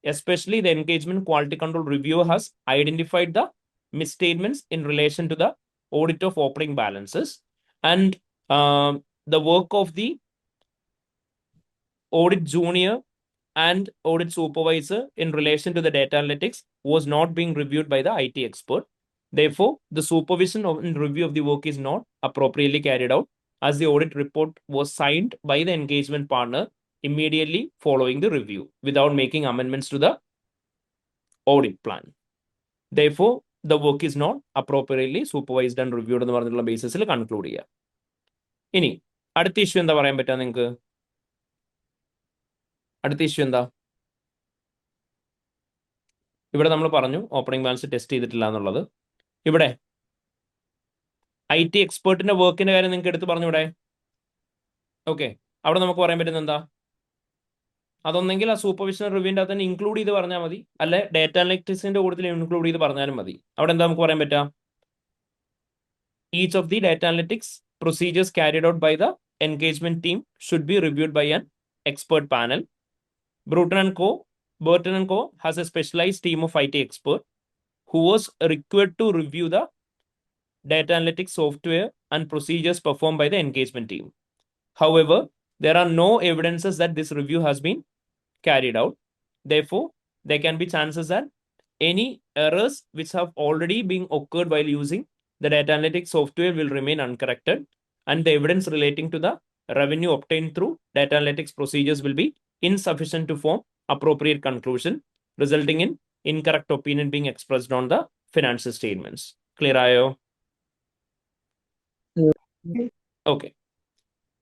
Especially the engagement quality control review has identified the misstatements in relation to the audit of opening balances, and the work of the audit junior and audit supervisor in relation to the data analytics was not being reviewed by the IT expert. Therefore, the supervision and review of the work is not appropriately carried out, as the audit report was signed by the engagement partner immediately following the review without making amendments to the audit plan. Therefore, the work is not appropriately supervised and reviewed എന്ന് പറഞ്ഞിട്ടുള്ള ബേസിസിൽ conclude ചെയ്യുക. ഇനി അടുത്ത issue എന്താ പറയാൻ പറ്റുക നിങ്ങൾക്ക്? അടുത്ത ഇഷ്യൂ എന്താ? ഇവിടെ നമ്മൾ പറഞ്ഞു ഓപ്പണിംഗ് ബാലൻസ് ടെസ്റ്റ് ചെയ്തിട്ടില്ല എന്നുള്ളത്. ഇവിടെ IT എക്സ്പേർട്ടിന്റെ വർക്കിന്റെ കാര്യം നിങ്ങൾക്ക് എടുത്ത് പറഞ്ഞൂടെ? ഓക്കെ, അവിടെ നമുക്ക് പറയാൻ പറ്റുന്നത് എന്താ? അതൊന്നെങ്കിൽ ആ സൂപ്പർവിഷൻ റിവ്യൂവിൻ്റെ അകത്ത് തന്നെ ഇൻക്ലൂഡ് ചെയ്ത് പറഞ്ഞാൽ മതി, അല്ലെ ഡേറ്റ അനലിറ്റിക്സിന്റെ കൂട്ടത്തിൽ ഇൻക്ലൂഡ് ചെയ്ത് പറഞ്ഞാലും മതി. അവിടെ എന്താ നമുക്ക് പറയാൻ പറ്റുക? Each of the data analytics procedures carried out by the engagement team should be reviewed by an expert panel. Burton & Co has a specialized team of IT expert who was required to review the data analytics software and procedures performed by the engagement team. However, there are no evidences that this review has been carried out. Therefore, there can be chances that any errors which have already been occurred while using the data analytics software will remain uncorrected, and the evidence relating to the revenue obtained through data analytics procedures will be insufficient to form appropriate conclusion, resulting in incorrect opinion being expressed on the financial statements. Clear ആയോ? Okay.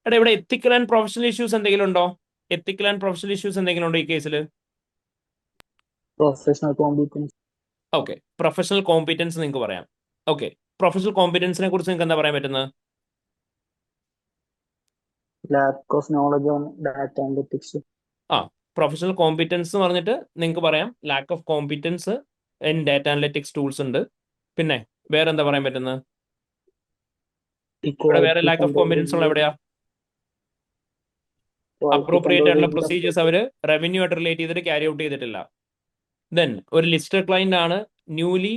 എടാ, ഇവിടെ ethical and professional issues എന്തെങ്കിലും ഉണ്ടോ? Ethical and professional issues എന്തെങ്കിലും ഉണ്ടോ ഈ കേസിൽ? Professional competence. Okay, professional competence നിങ്ങൾക്ക് പറയാം. ഓക്കെ, പ്രൊഫഷണൽ കോമ്പീറ്റൻസിനെ കുറിച്ച് നിങ്ങൾക്ക് എന്താ പറയാൻ പറ്റുന്നത്? Lakh of knowledge on data analytics. Professional competence എന്ന് പറഞ്ഞിട്ട് നിങ്ങൾക്ക് പറയാം lack of competence in data analytics tools ഉണ്ട്. പിന്നെ വേറെ എന്താ പറയാൻ പറ്റുന്നത്? ഇവിടെ വേറെ ലാക്ക് ഓഫ് കോമ്പീറ്റൻസ് ഉള്ള എവിടെയാ? അപ്രോപ്രിയേറ്റ് ആയിട്ടുള്ള പ്രൊസീജിയേഴ്സ് അവർ റവന്യൂ ആയിട്ട് റിലേറ്റ് ചെയ്തിട്ട് ക്യാരി ഔട്ട് ചെയ്തിട്ടില്ല. ദെൻ ഒരു ലിസ്റ്റഡ് ക്ലൈന്റ് ആണ്, ന്യൂലി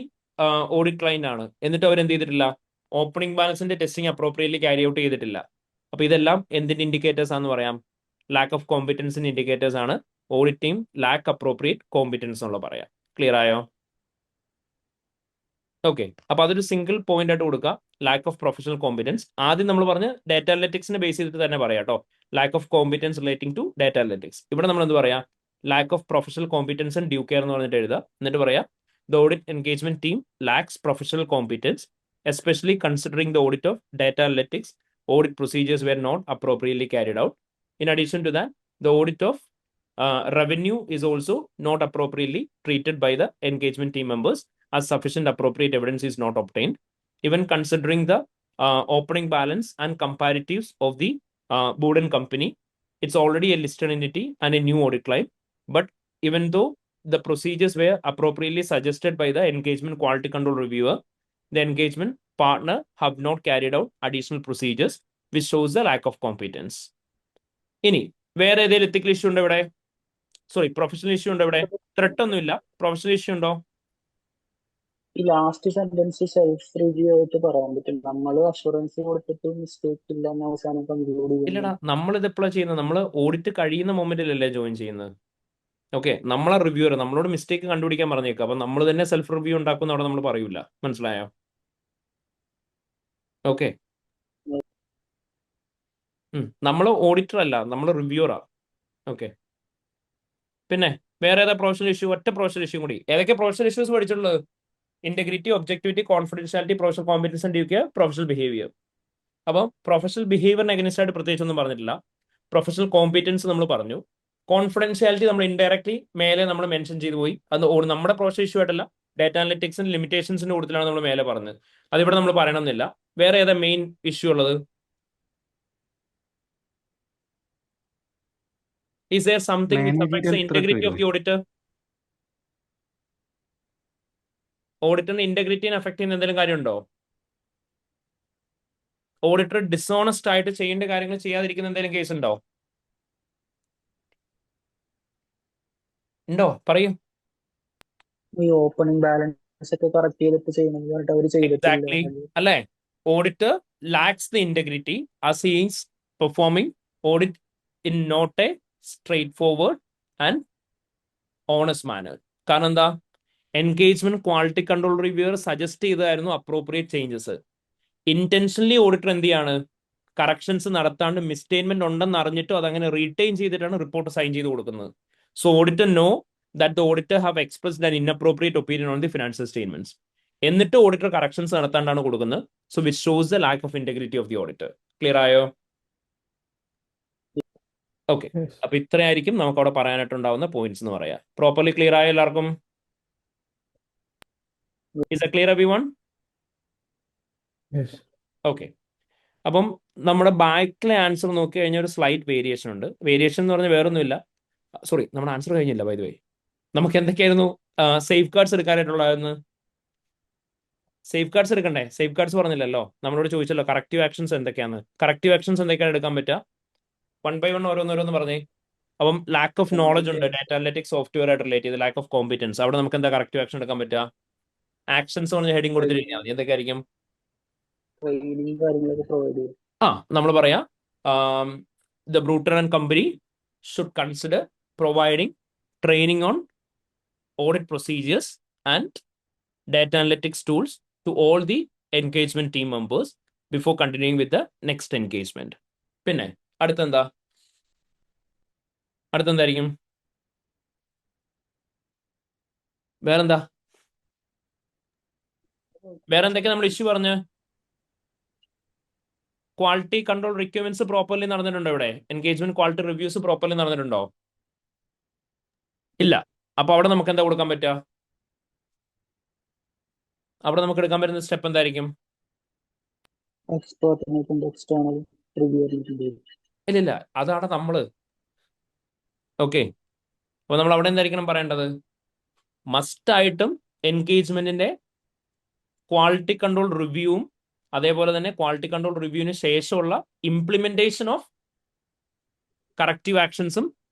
ഓഡിറ്റ് ക്ലൈന്റ് ആണ്, എന്നിട്ട് അവർ എന്ത് ചെയ്തിട്ടില്ല? ഓപ്പണിംഗ് ബാലൻസിന്റെ ടെസ്റ്റിംഗ് അപ്രോപ്രിയേറ്റ്ലി ക്യാരി ഔട്ട് ചെയ്തിട്ടില്ല. അപ്പൊ ഇതെല്ലാം എന്തിന്റെ ഇൻഡിക്കേറ്റേഴ്സ് ആണെന്ന് പറയാം? ലാക്ക് ഓഫ് കോമ്പറ്റൻസിന്റെ ഇൻഡിക്കേറ്റേഴ്സ് ആണ്. Audit team lack appropriate competence എന്നുള്ള പറയാം. ക്ലിയർ ആയോ? ഓക്കെ, അപ്പൊ അതൊരു സിംഗിൾ പോയിന്റ് ആയിട്ട് കൊടുക്കുക, ലാക്ക് ഓഫ് പ്രൊഫഷണൽ കോമ്പറ്റൻസ്. ആദ്യം നമ്മൾ പറഞ്ഞ് ഡാറ്റ അനലിറ്റിക്സിനെ ബേസ് ചെയ്തിട്ട് തന്നെ പറയാം കേട്ടോ. Lack of competence relating to data analytics. ഇവിടെ നമ്മൾ എന്ത് പറയാം? Lack of professional competence and due care എന്ന് പറഞ്ഞിട്ട് എഴുതുക. എന്നിട്ട് പറയാം the audit engagement team lacks professional competence, especially considering the audit of data analytics audit procedures were not appropriately carried out. In addition to that, the audit of revenue is also not appropriately treated by the engagement team members, as sufficient appropriate evidence is not obtained. Even considering the opening balance and comparatives of the Burton company, it's already a listed entity and a new audit client. But even though the procedures were appropriately suggested by the engagement quality control reviewer, the engagement partner have not carried out additional procedures, which shows the lack of competence. ഇനി വേറെ ഏതെങ്കിലും എത്തിക്കൽ issue ഉണ്ടോ ഇവിടെ? Sorry, professional issue ഉണ്ടോ ഇവിടെ? Threat ഒന്നുമില്ല, professional issue ഉണ്ടോ? ഈ ലാസ്റ്റ് സെന്റൻസ് സെൽഫ് റിവ്യൂ ആയിട്ട് പറയാൻ പറ്റും. നമ്മൾ അഷുറൻസ് കൊടുത്തിട്ട് മിസ്റ്റേക്ക് ഇല്ല എന്ന് അവസാനം കൺക്ലൂഡ് ഇല്ലടാ, നമ്മൾ ഇത് എപ്പോഴാണ് ചെയ്യുന്നത്? നമ്മൾ ഓഡിറ്റ് കഴിയുന്ന മൊമെന്റിലല്ലേ ജോയിൻ ചെയ്യുന്നത്? ഓക്കെ, നമ്മളെ റിവ്യൂവർ നമ്മളോട് മിസ്റ്റേക്ക് കണ്ടുപിടിക്കാൻ പറഞ്ഞേക്കുക. അപ്പൊ നമ്മൾ തന്നെ സെൽഫ് റിവ്യൂ ഉണ്ടാക്കുന്ന അവിടെ നമ്മൾ പറയൂല. മനസ്സിലായോ? ഓക്കെ, നമ്മൾ ഓഡിറ്റർ അല്ല, നമ്മൾ റിവ്യൂറാ. ഓക്കെ, പിന്നെ വേറെ ഏതാ പ്രൊഫഷണൽ ഇഷ്യൂ? ഒറ്റ പ്രൊഫഷണൽ ഇഷ്യൂ കൂടി. ഏതൊക്കെ പ്രൊഫഷണൽ ഇഷ്യൂസ് പഠിച്ചിട്ടുള്ളത്? Integrity, objectivity, confidentiality, professional competence and duty, professional behaviour. അപ്പോൾ പ്രൊഫഷണൽ ബിഹേവിയറിന് അഗൻസ്റ്റ് ആയിട്ട് പ്രത്യേകിച്ച് ഒന്നും പറഞ്ഞിട്ടില്ല. പ്രൊഫഷണൽ കോമ്പറ്റൻസ് നമ്മൾ പറഞ്ഞു. കോൺഫിഡൻഷ്യാലിറ്റി നമ്മൾ ഇൻഡയറക്ട്ലി മേലെ നമ്മൾ മെൻഷൻ ചെയ്തു പോയി. അത് നമ്മുടെ പ്രൊഫഷണൽ ഇഷ്യൂ ആയിട്ടല്ല, ഡാറ്റ അനലിറ്റിക്സിന്റെ ലിമിറ്റേഷൻസിന്റെ കൂടുതലാണ് നമ്മൾ മേലെ പറഞ്ഞത്. അതിവിടെ നമ്മൾ പറയണമെന്നില്ല. വേറെ ഏതാ മെയിൻ ഇഷ്യൂ ഉള്ളത്? Is there something which affects the managerial thread integrity of വരില്ലേ? the auditor? ഓഡിറ്ററിന്റെ ഇന്റഗ്രിറ്റിനെ അഫക്ട് ചെയ്യുന്ന എന്തെങ്കിലും കാര്യമുണ്ടോ? ഓഡിറ്റർ ഡിസോണസ്റ്റ് ആയിട്ട് ചെയ്യേണ്ട കാര്യങ്ങൾ ചെയ്യാതിരിക്കുന്ന എന്തെങ്കിലും കേസ് ഉണ്ടോ? ഉണ്ടോ? പറയൂ. ഈ ഓപ്പണിംഗ് ബാലൻസ് ഒക്കെ കറക്റ്റ് ചെയ്തിട്ട് ചെയ്യണം എന്ന് പറഞ്ഞിട്ട് അവർ ചെയ്തിട്ടില്ല. എക്സാക്ട്ലി, അല്ലേ? Auditor lakhs the integrity as he is performing audit in not a straightforward and honest manner. കാരണം എന്താ? Engagement quality control reviewer suggest ചെയ്തായിരുന്നു അപ്രോപ്രിയേറ്റ് ചേഞ്ചസ്. ഇന്റൻഷനലി ഓഡിറ്റർ എന്ത് ചെയ്യാണ്? കറക്ഷൻസ് നടത്താണ്ട് മിസ്റ്റേറ്റ്മെന്റ് ഉണ്ടെന്ന് അറിഞ്ഞിട്ടോ അതങ്ങനെ റീറ്റെയിൻ ചെയ്തിട്ടാണ് റിപ്പോർട്ട് സൈൻ ചെയ്ത് കൊടുക്കുന്നത്. So auditor no that the auditor have expressed an inappropriate opinion on the financial statements. എന്നിട്ട് ഓഡിറ്റർ കറക്ഷൻസ് നടത്താണ്ടാണ് കൊടുക്കുന്നത്. So which shows the lack of integrity of the auditor. Clear ആയോ? Okay, Yes. അപ്പൊ ഇത്രയായിരിക്കും നമുക്ക് അവിടെ പറയാനായിട്ടുണ്ടാവുന്ന points എന്ന് പറയാം. Properly clear ആയോ എല്ലാവർക്കും? Is a clear everyone? Yes. Okay, അപ്പം നമ്മുടെ ബാക്കിലെ ആൻസർ നോക്കി കഴിഞ്ഞാൽ ഒരു സ്ലൈറ്റ് വേരിയേഷൻ ഉണ്ട്. വേരിയേഷൻ എന്ന് പറഞ്ഞാൽ വേറൊന്നുമില്ല. സോറി, നമ്മുടെ ആൻസർ കഴിഞ്ഞില്ല ബൈ ദ വേ. നമുക്ക് എന്തൊക്കെയായിരുന്നു സേഫ് ഗാർഡ്സ് എടുക്കാനായിട്ടുള്ളതെന്ന്? സേഫ് ഗാർഡ്സ് എടുക്കണ്ടേ? സേഫ് ഗാർഡ്സ് പറഞ്ഞില്ലല്ലോ, നമ്മളോട് ചോദിച്ചല്ലോ കറക്റ്റീവ് ആക്ഷൻസ് എന്തൊക്കെയാണ്. കറക്റ്റീവ് ആക്ഷൻസ് എന്തൊക്കെയാണ് എടുക്കാൻ പറ്റുക? 1 by 1 ഓരോന്നോരോന്ന് പറഞ്ഞേ. അപ്പം ലാക്ക് ഓഫ് നോളജ് ഉണ്ട്, ഡാറ്റ അനലിറ്റിക്സ് സോഫ്റ്റ്വെയർ ആയിട്ട് റിലേറ്റ് ചെയ്ത് ലാക്ക് ഓഫ് കോമ്പറ്റൻസ്. അവിടെ നമുക്ക് എന്താ കറക്റ്റീവ് ആക്ഷൻ എടുക്കാൻ പറ്റുക? ആക്ഷൻസ് പറഞ്ഞ ഹെഡിങ് കൊടുത്തിരിക്കുന്നത് മതി. എന്തൊക്കെയായിരിക്കും? ട്രെയിനിങ് കാര്യങ്ങളൊക്കെ പ്രൊവൈഡ് ചെയ്യും. നമ്മൾ പറയാം the Bruter and company should consider providing training on audit procedures and data analytics tools to all the engagement team members before continuing with the next engagement. പിന്നെ അടുത്തെന്തായിരിക്കും? വേറെന്തൊക്കെ നമ്മൾ ഇഷ്യൂ പറഞ്ഞ്? ക്വാളിറ്റി കൺട്രോൾ റിക്വയർമെന്റ്സ് പ്രോപ്പർലി നടന്നിട്ടുണ്ടോ? ഇവിടെ engagement quality reviews properly നടന്നിട്ടുണ്ടോ? ഇല്ല. അപ്പൊ അവിടെ നമുക്ക് എന്താ കൊടുക്കാൻ പറ്റുക? അവിടെ നമുക്ക് എടുക്കാൻ പറ്റുന്ന സ്റ്റെപ്പ് എന്തായിരിക്കും? എക്സ്പേർട്ടിനെ കൊണ്ട് എക്സ്റ്റേണൽ റിവ്യൂ ഇല്ല, അതാണ് നമ്മള്. ഓക്കെ, അപ്പൊ നമ്മൾ അവിടെ എന്തായിരിക്കണം പറയേണ്ടത്? മസ്റ്റ് ആയിട്ടും എൻഗേജ്മെന്റിന്റെ ക്വാളിറ്റി കൺട്രോൾ റിവ്യൂവും അതേപോലെ തന്നെ ക്വാളിറ്റി കൺട്രോൾ റിവ്യൂവിന് ശേഷമുള്ള ഇംപ്ലിമെന്റേഷൻ ഓഫ് കറക്റ്റീവ് ആക്ഷൻസും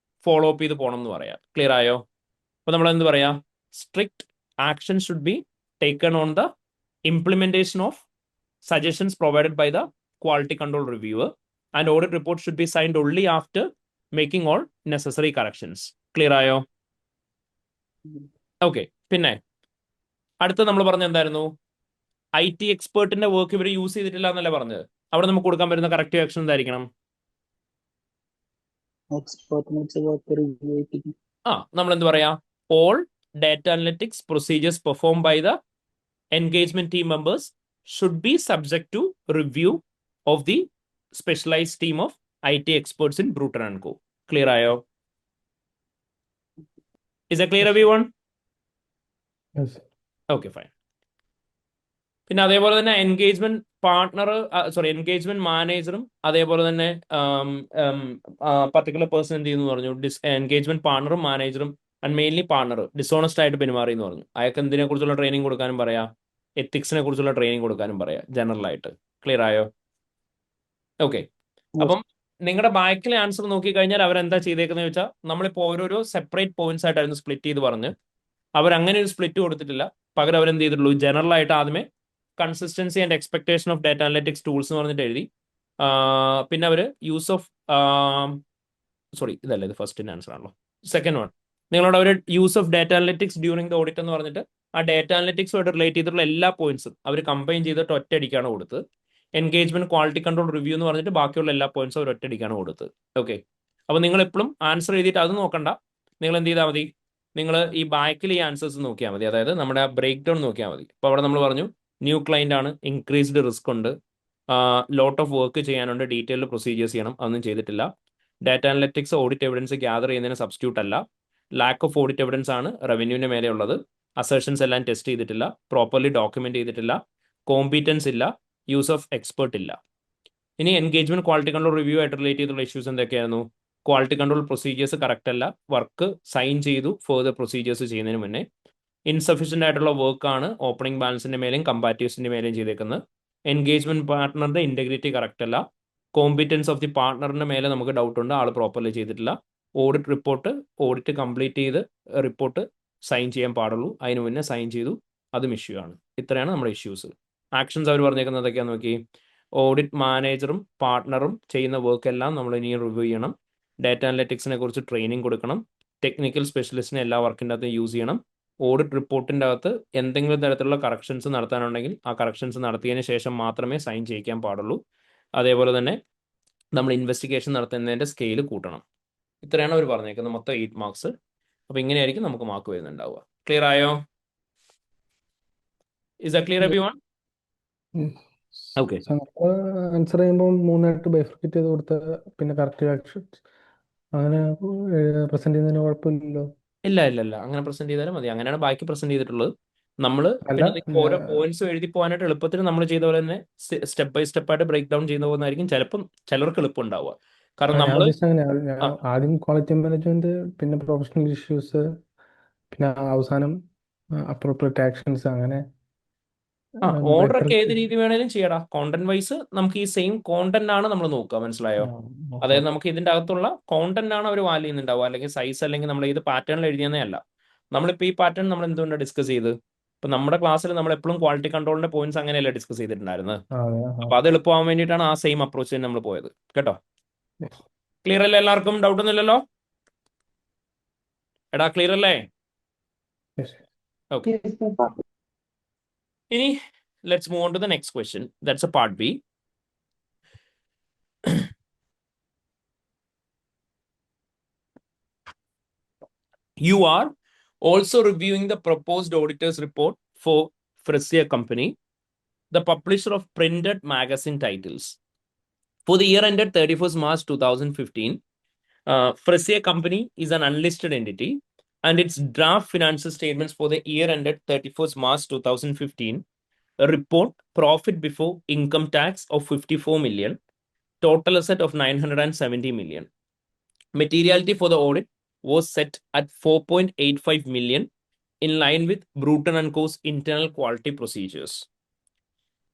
ഫോളോ അപ്പ് ചെയ്ത് പോകണം എന്ന് പറയാം. ക്ലിയർ ആയോ? അപ്പൊ നമ്മൾ എന്ത് പറയാം? Strict action should be taken on the implementation of suggestions provided by the quality control reviewer, and audit report should be signed only after making all necessary corrections. Clear ആയോ? ഓക്കെ, പിന്നെ അടുത്ത നമ്മൾ പറഞ്ഞ എന്തായിരുന്നു? IT എക്സ്പേർട്ടിന്റെ വർക്ക് ഇവർ use ചെയ്തിട്ടില്ല എന്നല്ലേ പറഞ്ഞത്. അവിടെ നമുക്ക് കൊടുക്കാൻ പറ്റുന്ന കറക്റ്റീവ് ആക്ഷൻ എന്തായിരിക്കണം? നമ്മൾ എന്ത് പറയാ? All data analytics procedures perform by the engagement team members should be subject to review of the specialized team of IT experts in Bruton & Co. Clear ആയോ? Is that clear everyone? Yes. Okay, fine. പിന്നെ അതേപോലെ തന്നെ engagement partner engagement മാനേജറും അതേപോലെ തന്നെ particular person എന്ത് ചെയ്യുന്നു പറഞ്ഞു? Engagement പാർട്ണറും മാനേജറും ആൻഡ് മെയിൻലി പാർട്ണർ ഡിസോണസ്റ്റ് ആയിട്ട് പെരുമാറി എന്ന് പറഞ്ഞു. അയാൾക്ക് എന്തിനെ കുറിച്ചുള്ള ട്രെയിനിങ് കൊടുക്കാനും പറയാം, എത്തിക്സിനെ കുറിച്ചുള്ള ട്രെയിനിങ് കൊടുക്കാനും പറയാം, ജനറൽ ആയിട്ട്. ക്ലിയർ ആയോ? ഓക്കെ, അപ്പം നിങ്ങളുടെ ബാക്കിലെ ആൻസർ നോക്കി കഴിഞ്ഞാൽ അവരെന്താ ചെയ്തേക്കുന്നത് വെച്ചാൽ നമ്മളിപ്പോൾ ഓരോരോ സെപ്പറേറ്റ് പോയിന്റ്സ് ആയിട്ടായിരുന്നു സ്പ്ലിറ്റ് ചെയ്ത് പറഞ്ഞ്. അവരങ്ങനെ ഒരു സ്പ്ലിറ്റ് കൊടുത്തിട്ടില്ല. പകരം അവരെന്ത് ചെയ്തിട്ടുള്ളൂ? ജനറൽ ആയിട്ട് ആദ്യമേ consistency and expectation of data analytics tools എന്ന് പറഞ്ഞിട്ട് എഴുതി. പിന്നെ അവർ യൂസ് ഓഫ് ഇതല്ല, ഇത് ഫസ്റ്റിന്റെ ആൻസർ ആണല്ലോ. സെക്കൻഡ് വൺ, നിങ്ങളോട് അവർ use of data analytics during the audit എന്ന് പറഞ്ഞിട്ട് ആ ഡാറ്റ അനലിറ്റിക്സുമായിട്ട് റിലേറ്റ് ചെയ്തിട്ടുള്ള എല്ലാ പോയിന്റ്സും അവർ കമ്പൈൻ ചെയ്തിട്ട് ഒറ്റയടിക്കാണ് കൊടുത്തത്. എൻഗേജ്മെന്റ് ക്വാളിറ്റി കൺട്രോൾ റിവ്യൂ എന്ന് പറഞ്ഞിട്ട് ബാക്കിയുള്ള എല്ലാ പോയിന്റ്സും അവർ ഒറ്റയടിക്കാണ് കൊടുത്തത്. ഓക്കെ, അപ്പോൾ നിങ്ങൾ എപ്പോഴും ആൻസർ എഴുതിയിട്ട് അത് നോക്കണ്ട. നിങ്ങൾ എന്ത് ചെയ്താൽ മതി, നിങ്ങൾ ഈ ബാക്കിൽ ഈ ആൻസേഴ്സ് നോക്കിയാൽ മതി. അതായത് നമ്മുടെ ആ ബ്രേക്ക് ഡൗൺ നോക്കിയാൽ മതി. അപ്പോൾ അവിടെ നമ്മൾ പറഞ്ഞു ന്യൂ ക്ലയന്റ് ആണ്, ഇൻക്രീസ്ഡ് റിസ്ക് ഉണ്ട്, ലോട്ട് ഓഫ് വർക്ക് ചെയ്യാനുണ്ട്, ഡീറ്റെയിൽഡ് പ്രൊസീജിയേഴ്സ് ചെയ്യണം, അതൊന്നും ചെയ്തിട്ടില്ല. Data analytics audit evidence gather ചെയ്യുന്നതിന് സബ്സ്റ്റിറ്റ്യൂട്ട് അല്ല. ലാക്ക് ഓഫ് ഓഡിറ്റ് എവിഡൻസ് ആണ് റവന്യൂവിന്റെ മേലെ ഉള്ളത്. അസേഷൻസ് എല്ലാം ടെസ്റ്റ് ചെയ്തിട്ടില്ല, പ്രോപ്പർലി ഡോക്യുമെന്റ് ചെയ്തിട്ടില്ല, കോമ്പീറ്റൻസ് ഇല്ല, യൂസ് ഓഫ് എക്സ്പെർട്ട് ഇല്ല. ഇനി എൻഗേജ്മെന്റ് ക്വാളിറ്റി കൺട്രോൾ റിവ്യൂ ആയിട്ട് റിലേറ്റ് ചെയ്തിട്ടുള്ള ഇഷ്യൂസ് എന്തൊക്കെയായിരുന്നു? ക്വാളിറ്റി കൺട്രോൾ പ്രൊസീജിയേഴ്സ് കറക്റ്റ് അല്ല, വർക്ക് സൈൻ ചെയ്തു ഫെർദർ പ്രൊസീജിയേഴ്സ് ചെയ്യുന്നതിന് മുന്നേ. ഇൻസഫിഷ്യന്റ് ആയിട്ടുള്ള വർക്കാണ് ഓപ്പണിംഗ് ബാലൻസിന്റെ മേലെയും കമ്പാറ്റീവ്സിന്റെ മേലെയും ചെയ്തേക്കുന്നത്. എൻഗേജ്മെന്റ് പാർട്ട്ണറിന്റെ ഇന്റഗ്രിറ്റി കറക്റ്റ് അല്ല. കോമ്പീറ്റൻസ് ഓഫ് ദി പാർട്ട്ണറിന്റെ മേലെ നമുക്ക് ഡൗട്ട് ഉണ്ട്, ആൾ പ്രോപ്പർലി ചെയ്തിട്ടില്ല. ഓഡിറ്റ് റിപ്പോർട്ട് ഓഡിറ്റ് കംപ്ലീറ്റ് ചെയ്ത് റിപ്പോർട്ട് സൈൻ ചെയ്യാൻ പാടുള്ളൂ, അതിന് മുന്നേ സൈൻ ചെയ്തു, അതും ഇഷ്യൂ ആണ്. ഇത്രയാണ് നമ്മുടെ ഇഷ്യൂസ്. ആക്ഷൻസ് അവർ പറഞ്ഞേക്കുന്നത് എന്തൊക്കെയാന്ന് നോക്കി. ഓഡിറ്റ് മാനേജറും പാർട്ട്ണറും ചെയ്യുന്ന വർക്ക് എല്ലാം നമ്മൾ ഇനി റിവ്യൂ ചെയ്യണം. ഡാറ്റ അനലിറ്റിക്സിനെ കുറിച്ച് ട്രെയിനിങ് കൊടുക്കണം. ടെക്നിക്കൽ സ്പെഷ്യലിസ്റ്റിനെ എല്ലാ വർക്കിൻ്റെ അകത്ത് യൂസ് ചെയ്യണം. ഓഡിറ്റ് റിപ്പോർട്ടിൻ്റെ അകത്ത് എന്തെങ്കിലും തരത്തിലുള്ള കറക്ഷൻസ് നടത്താനുണ്ടെങ്കിൽ ആ കറക്ഷൻസ് നടത്തിയതിന് ശേഷം മാത്രമേ സൈൻ ചെയ്യിക്കാൻ പാടുള്ളൂ. അതേപോലെ തന്നെ നമ്മൾ ഇൻവെസ്റ്റിഗേഷൻ നടത്തുന്നതിൻ്റെ സ്കെയിൽ കൂട്ടണം. ഇത്രയാണ് അവർ പറഞ്ഞേക്കുന്നത്, മൊത്തം 8 മാർക്സ്. അപ്പോൾ ഇങ്ങനെയായിരിക്കും നമുക്ക് മാർക്ക് വരുന്നുണ്ടാവുക. ക്ലിയർ ആയോ? Is the clear everyone? Okay, answer ചെയ്യുമ്പോൾ 3ആയിട്ട് ബൈഫർക്കേറ്റ് ചെയ്ത് കൊടുത്ത പിന്നെ കറക്റ്റ് ആക്ഷൻസ് അങ്ങനെ പ്രസന്റ് ചെയ്യുന്നതിന് കുഴപ്പമില്ലല്ലോ. ഇല്ല ഇല്ല ഇല്ല, അങ്ങനെ പ്രസന്റ് ചെയ്താലും മതി. അങ്ങനെയാണ് ബാക്കി പ്രസന്റ് ചെയ്തിട്ടുള്ളത്. നമ്മൾ അല്ല, പിന്നെ നിങ്ങൾക്ക് ഓരോ പോയിന്റ്സ് എഴുതി പോകാനായിട്ട് എളുപ്പത്തിന് നമ്മൾ ചെയ്ത പോലെ തന്നെ സ്റ്റെപ്പ് ബൈ സ്റ്റെപ്പ് ആയിട്ട് ബ്രേക്ക് ഡൗൺ ചെയ്യുന്ന പോകുന്നതായിരിക്കും ചിലപ്പം ചിലർക്ക് എളുപ്പം ഉണ്ടാവുക. കാരണം ഞാൻ നമ്മൾ ഉദ്ദേശിച്ചത് അങ്ങനെയാണ്. ഞാൻ ആദ്യം ക്വാളിറ്റി മാനേജ്മെന്റ്, പിന്നെ പ്രൊഫഷണൽ ഇഷ്യൂസ്, പിന്നെ അവസാനം അപ്രോപ്രിയേറ്റ് ആക്ഷൻസ്, അങ്ങനെ ഓർഡർ ഒക്കെ ഏത് ബൈഫർക്കേറ്റ്. രീതി വേണേലും ചെയ്യടാ. കോണ്ടന്റ് വൈസ് നമുക്ക് ഈ സെയിം കോണ്ടന്റ് ആണ് നമ്മൾ നോക്കുക, മനസ്സിലായോ? അതായത് നമുക്ക് ഇതിന്റെ അകത്തുള്ള കോണ്ടന്റ് ആണ് അവർ വാല്യൂ ചെയ്യുന്നുണ്ടാവുക, അല്ലെങ്കിൽ സൈസ്, അല്ലെങ്കിൽ നമ്മൾ ഏത് പാറ്റേണിൽ എഴുതിയെന്നേ അല്ല. നമ്മളിപ്പോൾ ഈ പാറ്റേൺ നമ്മൾ എന്തുകൊണ്ടാണ് ഡിസ്കസ് ചെയ്ത്? ഇപ്പൊ നമ്മുടെ ക്ലാസ്സിൽ നമ്മൾ എപ്പോഴും ക്വാളിറ്റി കൺട്രോളിന്റെ പോയിന്റ്സ് അങ്ങനെയല്ല ഡിസ്കസ് ചെയ്തിട്ടുണ്ടായിരുന്നത്. അപ്പൊ അത് എളുപ്പമാവാൻ വേണ്ടിയിട്ടാണ് ആ സെയിം അപ്രോച്ച് തന്നെ നമ്മൾ പോയത്. കേട്ടോ? ക്ലിയർ അല്ലേ എല്ലാവർക്കും? ഡൗട്ട് ഒന്നും ഇല്ലല്ലോ? എടാ ക്ലിയർ അല്ലേ? Okay, Yes, sir. ഇനി let's move on to the next question. That's a part B. You are also reviewing the proposed auditor's report for Frisia Company, the publisher of printed magazine titles. For the year ended 31st March 2015, Frisia Company is an unlisted entity, and its draft financial statements for the year ended 31st March 2015 report profit before income tax of 54 million, total asset of 970 million. Materiality for the audit was set at 4.85 million, in line with Bruton & Co.'s internal quality procedures.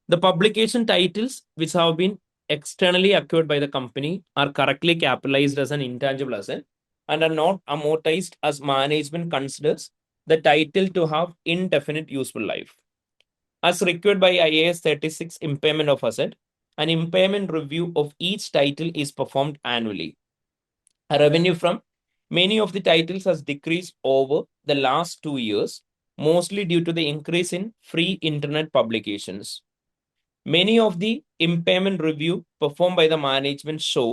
The publication titles, which have been externally acquired by the company, are correctly capitalized as an intangible asset and are not amortized as management considers the title to have indefinite useful life. As required by IAS 36 impairment of asset, an impairment review of each title is performed annually. Revenue from many of the titles has decreased over the last 2 years, mostly due to the increase in free internet publications. Many of the impairment review performed by the management show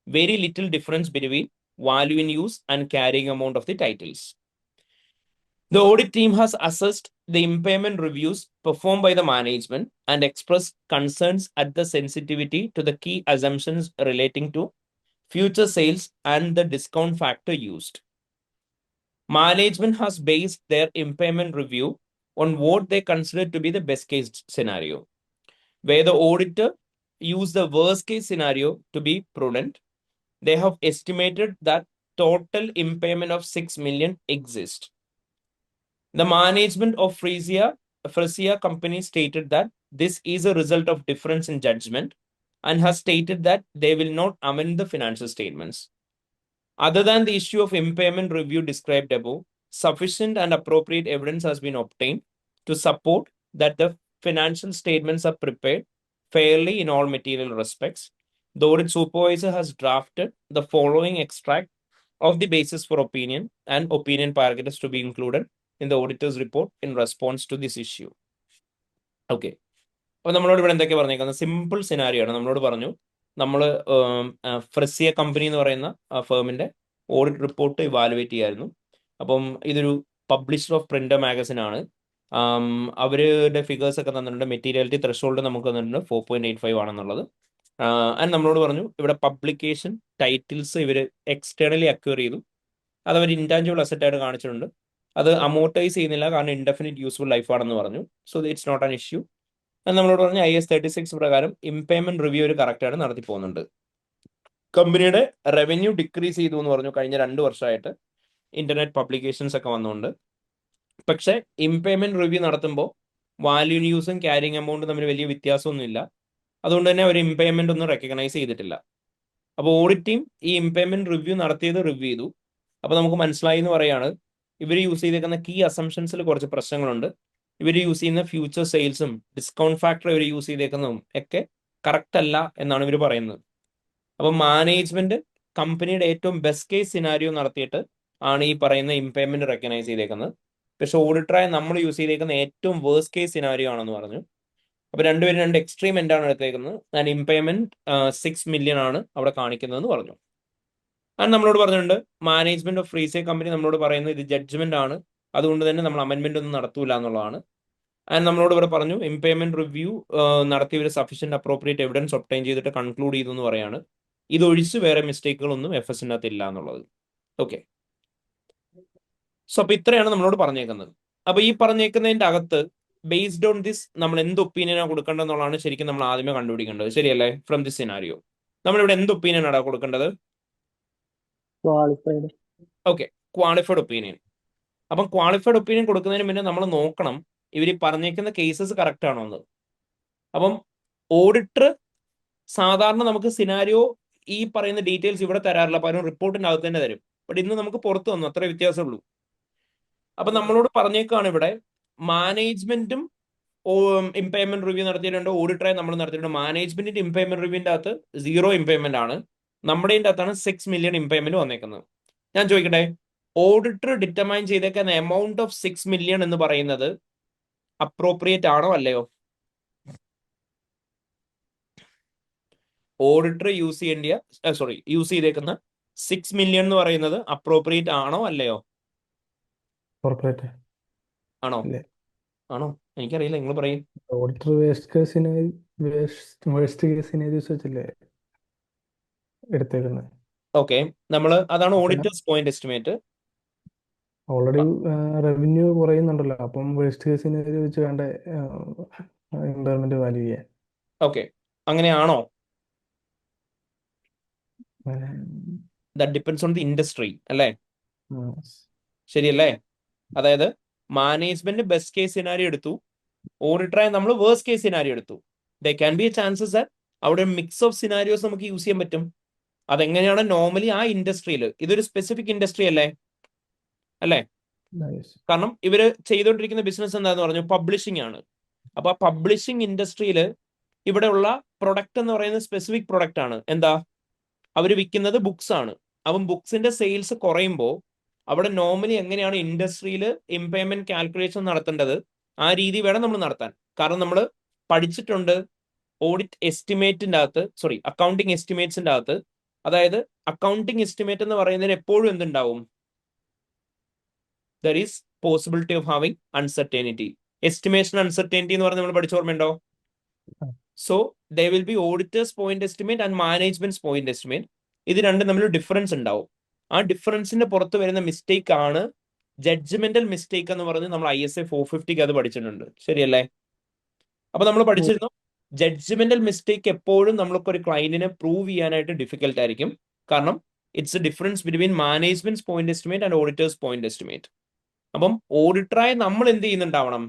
very little difference between value in use and carrying amount of the titles. The audit team has assessed the impairment reviews performed by the management and expressed concerns at the sensitivity to the key assumptions relating to future sales and the discount factor used. Management has based their impairment review on what they consider to be the best case scenario, where the auditor used the worst case scenario to be prudent. They have estimated that total impairment of 6 million exists. The management of Frisia Company stated that this is a result of difference in judgment and has stated that they will not amend the financial statements. Other than the issue of impairment review described above, sufficient and appropriate evidence has been obtained to support that the financial statements are prepared fairly in all material respects. The audit supervisor has drafted the following extract of the basis for opinion and opinion parameters to be included in the auditor's report in response to this issue. Okay, അപ്പോൾ നമ്മളോട് ഇവിടെ എന്തൊക്കെ പറഞ്ഞേക്കുന്നത്? Simple scenario ആണ്. നമ്മളോട് പറഞ്ഞു നമ്മൾ ഫ്രസിയ company എന്ന് പറയുന്ന ഫേമിന്റെ ഓഡിറ്റ് റിപ്പോർട്ട് ഇവാലുവേറ്റ് ചെയ്യായിരുന്നു. അപ്പം ഇതൊരു പബ്ലിഷർ ഓഫ് പ്രിന്റർ മാഗസിൻ ആണ്. അവരുടെ ഫിഗേഴ്സ് ഒക്കെ തന്നിട്ടുണ്ട്. മെറ്റീരിയാലിറ്റി ത്രെഷോൾഡ് നമുക്ക് തന്നിട്ടുണ്ട് 4.85 ആണെന്നുള്ളത്. ആൻഡ് നമ്മളോട് പറഞ്ഞു ഇവിടെ പബ്ലിക്കേഷൻ ടൈറ്റിൽസ് ഇവർ എക്സ്റ്റേണലി അക്വയർ ചെയ്തു. അത് അവർ ഇൻടാഞ്ചിബിൾ അസറ്റ് ആയിട്ട് കാണിച്ചിട്ടുണ്ട്. അത് അമോർട്ടൈസ് ചെയ്യുന്നില്ല, കാരണം ഇൻഡെഫിനിറ്റ് യൂസ്ഫുൾ ലൈഫ് ആണെന്ന് പറഞ്ഞു. So it's not an issue. നമ്മളോട് പറഞ്ഞ IAS 36 പ്രകാരം ഇംപേയ്മെന്റ് റിവ്യൂ ഒരു കറക്റ്റായിട്ട് നടത്തി പോകുന്നുണ്ട്. കമ്പനിയുടെ റവന്യൂ ഡിക്രീസ് ചെയ്തു എന്ന് പറഞ്ഞു കഴിഞ്ഞ 2 വർഷമായിട്ട് ഇന്റർനെറ്റ് പബ്ലിക്കേഷൻസ് ഒക്കെ വന്നുകൊണ്ട്. പക്ഷെ ഇംപേയ്മെന്റ് റിവ്യൂ നടത്തുമ്പോൾ വാല്യൂ ന്യൂസും ക്യാരിങ് എമൗണ്ടും തമ്മിൽ വലിയ വ്യത്യാസമൊന്നുമില്ല. അതുകൊണ്ട് തന്നെ അവർ ഇംപേയ്മെന്റ് ഒന്നും റെക്കഗ്നൈസ് ചെയ്തിട്ടില്ല. അപ്പോൾ ഓഡിറ്റ് ടീം ഈ ഇംപേയ്മെന്റ് റിവ്യൂ നടത്തിയത് റിവ്യൂ ചെയ്തു. അപ്പോൾ നമുക്ക് മനസ്സിലായി എന്ന് പറയാണ് ഇവർ യൂസ് ചെയ്തേക്കുന്ന കീ അസംഷൻസിൽ കുറച്ച് പ്രശ്നങ്ങളുണ്ട്. ഇവർ യൂസ് ചെയ്യുന്ന ഫ്യൂച്ചർ സെയിൽസും ഡിസ്കൗണ്ട് ഫാക്ടർ ഇവർ യൂസ് ചെയ്തേക്കുന്നതും ഒക്കെ കറക്റ്റ് അല്ല എന്നാണ് ഇവർ പറയുന്നത്. അപ്പം മാനേജ്മെന്റ് കമ്പനിയുടെ ഏറ്റവും ബെസ്റ്റ് കേസ് സിനാരിയോ നടത്തിയിട്ട് ആണ് ഈ പറയുന്ന ഇംപേയ്മെന്റ് റെക്കഗ്നൈസ് ചെയ്തേക്കുന്നത്. പക്ഷെ ഓഡിറ്ററായി നമ്മൾ യൂസ് ചെയ്തേക്കുന്ന ഏറ്റവും വേഴ്സ്റ്റ് കേസ് സിനാരിയോ ആണെന്ന് പറഞ്ഞു. അപ്പൊ രണ്ടുപേരും 2 എക്സ്ട്രീം എൻഡാണ് എടുത്തേക്കുന്നത്. ആൻഡ് ഇംപേയ്മെന്റ് 6 million ആണ് അവിടെ കാണിക്കുന്നതെന്ന് പറഞ്ഞു. ആൻഡ് നമ്മളോട് പറഞ്ഞിട്ടുണ്ട് മാനേജ്മെന്റ് ഓഫ് ഫ്രീസേ കമ്പനി നമ്മളോട് പറയുന്നത് ഇത് ജഡ്ജ്മെന്റ് ആണ്, അതുകൊണ്ട് തന്നെ നമ്മൾ അമെന്റ്മെന്റ് ഒന്നും നടത്തൂല എന്നുള്ളതാണ്. ആൻഡ് നമ്മളോട് ഇവിടെ പറഞ്ഞു ഇംപേയ്മെന്റ് റിവ്യൂ നടത്തിയ ഒരു സഫീഷ്യന്റ് അപ്രോപ്രിയേറ്റ് എവിഡൻസ് ഒബ്ടൈൻ ചെയ്തിട്ട് കൺക്ലൂഡ് ചെയ്തു എന്ന് പറയാണ്. ഇതൊഴിച്ച് വേറെ മിസ്റ്റേക്കുകളൊന്നും FSനകത്ത് ഇല്ല എന്നുള്ളത്. ഓക്കെ, സോ അപ്പൊ ഇത്രയാണ് നമ്മളോട് പറഞ്ഞേക്കുന്നത്. അപ്പൊ ഈ പറഞ്ഞേക്കുന്നതിന്റെ അകത്ത് ബേസ്ഡ് ഓൺ ദിസ് നമ്മൾ എന്ത് ഒപ്പീനിയനാണ് കൊടുക്കേണ്ടതെന്നുള്ളതാണ് ശരിക്കും നമ്മൾ ആദ്യമേ കണ്ടുപിടിക്കേണ്ടത്. ശരിയല്ലേ? ഫ്രം ദിസ് സിനാരിയോ നമ്മളിവിടെ എന്ത് ഒപ്പീനിയനാണ് കൊടുക്കേണ്ടത്? ക്വാളിഫൈഡ്. Okay, qualified opinion. അപ്പം ക്വാളിഫൈഡ് ഒപ്പീനിയൻ കൊടുക്കുന്നതിന് മുന്നേ നമ്മൾ നോക്കണം ഇവർ പറഞ്ഞേക്കുന്ന കേസസ് കറക്റ്റ് ആണോ എന്ന്. അപ്പം ഓഡിറ്റർ സാധാരണ നമുക്ക് സിനാരിയോ ഈ പറയുന്ന ഡീറ്റെയിൽസ് ഇവിടെ തരാറില്ല, പകരം റിപ്പോർട്ടിന്റെ അകത്ത് തന്നെ തരും. ബട്ട് ഇന്ന് നമുക്ക് പുറത്ത് വന്നു, അത്ര വ്യത്യാസമുള്ളൂ. അപ്പൊ നമ്മളോട് പറഞ്ഞേക്കാണ് ഇവിടെ മാനേജ്മെന്റും ഇംപേയ്മെന്റ് റിവ്യൂ നടത്തിയിട്ടുണ്ട്, ഓഡിറ്ററായി നമ്മൾ നടത്തിയിട്ടുണ്ട്. മാനേജ്മെന്റിന്റെ ഇംപേയ്മെന്റ് റിവ്യൂവിന്റെ അകത്ത് 0 ഇംപേയ്മെന്റ് ആണ്, നമ്മുടെ അകത്താണ് 6 million ഇംപേയ്മെന്റ് വന്നേക്കുന്നത്. ഞാൻ ചോദിക്കട്ടെ, ഓഡിറ്റർ ഡിറ്റർമൈൻ ചെയ്തേക്കുന്ന എമൗണ്ട് ഓഫ് 6 million എന്ന് പറയുന്നത് അപ്രോപ്രിയേറ്റ് ആണോ അല്ലയോ? ഓഡിറ്റർ യൂസ് ചെയ്തേക്കുന്ന 6 million എന്ന് പറയുന്നത് അപ്രോപ്രിയേറ്റ് ആണോ അല്ലയോ? കോർപ്പറേറ്റ് ആണോ? അല്ലേ? ആണോ? എനിക്കറിയില്ല, നിങ്ങൾ പറയും. ഓഡിറ്റർ വേസ്റ്റ് കേസ് സിനാരിയോസ് വെച്ചല്ലേ എടുത്തേക്കുന്നത്. ഓക്കെ, അതാണ് auditors point estimate. Already revenue കുറയുന്നുണ്ടല്ലോ, അപ്പം വേസ്റ്റ് കേസ് സിനാരിയോ വെച്ച് വേണ്ട ഇമ്പയർമെന്റ് വാല്യൂ ചെയ്യാൻ. ഓക്കെ, അങ്ങനെയാണോ? That depends on the industry അല്ലേ? ശരിയല്ലേ? അതായത് മാനേജ്മെന്റ് ബെസ്റ്റ് കേസ് സിനാരിയോ എടുത്തു, ഓഡിറ്ററായി നമ്മൾ വേഴ്സ്റ്റ് കേസ് സിനാരിയോ എടുത്തു. They can be A chances that അവിടെ മിക്സ് ഓഫ് സിനാരിയോസ് നമുക്ക് യൂസ് ചെയ്യാൻ പറ്റും. അതെങ്ങനെയാണ് നോർമലി ആ ഇൻഡസ്ട്രിയിൽ, ഇതൊരു സ്പെസിഫിക് ഇൻഡസ്ട്രി അല്ലേ? കാരണം ഇവര് ചെയ്തുകൊണ്ടിരിക്കുന്ന ബിസിനസ് എന്താന്ന് പറഞ്ഞു, പബ്ലിഷിംഗ് ആണ്. അപ്പൊ ആ പബ്ലിഷിംഗ് ഇൻഡസ്ട്രിയിൽ ഇവിടെയുള്ള പ്രൊഡക്റ്റ് എന്ന് പറയുന്നത് സ്പെസിഫിക് പ്രൊഡക്റ്റ് ആണ്. എന്താ? അവർ വിൽക്കുന്നത് ബുക്സ് ആണ്. അപ്പം ബുക്സിന്റെ സെയിൽസ് കുറയുമ്പോൾ അവിടെ നോർമലി എങ്ങനെയാണ് ഇൻഡസ്ട്രിയിൽ ഇംപേയ്മെന്റ് കാൽക്കുലേഷൻ നടത്തേണ്ടത്, ആ രീതി വേണം നമ്മൾ നടത്താൻ. കാരണം നമ്മൾ പഠിച്ചിട്ടുണ്ട് ഓഡിറ്റ് എസ്റ്റിമേറ്റിന്റെ അകത്ത്, അക്കൗണ്ടിങ് എസ്റ്റിമേറ്റ്സിന്റെ അകത്ത്. അതായത് അക്കൗണ്ടിങ് എസ്റ്റിമേറ്റ് എന്ന് പറയുന്നതിന് എപ്പോഴും എന്തുണ്ടാവും? There is possibility of having uncertainty. Estimation uncertainty എന്ന് പറഞ്ഞ് നമ്മൾ പഠിച്ച ഓർമ്മയുണ്ടോ? So they will be auditors point estimate and management point estimate. ഇത് രണ്ടും തമ്മിൽ ഡിഫറൻസ് ഉണ്ടാവും. ആ ഡിഫറൻസിന്റെ പുറത്ത് വരുന്ന മിസ്റ്റേക്ക് ആണ് ജഡ്ജ്മെന്റൽ മിസ്റ്റേക്ക് എന്ന് പറഞ്ഞ് നമ്മൾ ISA 450 അത് പഠിച്ചിട്ടുണ്ട്. ശരിയല്ലേ? അപ്പൊ നമ്മൾ പഠിച്ചിരുന്നു ജഡ്ജ്മെന്റൽ മിസ്റ്റേക്ക് എപ്പോഴും നമ്മൾക്ക് ഒരു ക്ലയന്റിനെ പ്രൂവ് ചെയ്യാനായിട്ട് ഡിഫിക്കൽട്ട് ആയിരിക്കും. കാരണം it's A difference between management point estimate and auditors point estimate. അപ്പം ഓഡിറ്ററായി നമ്മൾ എന്ത് ചെയ്യുന്നുണ്ടാവണം?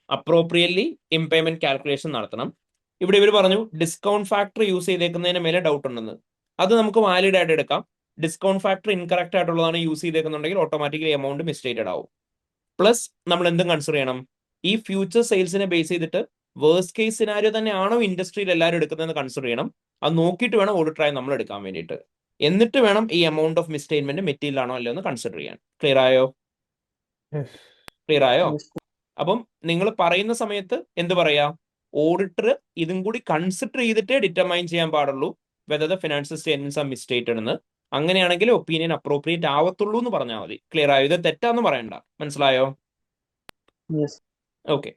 അപ്രോപ്രിയറ്റ്ലി ഇംപേയ്മെന്റ് കാൽക്കുലേഷൻ നടത്തണം. ഇവിടെ ഇവർ പറഞ്ഞു ഡിസ്കൗണ്ട് ഫാക്ടർ യൂസ് ചെയ്തേക്കുന്നതിന് മേലെ ഡൗട്ട് ഉണ്ടെന്ന്. അത് നമുക്ക് വാലിഡ് ആയിട്ട് എടുക്കാം. ഡിസ്കൗണ്ട് ഫാക്ടർ ഇൻകറക്റ്റ് ആയിട്ടുള്ളതാണ് യൂസ് ചെയ്തേക്കുന്നുണ്ടെങ്കിൽ ഓട്ടോമാറ്റിക്കലി എമൗണ്ട് മിസ്റ്റേറ്റഡ് ആവും. പ്ലസ് നമ്മൾ എന്തും കൺസിഡർ ചെയ്യണം, ഈ ഫ്യൂച്ചർ സെയിൽസിനെ ബേസ് ചെയ്തിട്ട് വേഴ്സ്റ്റ് കേസ് സിനാരിയോ തന്നെയാണോ ഇൻഡസ്ട്രിയിൽ എല്ലാവരും എടുക്കുന്നതെന്ന് കൺസിഡർ ചെയ്യണം. അത് നോക്കിയിട്ട് വേണം ഓഡിറ്ററായി നമ്മൾ എടുക്കാൻ വേണ്ടിയിട്ട്. എന്നിട്ട് വേണം ഈ എമൗണ്ട് ഓഫ് മിസ്സ്റ്റേറ്റ്മെന്റ് മെറ്റീരിയൽ ആണോ അല്ലയോ എന്ന് കൺസിഡർ ചെയ്യാൻ. ക്ലിയർ ആയോ? യെസ്. ക്ലിയർ ആയോ? Yes. അപ്പം നിങ്ങൾ പറയുന്ന സമയത്ത് എന്ത് പറയാ, ഓഡിറ്റർ ഇതും കൂടി കൺസിഡർ ചെയ്തിട്ടേ ഡിറ്റർമൈൻ ചെയ്യാൻ പാടുള്ളൂ whether the financial statements are misstated എന്ന്. അങ്ങനെയാണെങ്കിൽ ഒപ്പീനിയൻ അപ്രോപ്രിയേറ്റ് ആവത്തുള്ളൂ എന്ന് പറഞ്ഞാൽ മതി. ക്ലിയർ ആയോ? ഇത് തെറ്റാന്ന് പറയണ്ട. മനസ്സിലായോ? Yes. ഓക്കെ.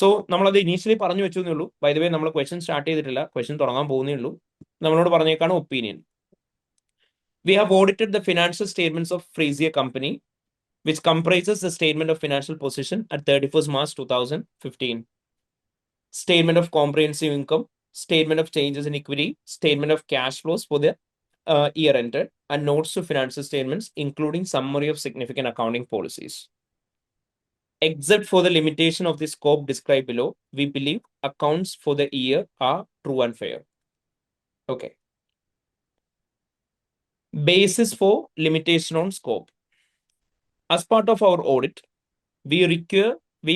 സോ നമ്മളത് ഇനീഷ്യലി പറഞ്ഞു വെച്ചേ ഉള്ളൂ. ബൈ ദ വേ നമ്മൾ ക്വസ്റ്റ്യൻ സ്റ്റാർട്ട് ചെയ്തിട്ടില്ല, ക്വസ്റ്റ്യൻ തുടങ്ങാൻ പോകുന്നേ ഉള്ളൂ. നമ്മളോട് പറഞ്ഞേക്കാണ് opinion. We have audited the financial statements of Frazier Company, which comprises the statement of financial position at 31st March 2015, statement of comprehensive income, statement of changes in equity, statement of cash flows for the year ended, and notes to financial statements, including summary of significant accounting policies. Except for the limitation of the scope described below, we believe accounts for the year are true and fair. Okay. Basis for limitation on scope. As part of our audit, we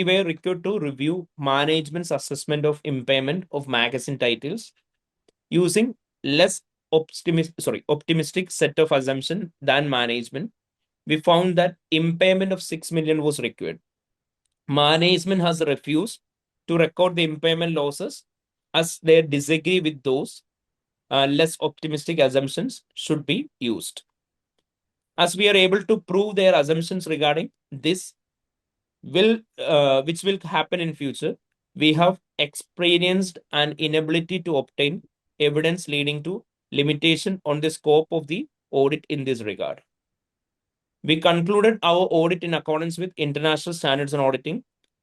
were required to review management's assessment of impairment of magazine titles using less optimistic set of assumptions than management. We found that impairment of 6 million was required. Management has refused to record the impairment losses as they disagree with those less optimistic assumptions should be used. As we are able to prove their assumptions regarding this which will happen in future, we have experienced an inability to obtain evidence leading to limitation on the scope of the audit in this regard. We concluded our audit in accordance with international standards on auditing.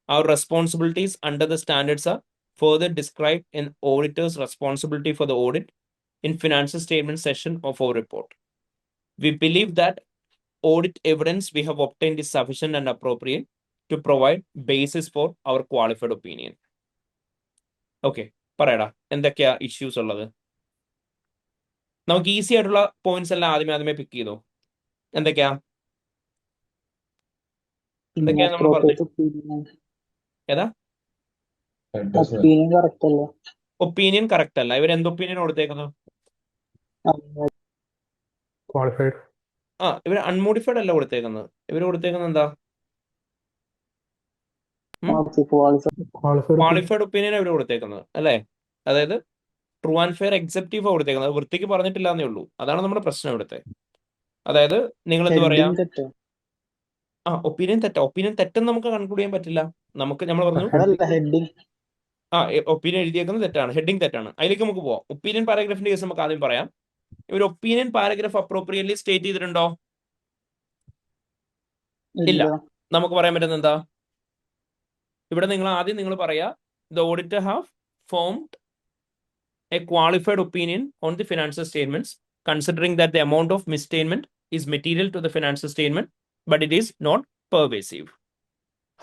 Our responsibilities under the standards are further described in auditor's responsibility for the audit in financial statement section of our report. We believe that audit evidence we have obtained is sufficient and appropriate to provide basis for our qualified opinion. Okay, പറയടാ എന്തൊക്കെയാ issues ഉള്ളത്? നമുക്ക് easy ആയിട്ടുള്ള points എല്ലാം ആദ്യമേ പിക്ക് ചെയ്തോ. എന്തൊക്കെയാ നമ്മൾ Appropriate പറഞ്ഞു? opinion. ഏതാ? Opinion correct അല്ല. ഒപ്പീനിയൻ കറക്റ്റ് അല്ല. ഇവർ എന്ത് ഒപ്പീനിയൻ കൊടുത്തേക്കുന്നത്? ക്വാളിഫൈഡ്. ഇവർ അൺമോഡിഫൈഡ് അല്ല കൊടുത്തേക്കുന്നത്. ഇവർ കൊടുത്തേക്കുന്നത് എന്താ? ക്വാളിഫൈഡ് ഒപ്പീനിയൻ ഇവർ കൊടുത്തേക്കുന്നത് അല്ലേ? അതായത് ട്രൂ ആൻഡ് ഫെയർ എക്സെപ്റ്റീവ് കൊടുത്തേക്കുന്നത്. വൃത്തിക്ക് പറഞ്ഞിട്ടില്ല എന്നേ ഉള്ളൂ. അതാണ് നമ്മുടെ പ്രശ്നം ഇവിടുത്തെ. അതായത് നിങ്ങൾ എന്ത് പറയാ, ഒപ്പീനിയൻ തെറ്റാ. ഒപ്പീനിയൻ തെറ്റെന്ന് നമുക്ക് കൺക്ലൂഡ് ചെയ്യാൻ പറ്റില്ല. നമ്മൾ പറഞ്ഞു ഒപ്പീനിയൻ എഴുതിയേക്കുന്നത് തെറ്റാണ്, ഹെഡിങ് തെറ്റാണ്. അതിലേക്ക് നമുക്ക് പോവാം. ഒപ്പീനിയൻ പാരഗ്രാഫിന്റെ കേസ് നമുക്ക് ആദ്യം പറയാം. ഇവർ ഒപ്പീനിയൻ പാരഗ്രാഫ് അപ്രോപ്രിയറ്റ്ലി സ്റ്റേറ്റ് ചെയ്തിട്ടുണ്ടോ? ഇല്ല. നമുക്ക് പറയാൻ പറ്റുന്നത് എന്താ? ഇവിടെ നിങ്ങൾ പറയാ the auditor have formed a qualified opinion on the financial statements considering that the amount of misstatement is material to the financial statement but it is not pervasive.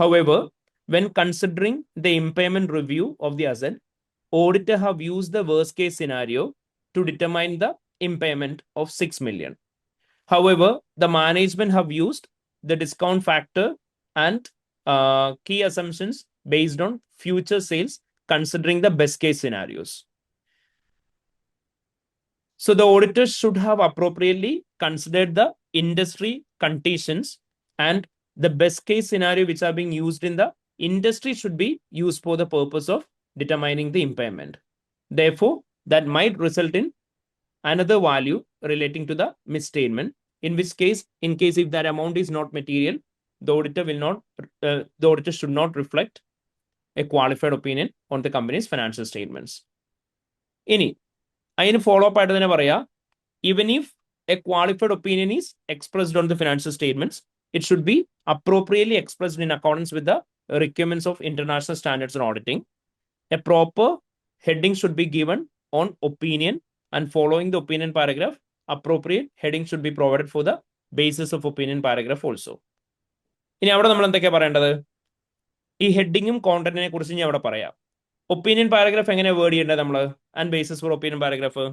However, when considering the impairment review of the asset, auditor have used the worst case scenario to determine the impairment of 6 million. However, the management have used the discount factor and key assumptions based on future sales considering the best case scenarios. So the auditors should have appropriately considered the industry conditions and the best case scenario which are being used in the industry should be used for the purpose of determining the impairment. Therefore, that might result in another value relating to the misstatement, in which case, in case if that amount is not material, the auditor should not reflect a qualified opinion on the company's financial statements. ഇനി അതിന് follow up ആയിട്ട് തന്നെ പറയാ, even if a qualified opinion is expressed on the financial statements, it should be appropriately expressed in accordance with the requirements of international standards on auditing. A proper heading should be given on opinion, and following the opinion paragraph, appropriate heading should be provided for the basis of opinion paragraph also. ഇനി അവിടെ നമ്മൾ എന്തൊക്കെയാ പറയേണ്ടത്? ഈ ഹെഡിങ്ങും കോണ്ടന്റിനെ കുറിച്ച് ഞാൻ അവിടെ പറയാം. ഒപ്പീനിയൻ പാരഗ്രാഫ് എങ്ങനെ വേർഡ് ചെയ്യേണ്ടത് നമ്മൾ? And basis for opinion paragraph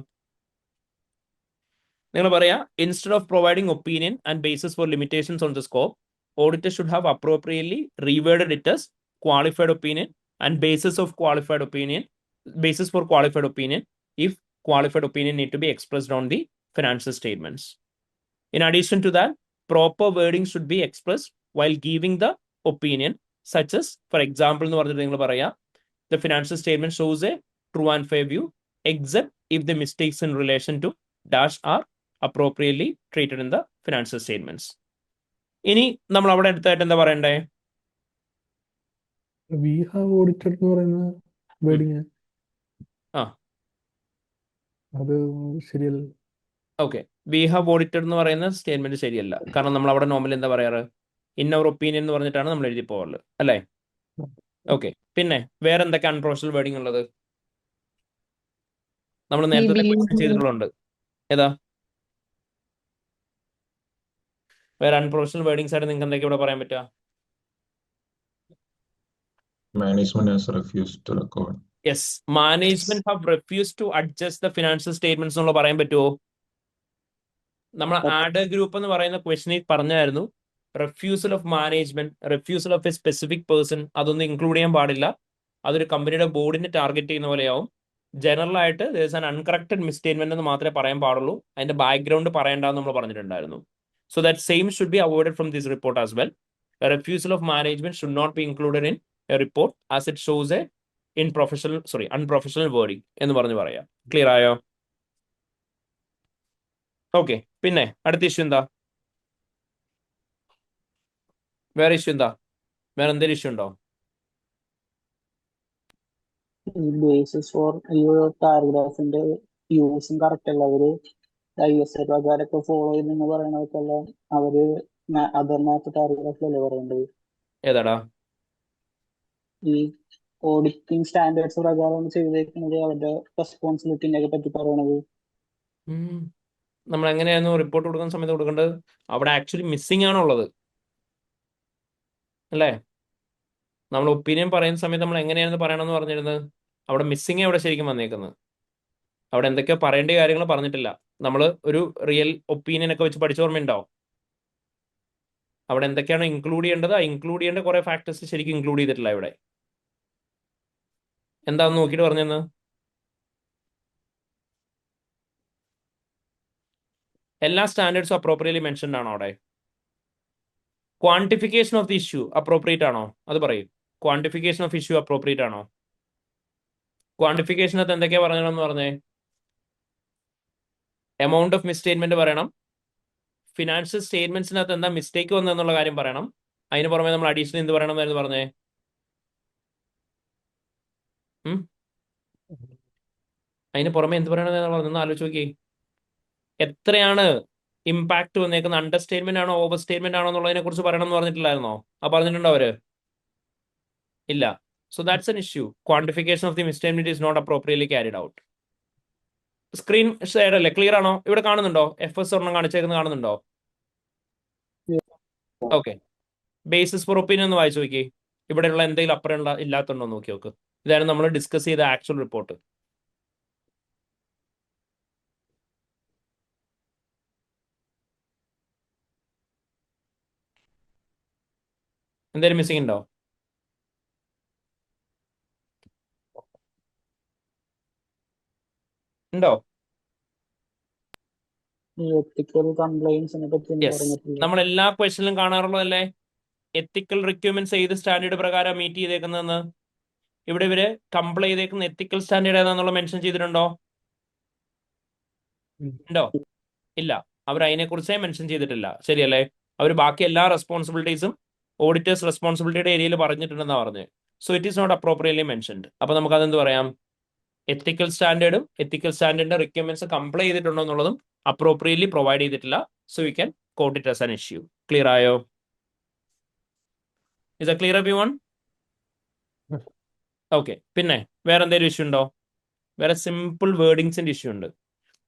നിങ്ങൾ പറയാ, instead of providing opinion and basis for limitations on the scope, auditor should have appropriately reworded it as qualified opinion and basis for qualified opinion if qualified opinion need to be expressed on the financial statements. In addition to that, proper wording should be expressed while giving the opinion, such as, for example, the financial statement shows a true and fair view, except if the mistakes in relation to dash are appropriately treated in the financial statements. ഇനി നമ്മൾ അവിടെ അടുത്തായിട്ട് എന്താ പറയണ്ടേ? We have audited എന്ന് പറയുന്ന wording ആ അത് ശരിയല്ല. ഓക്കെ, വി ഹാവ് ഓഡിറ്റഡ് എന്ന് പറയുന്ന സ്റ്റേറ്റ്മെന്റ് ശരിയല്ല. കാരണം നമ്മൾ അവിടെ നോർമലി എന്താ പറയാറ്? ഇൻ അവർ ഒപ്പീനിയൻ എന്ന് പറഞ്ഞിട്ടാണ് നമ്മൾ എഴുതി പോകാറുള്ളത്, അല്ലേ? ഓക്കെ, പിന്നെ വേറെ എന്തൊക്കെ അൺപ്രൊഫഷണൽ വേർഡിംഗ് ഉള്ളത്? നമ്മൾ We നേരത്തെ believe ക്വസ്റ്റ്യൻ ചെയ്തിട്ടുള്ളുണ്ട്. ഏതാ വേറെ അൺപ്രൊഫഷണൽ വേർഡിങ്സ് ആയിട്ട് നിങ്ങൾക്ക് എന്തൊക്കെ ഇവിടെ പറയാൻ പറ്റുക? Management has refused to record. Yes, management have refuse to adjust the financial statements എന്നുള്ള പറയാൻ പറ്റുമോ? നമ്മൾ ആഡ് ഗ്രൂപ്പ് എന്ന് പറയുന്ന ക്വസ്റ്റനിൽ പറഞ്ഞായിരുന്നു refusal of management, refusal of a specific person അതൊന്നും ഇൻക്ലൂഡ് ചെയ്യാൻ പാടില്ല. അതൊരു കമ്പനിയുടെ ബോർഡിനെ ടാർഗറ്റ് ചെയ്യുന്ന പോലെയാവും. ജനറൽ ആയിട്ട് ആൻ അൺകറക്റ്റഡ് മിസ്റ്റേറ്റ്മെന്റ് എന്ന് മാത്രമേ പറയാൻ പാടുള്ളൂ. അതിന്റെ ബാക്ക്ഗ്രൗണ്ട് പറയേണ്ടെന്ന് നമ്മൾ പറഞ്ഞിട്ടുണ്ടായിരുന്നു. So that same should be avoided from this report as well. Refusal of management should not be included in a report as it shows a unprofessional wording എന്ന് പറഞ്ഞു പറയാം. ക്ലിയർ ആയോ? ഓക്കെ, പിന്നെ അടുത്ത ഇഷ്യൂ എന്താ? വേറെ ഇഷ്യൂ എന്താ? വേറെ എന്തെങ്കിലും ഇഷ്യൂ ഉണ്ടോ? ബേസിസ് ഫോർ ഈ പാരഗ്രാഫിന്റെ യൂസും കറക്റ്റ് അല്ല. അവര് ISA പ്രകാരമൊക്കെ ഫോളോ ചെയ്തെന്ന് പറയണതൊക്കെല്ലാം അവര് അതറിനകത്ത് പാരഗ്രാഫിലല്ലേ പറയേണ്ടത്? ഏതാടാ? ഈ ഓഡിറ്റിംഗ് സ്റ്റാൻഡേർഡ്സ് പ്രകാരം ചെയ്തേക്കുന്നത് അവരുടെ റെസ്പോൺസിബിലിറ്റിനെ ഒക്കെ പറ്റി പറയണത്. നമ്മൾ എങ്ങനെയായിരുന്നു റിപ്പോർട്ട് കൊടുക്കുന്ന സമയത്ത് കൊടുക്കേണ്ടത്? അവിടെ ആക്ച്വലി മിസ്സിംഗ് ആണുള്ളത്, അല്ലേ? നമ്മൾ ഒപ്പീനിയൻ പറയുന്ന സമയത്ത് നമ്മൾ എങ്ങനെയാണെന്ന് പറയണമെന്ന് പറഞ്ഞിരുന്നത്? അവിടെ മിസ്സിംഗ് അവിടെ ശരിക്കും വന്നേക്കുന്നത്. അവിടെ എന്തൊക്കെയോ പറയേണ്ട കാര്യങ്ങൾ പറഞ്ഞിട്ടില്ല. നമ്മൾ ഒരു റിയൽ ഒപ്പീനിയൻ ഒക്കെ വെച്ച് പഠിച്ച ഓർമ്മയുണ്ടാവും. അവിടെ എന്തൊക്കെയാണ് ഇൻക്ലൂഡ് ചെയ്യേണ്ടത്, ആ ഇൻക്ലൂഡ് ചെയ്യേണ്ട കുറെ ഫാക്ടേഴ്സ് ശരിക്കും ഇൻക്ലൂഡ് ചെയ്തിട്ടില്ല ഇവിടെ. എന്താന്ന് നോക്കിയിട്ട് പറഞ്ഞെന്ന്? എല്ലാ സ്റ്റാൻഡേർഡ്സും അപ്രോപ്രിയറ്റ്ലി മെൻഷൻഡ് ആണോ അവിടെ? Quantification of the issue appropriate ആണോ? അത് പറയും. ക്വാണ്ടിഫിക്കേഷൻ ഓഫ് ഇഷ്യൂ അപ്രോപ്രിയേറ്റ് ആണോ? ക്വാണ്ടിഫിക്കേഷനകത്ത് എന്തൊക്കെയാ പറയണമെന്ന് പറഞ്ഞേ? എമൗണ്ട് ഓഫ് മിസ്റ്റേറ്റ്മെന്റ് പറയണം. ഫിനാൻഷ്യൽ സ്റ്റേറ്റ്മെന്റ്സിനകത്ത് എന്താ മിസ്റ്റേക്ക് വന്നെന്നുള്ള കാര്യം പറയണം. അതിന് പുറമെ നമ്മൾ അഡീഷണൽ എന്ത് പറയണം എന്ന് പറഞ്ഞേ? അതിന് പുറമെ എന്ത് പറയണമെന്ന് പറഞ്ഞൊന്ന് ആലോചിച്ച് നോക്കി. എത്രയാണ് ഇമ്പാക്ട് വന്നേക്കുന്നത്? അണ്ടർ സ്റ്റേറ്റ്മെന്റ് ആണോ ഓവർ സ്റ്റേറ്റ്മെന്റ് ആണോ എന്നുള്ളതിനെ കുറിച്ച് പറയണം എന്ന് പറഞ്ഞിട്ടില്ലായിരുന്നോ? ആ പറഞ്ഞിട്ടുണ്ടോ അവര്? ഇല്ല. So that's an issue. Quantification of the misstatement is not appropriately carried out. Screen share അല്ലേ? ക്ലിയർ ആണോ? ഇവിടെ കാണുന്നുണ്ടോ? FS ഒരെണ്ണം കാണിച്ചേക്കുന്നത് കാണുന്നുണ്ടോ? ഓക്കെ, ബേസിസ് ഫോർ ഒപ്പീനിയൻ ഒന്ന് വായിച്ചു നോക്കി. ഇവിടെയുള്ള എന്തെങ്കിലും അപ്പുറം ഇല്ലാത്തുണ്ടോ നോക്കി നോക്ക്. ഇതാണ് നമ്മൾ ഡിസ്കസ് ചെയ്ത ആക്ച്വൽ റിപ്പോർട്ട്. എന്തെങ്കിലും മിസ്സിംഗ് ഉണ്ടോ? ഉണ്ടോ? ഈ എത്തിക്കൽ കംപ്ലൈൻസിനെ പറ്റി ഒന്നും യെസ്, പറഞ്ഞിട്ടില്ല. നമ്മൾ എല്ലാ ക്വസ്റ്റനിലും കാണാറുള്ളതല്ലേ എത്തിക്കൽ റിക്വയർമെന്റ്സ് ഏത് സ്റ്റാൻഡേർഡ് പ്രകാരം മീറ്റ് ചെയ്തേക്കുന്നതെന്ന്. ഇവിടെ ഇവര് കംപ്ലൈ ചെയ്തേക്കുന്ന എത്തിക്കൽ സ്റ്റാൻഡേർഡ് ഏതാന്നുള്ള മെൻഷൻ ചെയ്തിട്ടുണ്ടോ? ഉണ്ടോ? ഇല്ല, അവർ അതിനെക്കുറിച്ചേ മെൻഷൻ ചെയ്തിട്ടില്ല. ശരിയല്ലേ? അവർ ബാക്കി എല്ലാ റെസ്പോൺസിബിലിറ്റീസും ഓഡിറ്റേഴ്സ് റെസ്പോൺസിബിലിറ്റിയുടെ ഏരിയയിൽ പറഞ്ഞിട്ടുണ്ടെന്നാ പറഞ്ഞത്. So it is not appropriately mentioned. അപ്പൊ നമുക്ക് അതെന്ത് പറയാം? എത്തിക്കൽ സ്റ്റാൻഡേർഡും എത്തിക്കൽ സ്റ്റാൻഡേർഡിന്റെ റിക്വയർമെന്റ്സ് കംപ്ലൈ ചെയ്തിട്ടുണ്ടോ എന്നുള്ളതും അപ്രോപ്രിയറ്റ്ലി പ്രൊവൈഡ് ചെയ്തിട്ടില്ല. So we can quote it as an issue. Clear ആയോ? Is a clear everyone? Okay, പിന്നെ വേറെ എന്തെങ്കിലും ഇഷ്യൂ ഉണ്ടോ? വേറെ സിമ്പിൾ വേർഡിങ്സിന്റെ ഇഷ്യൂ ഉണ്ട്.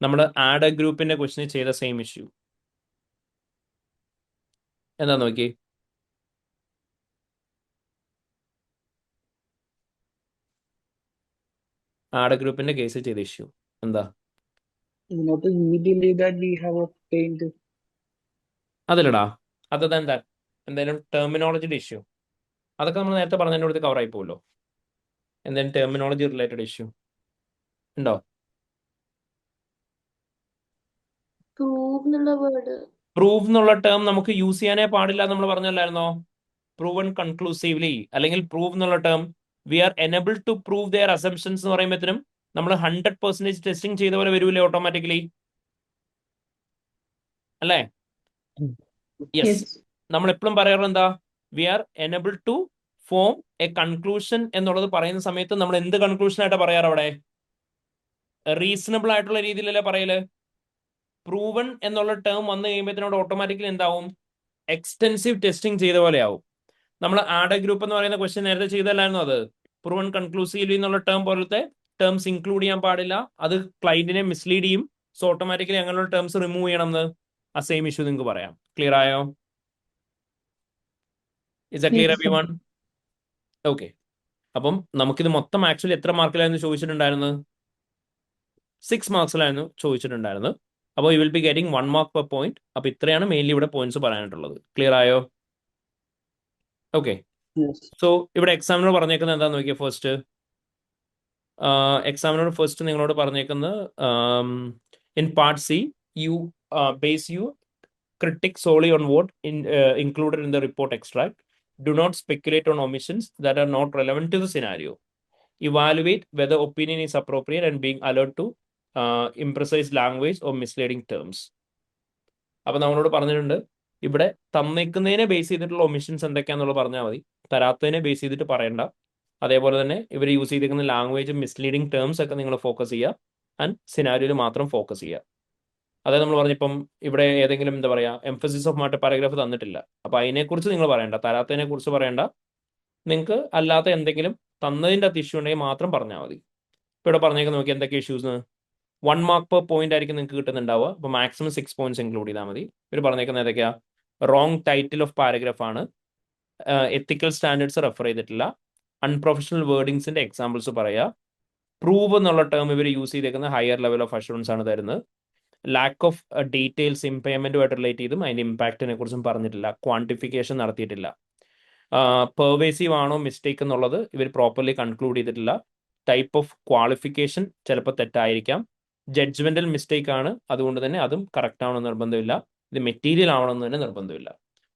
നമ്മൾ ആഡ് എ ഗ്രൂപ്പിന്റെ ക്വസ്റ്റിന് ചെയ്ത സെയിം ഇഷ്യൂ. എന്താ നോക്കി? ആഡ് എ ഗ്രൂപ്പിന്റെ കേസ് ചെയ്ത ഇഷ്യൂ എന്താ? ഇതിനകത്ത് we believe that we have obtained അതിലടാ അതെന്താ എന്തായാലും ടെർമിനോളജിയുടെ ഇഷ്യൂ. അതൊക്കെ നമ്മൾ നേരത്തെ പറഞ്ഞതിൻ്റെ അടുത്ത് കവർ ആയി പോകുമല്ലോ. എന്തായാലും ടെർമിനോളജി റിലേറ്റഡ് ഇഷ്യൂ ഉണ്ടോ? പ്രൂവ് എന്നുള്ള വേർഡ് പ്രൂവ് എന്നുള്ള ടേം നമുക്ക് യൂസ് ചെയ്യാനേ പാടില്ല നമ്മൾ പറഞ്ഞല്ലായിരുന്നോ? പ്രൂവൺ കൺക്ലൂസീവ്ലി അല്ലെങ്കിൽ പ്രൂവ് എന്നുള്ള term we are enable to prove their assumptions എന്ന് പറയുമ്പോഴത്തേനും നമ്മൾ 100% ടെസ്റ്റിംഗ് ചെയ്ത പോലെ വരൂലേ ഓട്ടോമാറ്റിക്കലി, അല്ലേ? Yes, yes. നമ്മൾ എപ്പോഴും പറയാറുണ്ട് എന്താ, we are enable to form a conclusion എന്നുള്ളത് പറയുന്ന സമയത്ത് നമ്മൾ എന്ത് കൺക്ലൂഷൻ ആയിട്ടാ പറയാറ്? അവിടെ റീസണബിൾ ആയിട്ടുള്ള രീതിയിലല്ലേ പറയല്. പ്രൂവൺ എന്നുള്ള ടേം വന്നു കഴിയുമ്പോഴത്തേനോട് ഓട്ടോമാറ്റിക്കലി എന്താവും, എക്സ്റ്റെൻസീവ് ടെസ്റ്റിംഗ് ചെയ്ത പോലെ ആവും. നമ്മൾ ആഡ് ഗ്രൂപ്പ് എന്ന് പറയുന്ന ക്വസ്റ്റ്യൻ നേരത്തെ ചെയ്തല്ലായിരുന്നു അത്? പ്രൂവൺ കൺക്ലൂസീവ്ലി എന്നുള്ള ടേം പോലത്തെ ടേംസ് ഇൻക്ലൂഡ് ചെയ്യാൻ പാടില്ല, അത് ക്ലയന്റിനെ മിസ്ലീഡ് ചെയ്യും. സോ ഓട്ടോമാറ്റിക്കലി അങ്ങനെയുള്ള ടേംസ് റിമൂവ് ചെയ്യണം എന്ന് ആ സെയിം ഇഷ്യൂ നിങ്ങൾക്ക് പറയാം. ക്ലിയർ ആയോ? Is a clear Yes, every sir. One? Okay. അപ്പം നമുക്കിത് മൊത്തം ആക്ച്വലി എത്ര മാർക്കിലായിരുന്നു ചോദിച്ചിട്ടുണ്ടായിരുന്നത്? 6 മാർക്സിലായിരുന്നു ചോദിച്ചിട്ടുണ്ടായിരുന്നത്. അപ്പോൾ you will be getting 1 mark per point. അപ്പോൾ ഇത്രയാണ് മെയിൻലി ഇവിടെ പോയിന്റ്സ് പറയാനായിട്ടുള്ളത്. ക്ലിയർ ആയോ? ഓക്കെ. Yes. സോ ഇവിടെ എക്സാമിനോട് പറഞ്ഞേക്കുന്നത് എന്താന്ന് നോക്കിയാൽ ഫസ്റ്റ് എക്സാമിനോട് ഫസ്റ്റ് നിങ്ങളോട് പറഞ്ഞേക്കുന്നത് in part C you base you critic solely on what included in the report extract. Do not speculate on omissions that are not relevant to the scenario. Evaluate whether opinion is appropriate and being alert to imprecise language or misleading terms. അപ്പൊ നമ്മളോട് പറഞ്ഞിട്ടുണ്ട് ഇവിടെ തന്നേക്കുന്നതിനെ base ചെയ്തിട്ടുള്ള omissions എന്തൊക്കെയാണെന്നുള്ളത് പറഞ്ഞാൽ മതി, തരാത്തതിനെ base ചെയ്തിട്ട് പറയണ്ട. അതേപോലെ തന്നെ ഇവർ യൂസ് ചെയ്തിരിക്കുന്ന ലാംഗ്വേജ് മിസ്ലീഡിങ് ടേംസ് ഒക്കെ നിങ്ങൾ ഫോക്കസ് ചെയ്യുക ആൻഡ് സിനാരിയോയിൽ മാത്രം ഫോക്കസ് ചെയ്യുക. അതായത് നമ്മൾ പറഞ്ഞിപ്പം ഇവിടെ ഏതെങ്കിലും എന്താ പറയുക എംഫസിസ് ഓഫ് മാറ്റർ പാരഗ്രാഫ് തന്നിട്ടില്ല, അപ്പൊ അതിനെക്കുറിച്ച് നിങ്ങൾ പറയണ്ട, തരാത്തതിനെ കുറിച്ച് പറയണ്ട. നിങ്ങൾക്ക് അല്ലാത്ത എന്തെങ്കിലും തന്നതിൻ്റെ അകത്ത് ഇഷ്യൂ ഉണ്ടെങ്കിൽ മാത്രം പറഞ്ഞാൽ മതി. ഇപ്പൊ ഇവിടെ പറഞ്ഞേക്ക് നോക്കി എന്തൊക്കെ ഇഷ്യൂസ് 1 മാർക്ക് പെർ പോയിന്റ് ആയിരിക്കും നിങ്ങൾക്ക് കിട്ടുന്നുണ്ടാവുക. അപ്പൊ മാക്സിമം 6 പോയിന്റ്സ് ഇൻക്ലൂഡ് ചെയ്താൽ മതി. ഇവർ പറഞ്ഞേക്കുന്നത് ഏതൊക്കെയാ? റോങ് ടൈറ്റിൽ ഓഫ് പാരഗ്രാഫ് ആണ്, എത്തിക്കൽ സ്റ്റാൻഡേർഡ്സ് റെഫർ ചെയ്തിട്ടില്ല, അൺപ്രൊഫഷണൽ വേർഡിങ്സിന്റെ എക്സാമ്പിൾസ് പറയുക, പ്രൂവ് എന്നുള്ള ടേം ഇവർ യൂസ് ചെയ്തേക്കുന്ന ഹയർ ലെവൽ ഓഫ് അഷുറൻസ് ആണ് തരുന്നത്, ലാക്ക് ഓഫ് ഡീറ്റെയിൽസ് ഇംപെയർമെന്റുമായിട്ട് റിലേറ്റ് ചെയ്തും അതിന്റെ ഇമ്പാക്റ്റിനെ കുറിച്ചും പറഞ്ഞിട്ടില്ല, ക്വാണ്ടിഫിക്കേഷൻ നടത്തിയിട്ടില്ല, പെർവേസീവ് ആണോ മിസ്റ്റേക്ക് എന്നുള്ളത് ഇവർ പ്രോപ്പർലി കൺക്ലൂഡ് ചെയ്തിട്ടില്ല, ടൈപ്പ് ഓഫ് ക്വാളിഫിക്കേഷൻ ചിലപ്പോൾ തെറ്റായിരിക്കാം, ജഡ്ജ്മെന്റൽ മിസ്റ്റേക്ക് ആണ്, അതുകൊണ്ട് തന്നെ അതും കറക്റ്റ് ആവണമെന്ന് നിർബന്ധമില്ല, ഇത് മെറ്റീരിയൽ ആവണമെന്ന് തന്നെ നിർബന്ധമില്ല.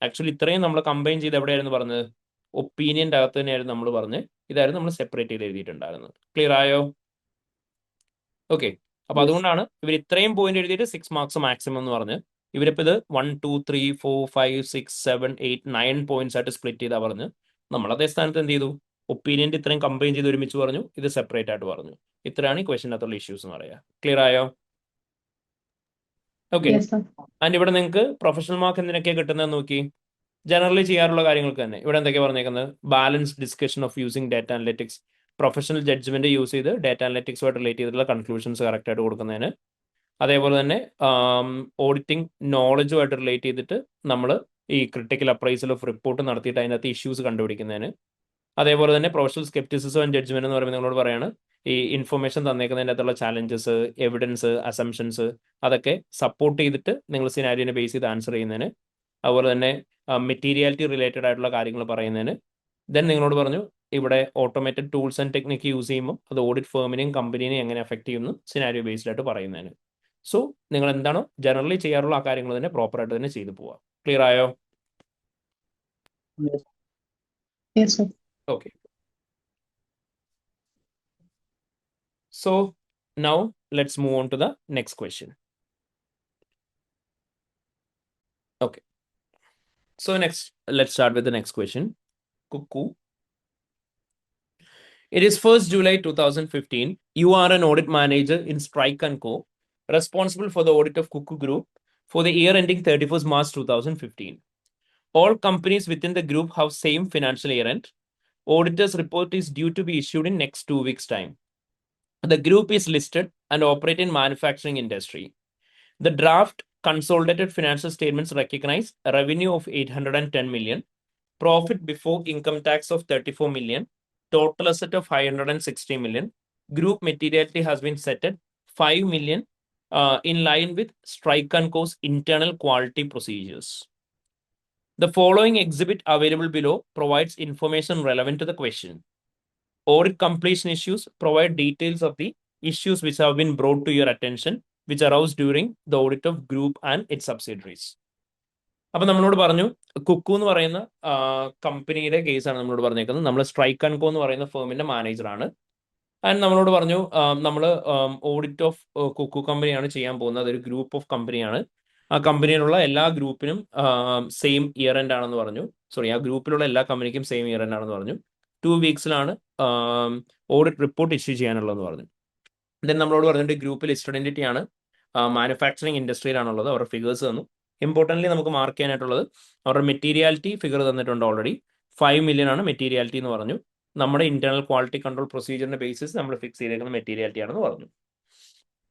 ആക്ച്വലി ഇത്രയും നമ്മൾ കമ്പൈൻ ചെയ്ത് എവിടെയായിരുന്നു പറഞ്ഞത്? ഒപ്പീനിയൻ്റെ അകത്ത് തന്നെയായിരുന്നു നമ്മൾ പറഞ്ഞ്, ഇതായിരുന്നു നമ്മൾ സെപ്പറേറ്റ് ചെയ്ത് എഴുതിയിട്ടുണ്ടായിരുന്നത്. ക്ലിയർ ആയോ? ഓക്കെ. അപ്പൊ Yes. അതുകൊണ്ടാണ് ഇവർ ഇത്രയും പോയിന്റ് എഴുതിയിട്ട് 6 മാർക്സ് മാക്സിമം എന്ന് പറഞ്ഞ്. ഇവരിപ്പോ ഇത് 1 2 3 4 5 6 7 8 9 പോയിന്റ്സ് ആയിട്ട് സ്പ്ലിറ്റ് ചെയ്താ പറഞ്ഞ്. നമ്മൾ അതേ സ്ഥാനത്ത് എന്ത് ചെയ്തു? ഒപ്പീനിയൻ്റെ ഇത്രയും കമ്പൈൻ ചെയ്ത് ഒരുമിച്ച് പറഞ്ഞു, ഇത് സെപ്പറേറ്റ് ആയിട്ട് പറഞ്ഞു. ഇത്രയാണ് ഈ ക്വസ്റ്റിനകത്തുള്ള ഇഷ്യൂസ് എന്ന് പറയാം. ക്ലിയർ ആയോ? ഓക്കെ. Yes, sir. ആൻഡ് ഇവിടെ നിങ്ങൾക്ക് പ്രൊഫഷണൽ മാർക്ക് എന്തിനൊക്കെയാണ് കിട്ടുന്നത് നോക്കി. ജനറലി ചെയ്യാറുള്ള കാര്യങ്ങൾക്ക് തന്നെ ഇവിടെ എന്തൊക്കെയാണ് പറഞ്ഞേക്കുന്നത്? Balance discussion of using data analytics, professional judgement use ചെയ്ത് ഡാറ്റ അനലിറ്റിക്സുമായിട്ട് റിലേറ്റ് ചെയ്തിട്ടുള്ള കൺക്ലൂഷൻസ് കറക്റ്റ് ആയിട്ട് കൊടുക്കുന്നതിന്, അതേപോലെ തന്നെ ഓഡിറ്റിംഗ് നോളജുമായിട്ട് റിലേറ്റ് ചെയ്തിട്ട് നമ്മൾ ഈ ക്രിട്ടിക്കൽ അപ്രൈസൽ ഓഫ് റിപ്പോർട്ട് നടത്തിയിട്ട് അതിനകത്ത് ഇഷ്യൂസ് കണ്ടുപിടിക്കുന്നതിന്, അതേപോലെ തന്നെ പ്രൊഫഷണൽ സ്കെപ്റ്റിസിസം ആൻഡ് ജഡ്ജ്മെന്റ് എന്ന് പറയുമ്പോൾ നിങ്ങളോട് പറയാണ് ഈ ഇൻഫർമേഷൻ തന്നേക്കുന്നതിൻ്റെ അകത്തുള്ള ചാലഞ്ചസ്, എവിഡൻസ്, അസംഷൻസ് അതൊക്കെ സപ്പോർട്ട് ചെയ്തിട്ട് നിങ്ങൾ സിനാരിയോനെ ബേസ് ചെയ്ത് ആൻസർ ചെയ്യുന്നതിന്, അതുപോലെ തന്നെ മെറ്റീരിയാലിറ്റി റിലേറ്റഡ് ആയിട്ടുള്ള കാര്യങ്ങൾ പറയുന്നതിന്. ദെൻ നിങ്ങളോട് പറഞ്ഞു ഇവിടെ automated tools and technique use ചെയ്യുമ്പോൾ അത് ഓഡിറ്റ് ഫേമിനെയും കമ്പനീനെയും എങ്ങനെ എഫക്ട് ചെയ്യുന്നു സിനാരിയോ ബേസ്ഡ് ആയിട്ട് പറയുന്നതിന്. സോ നിങ്ങൾ എന്താണോ ജനറലി ചെയ്യാറുള്ള ആ കാര്യങ്ങൾ തന്നെ പ്രോപ്പറായിട്ട് തന്നെ ചെയ്തു പോവാം. ക്ലിയർ ആയോ? Yes. Yes, sir. Okay. So now let's move on to the next question. Okay. So next, let's start with the next question. Cuckoo. It is 1st July 2015. You are an audit manager in Strike & Co, responsible for the audit of Cuckoo Group for the year ending 31st March 2015. All companies within the group have same financial year end. Auditor's report is due to be issued in next 2 weeks' time. The group is listed and operate in manufacturing industry. The draft consolidated financial statements recognize a revenue of 810 million, profit before income tax of 34 million, total asset of 560 million. Group materiality has been set at 5 million in line with Strike & Co's internal quality procedures. The following exhibit available below provides information relevant to the question. Audit completion issues provide details of the issues which have been brought to your attention which arose during the audit of group and its subsidiaries. അപ്പൊ നമ്മളോട് പറഞ്ഞു കുക്കു എന്ന് പറയുന്ന കമ്പനിയുടെ കേസാണ് നമ്മളോട് പറഞ്ഞേക്കുന്നത്. നമ്മൾ സ്ട്രൈക്ക് ആൻഡ് കോ എന്ന് പറയുന്ന ഫേമിന്റെ മാനേജറാണ്. ആൻഡ് നമ്മളോട് പറഞ്ഞു നമ്മൾ ഓഡിറ്റ് ഓഫ് കുക്കു കമ്പനിയാണ് ചെയ്യാൻ പോകുന്നത്. അതൊരു ഗ്രൂപ്പ് ഓഫ് കമ്പനിയാണ്. ആ കമ്പനിയിലുള്ള എല്ലാ ഗ്രൂപ്പിനും സെയിം ഇയർ എൻഡ് ആണെന്ന് പറഞ്ഞു. സോറി, ആ ഗ്രൂപ്പിലുള്ള എല്ലാ കമ്പനിക്കും സെയിം ഇയർ എൻഡ് ആണെന്ന് പറഞ്ഞു. 2 വീക്സിലാണ് ഓഡിറ്റ് റിപ്പോർട്ട് ഇഷ്യൂ ചെയ്യാനുള്ളതെന്ന് പറഞ്ഞു. ദെൻ നമ്മളോട് പറഞ്ഞിട്ട് ഗ്രൂപ്പ് ലിസ്റ്റഡ് എൻറ്റിറ്റി ആണ്, മാനുഫാക്ചറിങ് ഇൻഡസ്ട്രിയിലാണുള്ളത്. അവരുടെ ഫിഗേഴ്സ് തന്നു. ഇമ്പോർട്ടൻ്റ്ലി നമുക്ക് മാർക്ക് ചെയ്യാനായിട്ടുള്ളത് അവരുടെ മെറ്റീരിയാലിറ്റി ഫിഗർ തന്നിട്ടുണ്ട് ഓൾറെഡി. 5 million ആണ് മെറ്റീരിയാലിറ്റി എന്ന് പറഞ്ഞു. നമ്മുടെ ഇന്റേണൽ ക്വാളിറ്റി കൺട്രോൾ പ്രൊസീജിയറിന്റെ ബേസിസ് നമ്മൾ ഫിക്സ് ചെയ്തേക്കുന്ന മെറ്റീരിയാലിറ്റി ആണെന്ന് പറഞ്ഞു.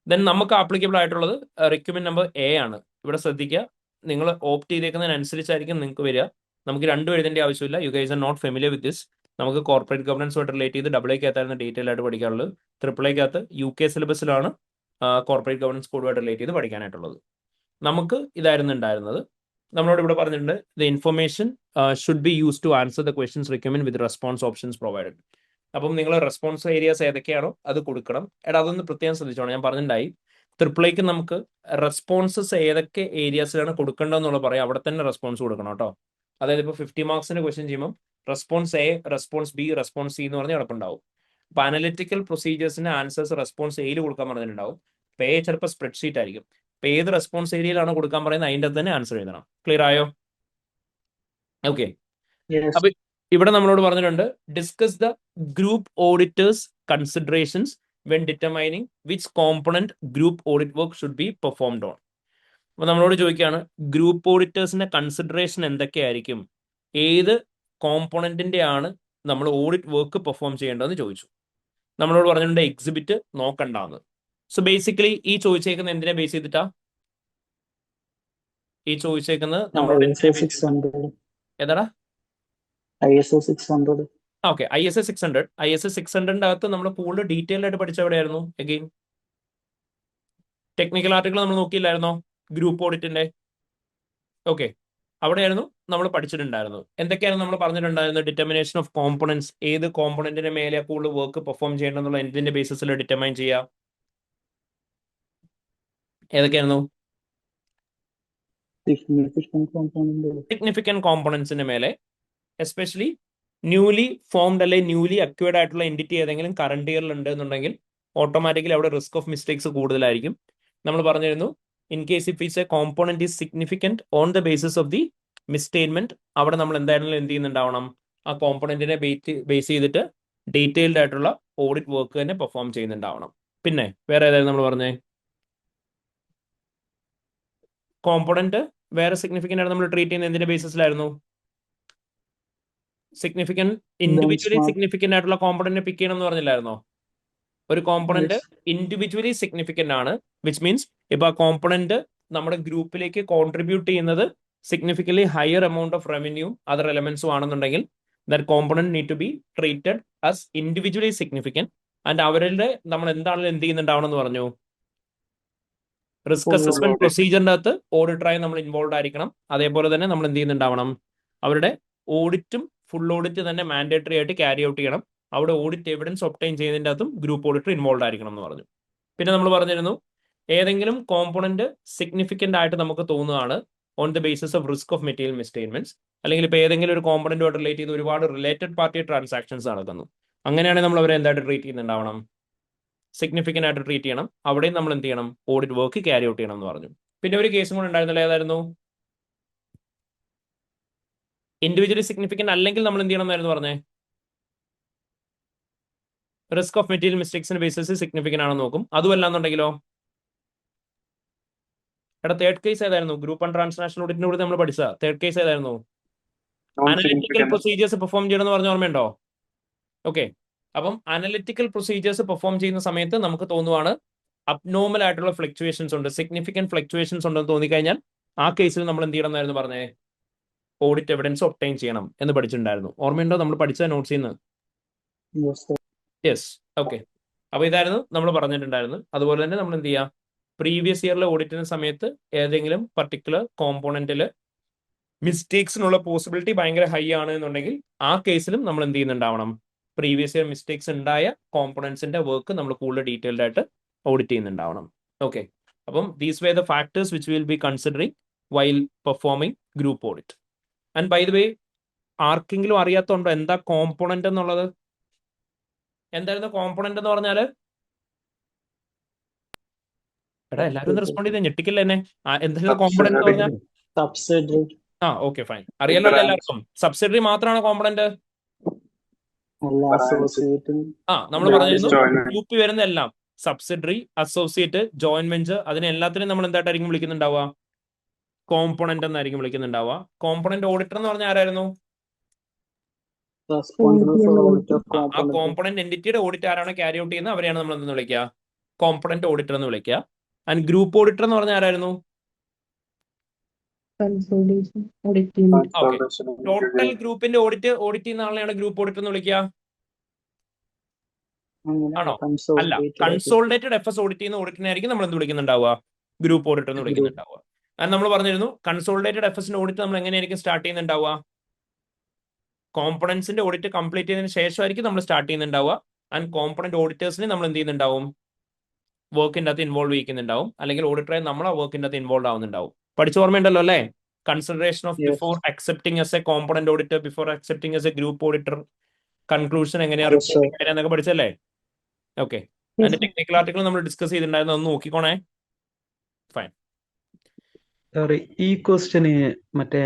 ദെൻ നമുക്ക് ആപ്ലിക്കബിൾ ആയിട്ടുള്ളത് റിക്വയർമെന്റ് നമ്പർ എ ആണ്. ഇവിടെ ശ്രദ്ധിക്കുക, നിങ്ങൾ ഓപ്റ്റ് ചെയ്തേക്കുന്നതിനനുസരിച്ചായിരിക്കും നിങ്ങൾക്ക് വരിക. നമുക്ക് രണ്ടും എഴുതേണ്ട ആവശ്യമില്ല. You guys are not familiar with this. നമുക്ക് കോർപ്പറേറ്റ് ഗവർണൻസുമായിട്ട് റിലേറ്റ് ചെയ്ത് AA ഡീറ്റെയിൽ ആയിട്ട് പഠിക്കാനുള്ളത്. AAA UK സിലബസിലാണ് കോർപ്പറേറ്റ് ഗവർണൻസ് കോഡുമായിട്ട് റിലേറ്റ് ചെയ്ത് പഠിക്കാനായിട്ടുള്ളത്. നമുക്ക് ഇതായിരുന്നു ഉണ്ടായിരുന്നത്. നമ്മളോട് ഇവിടെ പറഞ്ഞിട്ടുണ്ട് the information should be use to answer the questions requirement with response options provided. അപ്പം നിങ്ങൾ റെസ്പോൺസ് ഏരിയാസ് ഏതൊക്കെയാണോ അത് കൊടുക്കണം. എടാ അതൊന്ന് പ്രത്യേകം ശ്രദ്ധിച്ചോണം. ഞാൻ പറഞ്ഞിട്ടുണ്ടായി AAAക്ക് നമുക്ക് റെസ്പോൺസസ് ഏതൊക്കെ ഏരിയാസിലാണ് കൊടുക്കേണ്ടതെന്നുള്ള പറയാം. അവിടെ തന്നെ റെസ്പോൺസ് കൊടുക്കണം കേട്ടോ. അതായത് ഇപ്പോൾ 50 മാർക്സിന്റെ ക്വസ്റ്റ്യൻ ചെയ്യുമ്പോൾ response A, response B, response C എന്ന് പറഞ്ഞ് കിടപ്പുണ്ടാവും. അപ്പൊ അനലിറ്റിക്കൽ പ്രൊസീജിയേഴ്സിന്റെ ആൻസേഴ്സ് റെസ്പോൺസ് എയിൽ കൊടുക്കാൻ പറഞ്ഞിട്ടുണ്ടാവും. പേ ചിലപ്പോൾ സ്പ്രെഡ്ഷീറ്റ് ആയിരിക്കും. ഇപ്പൊ ഏത് റെസ്പോൺസ് ഏരിയയിലാണ് കൊടുക്കാൻ പറയുന്നത് അതിൻ്റെ തന്നെ ആൻസർ എഴുതണം. ക്ലിയർ ആയോ? ഓക്കെ. Yes. അപ്പൊ ഇവിടെ നമ്മളോട് പറഞ്ഞിട്ടുണ്ട് discuss the group auditors considerations when determining which component group audit work should be performed on. അപ്പൊ നമ്മളോട് ചോദിക്കുകയാണ് ഗ്രൂപ്പ് ഓഡിറ്റേഴ്സിന്റെ കൺസിഡറേഷൻ എന്തൊക്കെയായിരിക്കും, ഏത് കോമ്പണന്റിന്റെ ആണ് നമ്മൾ ഓഡിറ്റ് വർക്ക് പെർഫോം ചെയ്യേണ്ടതെന്ന് ചോദിച്ചു. നമ്മളോട് പറഞ്ഞിട്ടുണ്ട് എക്സിബിറ്റ് നോക്കണ്ടാന്ന്. സോ ബേസിക്കലി ഈ ചോദിച്ചേക്കുന്ന എന്തിനെ ബേസ് ചെയ്തിട്ടാ? ഈ ചോദിച്ചേക്കുന്നത് നമ്മളോട് ISO 600. ഏതാടാ? ISO 600. Okay, ISO 600. ISO 600ന്റെ അകത്ത് നമ്മൾ കൂടുതൽ ഡീറ്റെയിൽ ആയിട്ട് പഠിച്ച എവിടെയായിരുന്നു? അഗെയിൻ ടെക്നിക്കൽ ആർട്ടിക്കിൾ നമ്മൾ നോക്കിയില്ലായിരുന്നോ ഗ്രൂപ്പ് ഓഡിറ്റിന്റെ? ഓക്കെ, അവിടെയായിരുന്നു നമ്മൾ പഠിച്ചിട്ടുണ്ടായിരുന്നു. എന്തൊക്കെയാണ് നമ്മൾ പറഞ്ഞിട്ടുണ്ടായിരുന്നത്? ഡിറ്റർമിനേഷൻ ഓഫ് കോമ്പണൻസ്, ഏത് കോമ്പണന്റിന്റെ മേലെ കൂടുതൽ വർക്ക് പെർഫോം ചെയ്യണമെന്നുള്ള എന്തിന്റെ ബേസിസിൽ ഡിറ്റർമൈൻ ചെയ്യാം? ഏതൊക്കെയായിരുന്നു? Significant component. സിഗ്നിഫിക്കന്റ് കോമ്പണൻസിന്റെ മേലെ, എസ്പെഷ്യലി ന്യൂലി ഫോംഡ് അല്ലെങ്കിൽ ന്യൂലി അക്വേർഡ് ആയിട്ടുള്ള എൻറ്റിറ്റി ഏതെങ്കിലും കറണ്ട് ഇയറിൽ ഉണ്ട് എന്നുണ്ടെങ്കിൽ ഓട്ടോമാറ്റിക്കലി അവിടെ റിസ്ക് ഓഫ് മിസ്റ്റേക്സ് കൂടുതലായിരിക്കും. നമ്മൾ പറഞ്ഞിരുന്നു in case if it's a component is significant on the basis of the misstatement, അവിടെ നമ്മൾ എന്തായാലും എന്ത് ചെയ്യുന്നുണ്ടാവണം? ആ കോമ്പോണന്റിനെ ബേസ് ചെയ്തിട്ട് ഡീറ്റെയിൽഡ് ആയിട്ടുള്ള ഓഡിറ്റ് വർക്ക് തന്നെ പെർഫോം ചെയ്യുന്നുണ്ടാവണം. പിന്നെ വേറെ ഏതായാലും നമ്മൾ പറഞ്ഞേ കോമ്പോണന്റ് വേറെ സിഗ്നിഫിക്കന്റ് ആയിട്ട് നമ്മൾ ട്രീറ്റ് ചെയ്യുന്ന എന്തിന്റെ ബേസിസിലായിരുന്നു? Significant individually Benchmark. സിഗ്നിഫിക്കന്റ് ആയിട്ടുള്ള കോമ്പോണന്റിനെ പിക്ക് ചെയ്യണം എന്ന് പറഞ്ഞില്ലായിരുന്നോ? ഒരു കോമ്പോണന്റ് Yes. ഇൻഡിവിജ്വലി സിഗ്നിഫിക്കന്റ് ആണ്, വിച്ച് മീൻസ് ഇപ്പൊ ആ കോമ്പോണന്റ് നമ്മുടെ ഗ്രൂപ്പിലേക്ക് കോൺട്രിബ്യൂട്ട് ചെയ്യുന്നത് significantly higher amount of revenue other എലമെന്റ്സും ആണെന്നുണ്ടെങ്കിൽ that component need to be treated as individually significant. And അവരുടെ നമ്മൾ എന്താണെങ്കിലും എന്ത് ചെയ്യുന്നുണ്ടാവണം എന്ന് പറഞ്ഞു? Risk Full assessment audit. പ്രൊസീജിയറിന്റെ അകത്ത് ഓഡിറ്ററായി നമ്മൾ ഇൻവോൾവ് ആയിരിക്കണം. അതേപോലെ തന്നെ നമ്മൾ എന്ത് ചെയ്യുന്നുണ്ടാവണം? അവരുടെ ഓഡിറ്റും ഫുൾ ഓഡിറ്റ് തന്നെ മാൻഡേറ്ററി ആയിട്ട് ക്യാരി ഔട്ട് ചെയ്യണം. അവിടെ ഓഡിറ്റ് എവിഡൻസ് ഒബ്റ്റൈൻ ചെയ്യുന്നതിൻ്റെ അകത്തും ഗ്രൂപ്പ് ഓഡിറ്റർ ഇൻവോൾവ് ആയിരിക്കണം എന്ന് പറഞ്ഞു. പിന്നെ നമ്മൾ പറഞ്ഞിരുന്നു ഏതെങ്കിലും കോമ്പോണന്റ് സിഗ്നിഫിക്കന്റ് ആയിട്ട് നമുക്ക് തോന്നുകയാണ് on the basis of risk of material misstatements, അല്ലെങ്കിൽ ഇപ്പോൾ ഏതെങ്കിലും ഒരു കോമ്പോണന്റുമായിട്ട് റിലേറ്റ് ചെയ്ത് ഒരുപാട് റിലേറ്റഡ് പാർട്ടി ട്രാൻസാക്ഷൻസ് നടക്കുന്നു, അങ്ങനെയാണെങ്കിൽ നമ്മൾ അവരെ എന്തായിട്ട് ട്രീറ്റ് ചെയ്യുന്നുണ്ടാവണം? സിഗ്നിഫിക്കന്റ് ആയിട്ട് ട്രീറ്റ് ചെയ്യണം. അവിടെയും നമ്മൾ എന്ത് ചെയ്യണം? ഓഡിറ്റ് വർക്ക് ക്യാരി ഔട്ട് ചെയ്യണം എന്ന് പറഞ്ഞു. പിന്നെ ഒരു കേസും കൂടെ ഉണ്ടായിരുന്നല്ലോ, ഏതായിരുന്നു? ഇൻഡിവിജ്വലി സിഗ്നിഫിക്കന്റ് അല്ലെങ്കിൽ നമ്മൾ എന്ത് ചെയ്യണം എന്നായിരുന്നു പറഞ്ഞേ? റിസ്ക് ഓഫ് മെറ്റീരിയൽ മിസ്റ്റേക്സിന്റെ ബേസിസ് സിഗ്നിഫിക്കന്റ് ആണെന്ന് നോക്കും. അതുമല്ല എന്നുണ്ടെങ്കിലോ? എടാ തേർഡ് കേസ് ഏതായിരുന്നു? ഗ്രൂപ്പ് ആൻഡ് ട്രാൻസ്നാഷണൽ ഓഡിറ്റിന്റെ കൂടെ നമ്മൾ പഠിച്ച തേർഡ് കേസ് ഏതായിരുന്നു? അനലിറ്റിക്കൽ പ്രൊസീജിയേഴ്സ് പെർഫോം ചെയ്യണമെന്ന് പറഞ്ഞ ഓർമ്മയുണ്ടോ? ഓക്കെ, അപ്പം അനലിറ്റിക്കൽ പ്രൊസീജിയേഴ്സ് പെർഫോം ചെയ്യുന്ന സമയത്ത് നമുക്ക് തോന്നുവാണ് അബ്നോർമൽ ആയിട്ടുള്ള ഫ്ലക്ച്വേഷൻസ് ഉണ്ട്, സിഗ്നിഫിക്കന്റ് ഫ്ലക്ച്വേഷൻസ് ഉണ്ടെന്ന് തോന്നിക്കഴിഞ്ഞാൽ ആ കേസിൽ നമ്മൾ എന്ത് ചെയ്യണം എന്നായിരുന്നു പറഞ്ഞേ? ഓഡിറ്റ് എവിഡൻസ് ഒബ്റ്റൈൻ ചെയ്യണം എന്ന് പഠിച്ചിട്ടുണ്ടായിരുന്നു. ഓർമ്മയുണ്ടോ നമ്മൾ പഠിച്ച നോട്ട്സിൽ നിന്ന്? Yes, sir. യെസ്. ഓക്കെ, അപ്പൊ ഇതായിരുന്നു നമ്മൾ പറഞ്ഞിട്ടുണ്ടായിരുന്നു. അതുപോലെ തന്നെ നമ്മൾ എന്ത് ചെയ്യുക? പ്രീവിയസ് ഇയറിലെ ഓഡിറ്റിന് സമയത്ത് ഏതെങ്കിലും പർട്ടിക്കുലർ കോമ്പോണന്റിൽ മിസ്റ്റേക്സിനുള്ള പോസിബിലിറ്റി ഭയങ്കര ഹൈ ആണ് എന്നുണ്ടെങ്കിൽ ആ കേസിലും നമ്മൾ എന്ത് ചെയ്യുന്നുണ്ടാവണം? പ്രീവിയസ് ഇയർ മിസ്റ്റേക്സ് ഉണ്ടായ കോമ്പോണൻസിന്റെ വർക്ക് നമ്മൾ കൂടുതൽ ഡീറ്റെയിൽഡ് ആയിട്ട് ഓഡിറ്റ് ചെയ്യുന്നുണ്ടാവണം. ഓക്കെ, അപ്പം these way the factors which will be considering while performing group audit. And by the way, ആർക്കെങ്കിലും അറിയാത്തുണ്ടോ എന്താ കോമ്പോണന്റ് എന്നുള്ളത്? എന്തായിരുന്നു കോമ്പോണന്റ് എന്ന് പറഞ്ഞാല്? എടാ എല്ലാവരും ഒന്ന് റെസ്പോണ്ട് ചെയ്ത് ഞെട്ടിക്കില്ല എന്നെ. എന്തായിരുന്നു കോമ്പോണന്റ് എന്ന് പറഞ്ഞാൽ? സബ്സിഡറി. Okay fine. അറിയാലോ അല്ലേ എല്ലാവർക്കും? സബ്സിഡറി മാത്രമാണോ കോമ്പോണന്റ്? അല്ല, അസോസിയേറ്റ്. നമ്മൾ പറഞ്ഞിരുന്നു ഗ്രൂപ്പിൽ വരുന്ന എല്ലാം സബ്സിഡറി, അസോസിയേറ്റ്, ജോയിന്റ് വെഞ്ചർ, അതിനെ എല്ലാത്തിനും നമ്മൾ എന്തായിട്ടായിരിക്കും വിളിക്കുന്നുണ്ടാവുക? കോമ്പോണന്റ് എന്നായിരിക്കും വിളിക്കുന്നുണ്ടാവുക. കോമ്പോണന്റ് ഓഡിറ്റർ എന്ന് പറഞ്ഞാൽ ആരായിരുന്നു? റെസ്പോൺസിബിൾ ഫോർ ഓഡിറ്റ് ഓഫ് ആ കോമ്പോണന്റ്. കോമ്പോണന്റ് എന്റിറ്റിയുടെ ഓഡിറ്റ് ആരാണ് ക്യാരി ഔട്ട് ചെയ്യുന്നത് അവരെയാണ് നമ്മൾ എന്തെന്ന് വിളിക്കുക? കോമ്പോണന്റ് ഓഡിറ്റർ എന്ന് വിളിക്കുക. ആൻഡ് ഗ്രൂപ്പ് ഓഡിറ്റർ എന്ന് പറഞ്ഞാൽ ആരായിരുന്നു? കൺസോളിഡേഷൻ ഓഡിറ്റ് ചെയ്യുന്നത്. ഓക്കെ, ടോട്ടൽ ഗ്രൂപ്പിന്റെ ഓഡിറ്റ് ചെയ്യുന്ന ആളെയാണ് ഗ്രൂപ്പ് ഓഡിറ്റർ എന്ന് വിളിക്കുക. ആണോ? അല്ല, കൺസോളിഡേറ്റഡ് എഫ് എസ് ഓഡിറ്റ് ചെയ്യുന്ന ഓഡിറ്റിനായിരിക്കും നമ്മൾ എന്ത് വിളിക്കുന്നുണ്ടാവുക? ഗ്രൂപ്പ് ഓഡിറ്റർ എന്ന് വിളിക്കുന്നുണ്ടാവുക. അത് നമ്മൾ പറഞ്ഞിരുന്നു കൺസോളിഡേറ്റഡ് എഫ് എസിന്റെ ഓഡിറ്റ് നമ്മൾ എങ്ങനെയായിരിക്കും സ്റ്റാർട്ട് ചെയ്യുന്നുണ്ടാവുക? കോമ്പണൻസിന്റെ ഓഡിറ്റ് കംപ്ലീറ്റ് ചെയ്തതിന് ശേഷമായിരിക്കും നമ്മൾ സ്റ്റാർട്ട് ചെയ്യുന്നുണ്ടാവുക. ആൻഡ് കോമ്പണന്റ് ഓഡിറ്റേഴ്സിനെ നമ്മൾ എന്ത് ചെയ്യുന്നുണ്ടാവും? വർക്കിൻ്റെ അകത്ത് ഇൻവോൾവ് ചെയ്യിക്കുന്നുണ്ടാവും, അല്ലെങ്കിൽ ഓഡിറ്ററെ നമ്മൾ ആ വർക്കിൻ്റെ അകത്ത് ഇൻവോൾവ് ആവുന്നുണ്ടാവും. പഠിച്ച ഓർമ്മയുണ്ടല്ലോ അല്ലേ? Consideration of before accepting S A component auditor, before accepting S A group auditor, conclusion എങ്ങനെയാ, റിപ്പോർട്ടിംഗ് എങ്ങനെയാന്നൊക്കെ പഠിച്ചല്ലേ? ഓക്കെ, അതിന്റെ ടെക്നിക്കൽ ആർട്ടിക്കിൾ നമ്മൾ ഡിസ്കസ് ചെയ്തിട്ടുണ്ടായിരുന്നു, ഒന്ന് നോക്കിക്കോണേ. ഫൈൻ. സാറി, ഈ ക്വസ്റ്റ്യന് മറ്റേ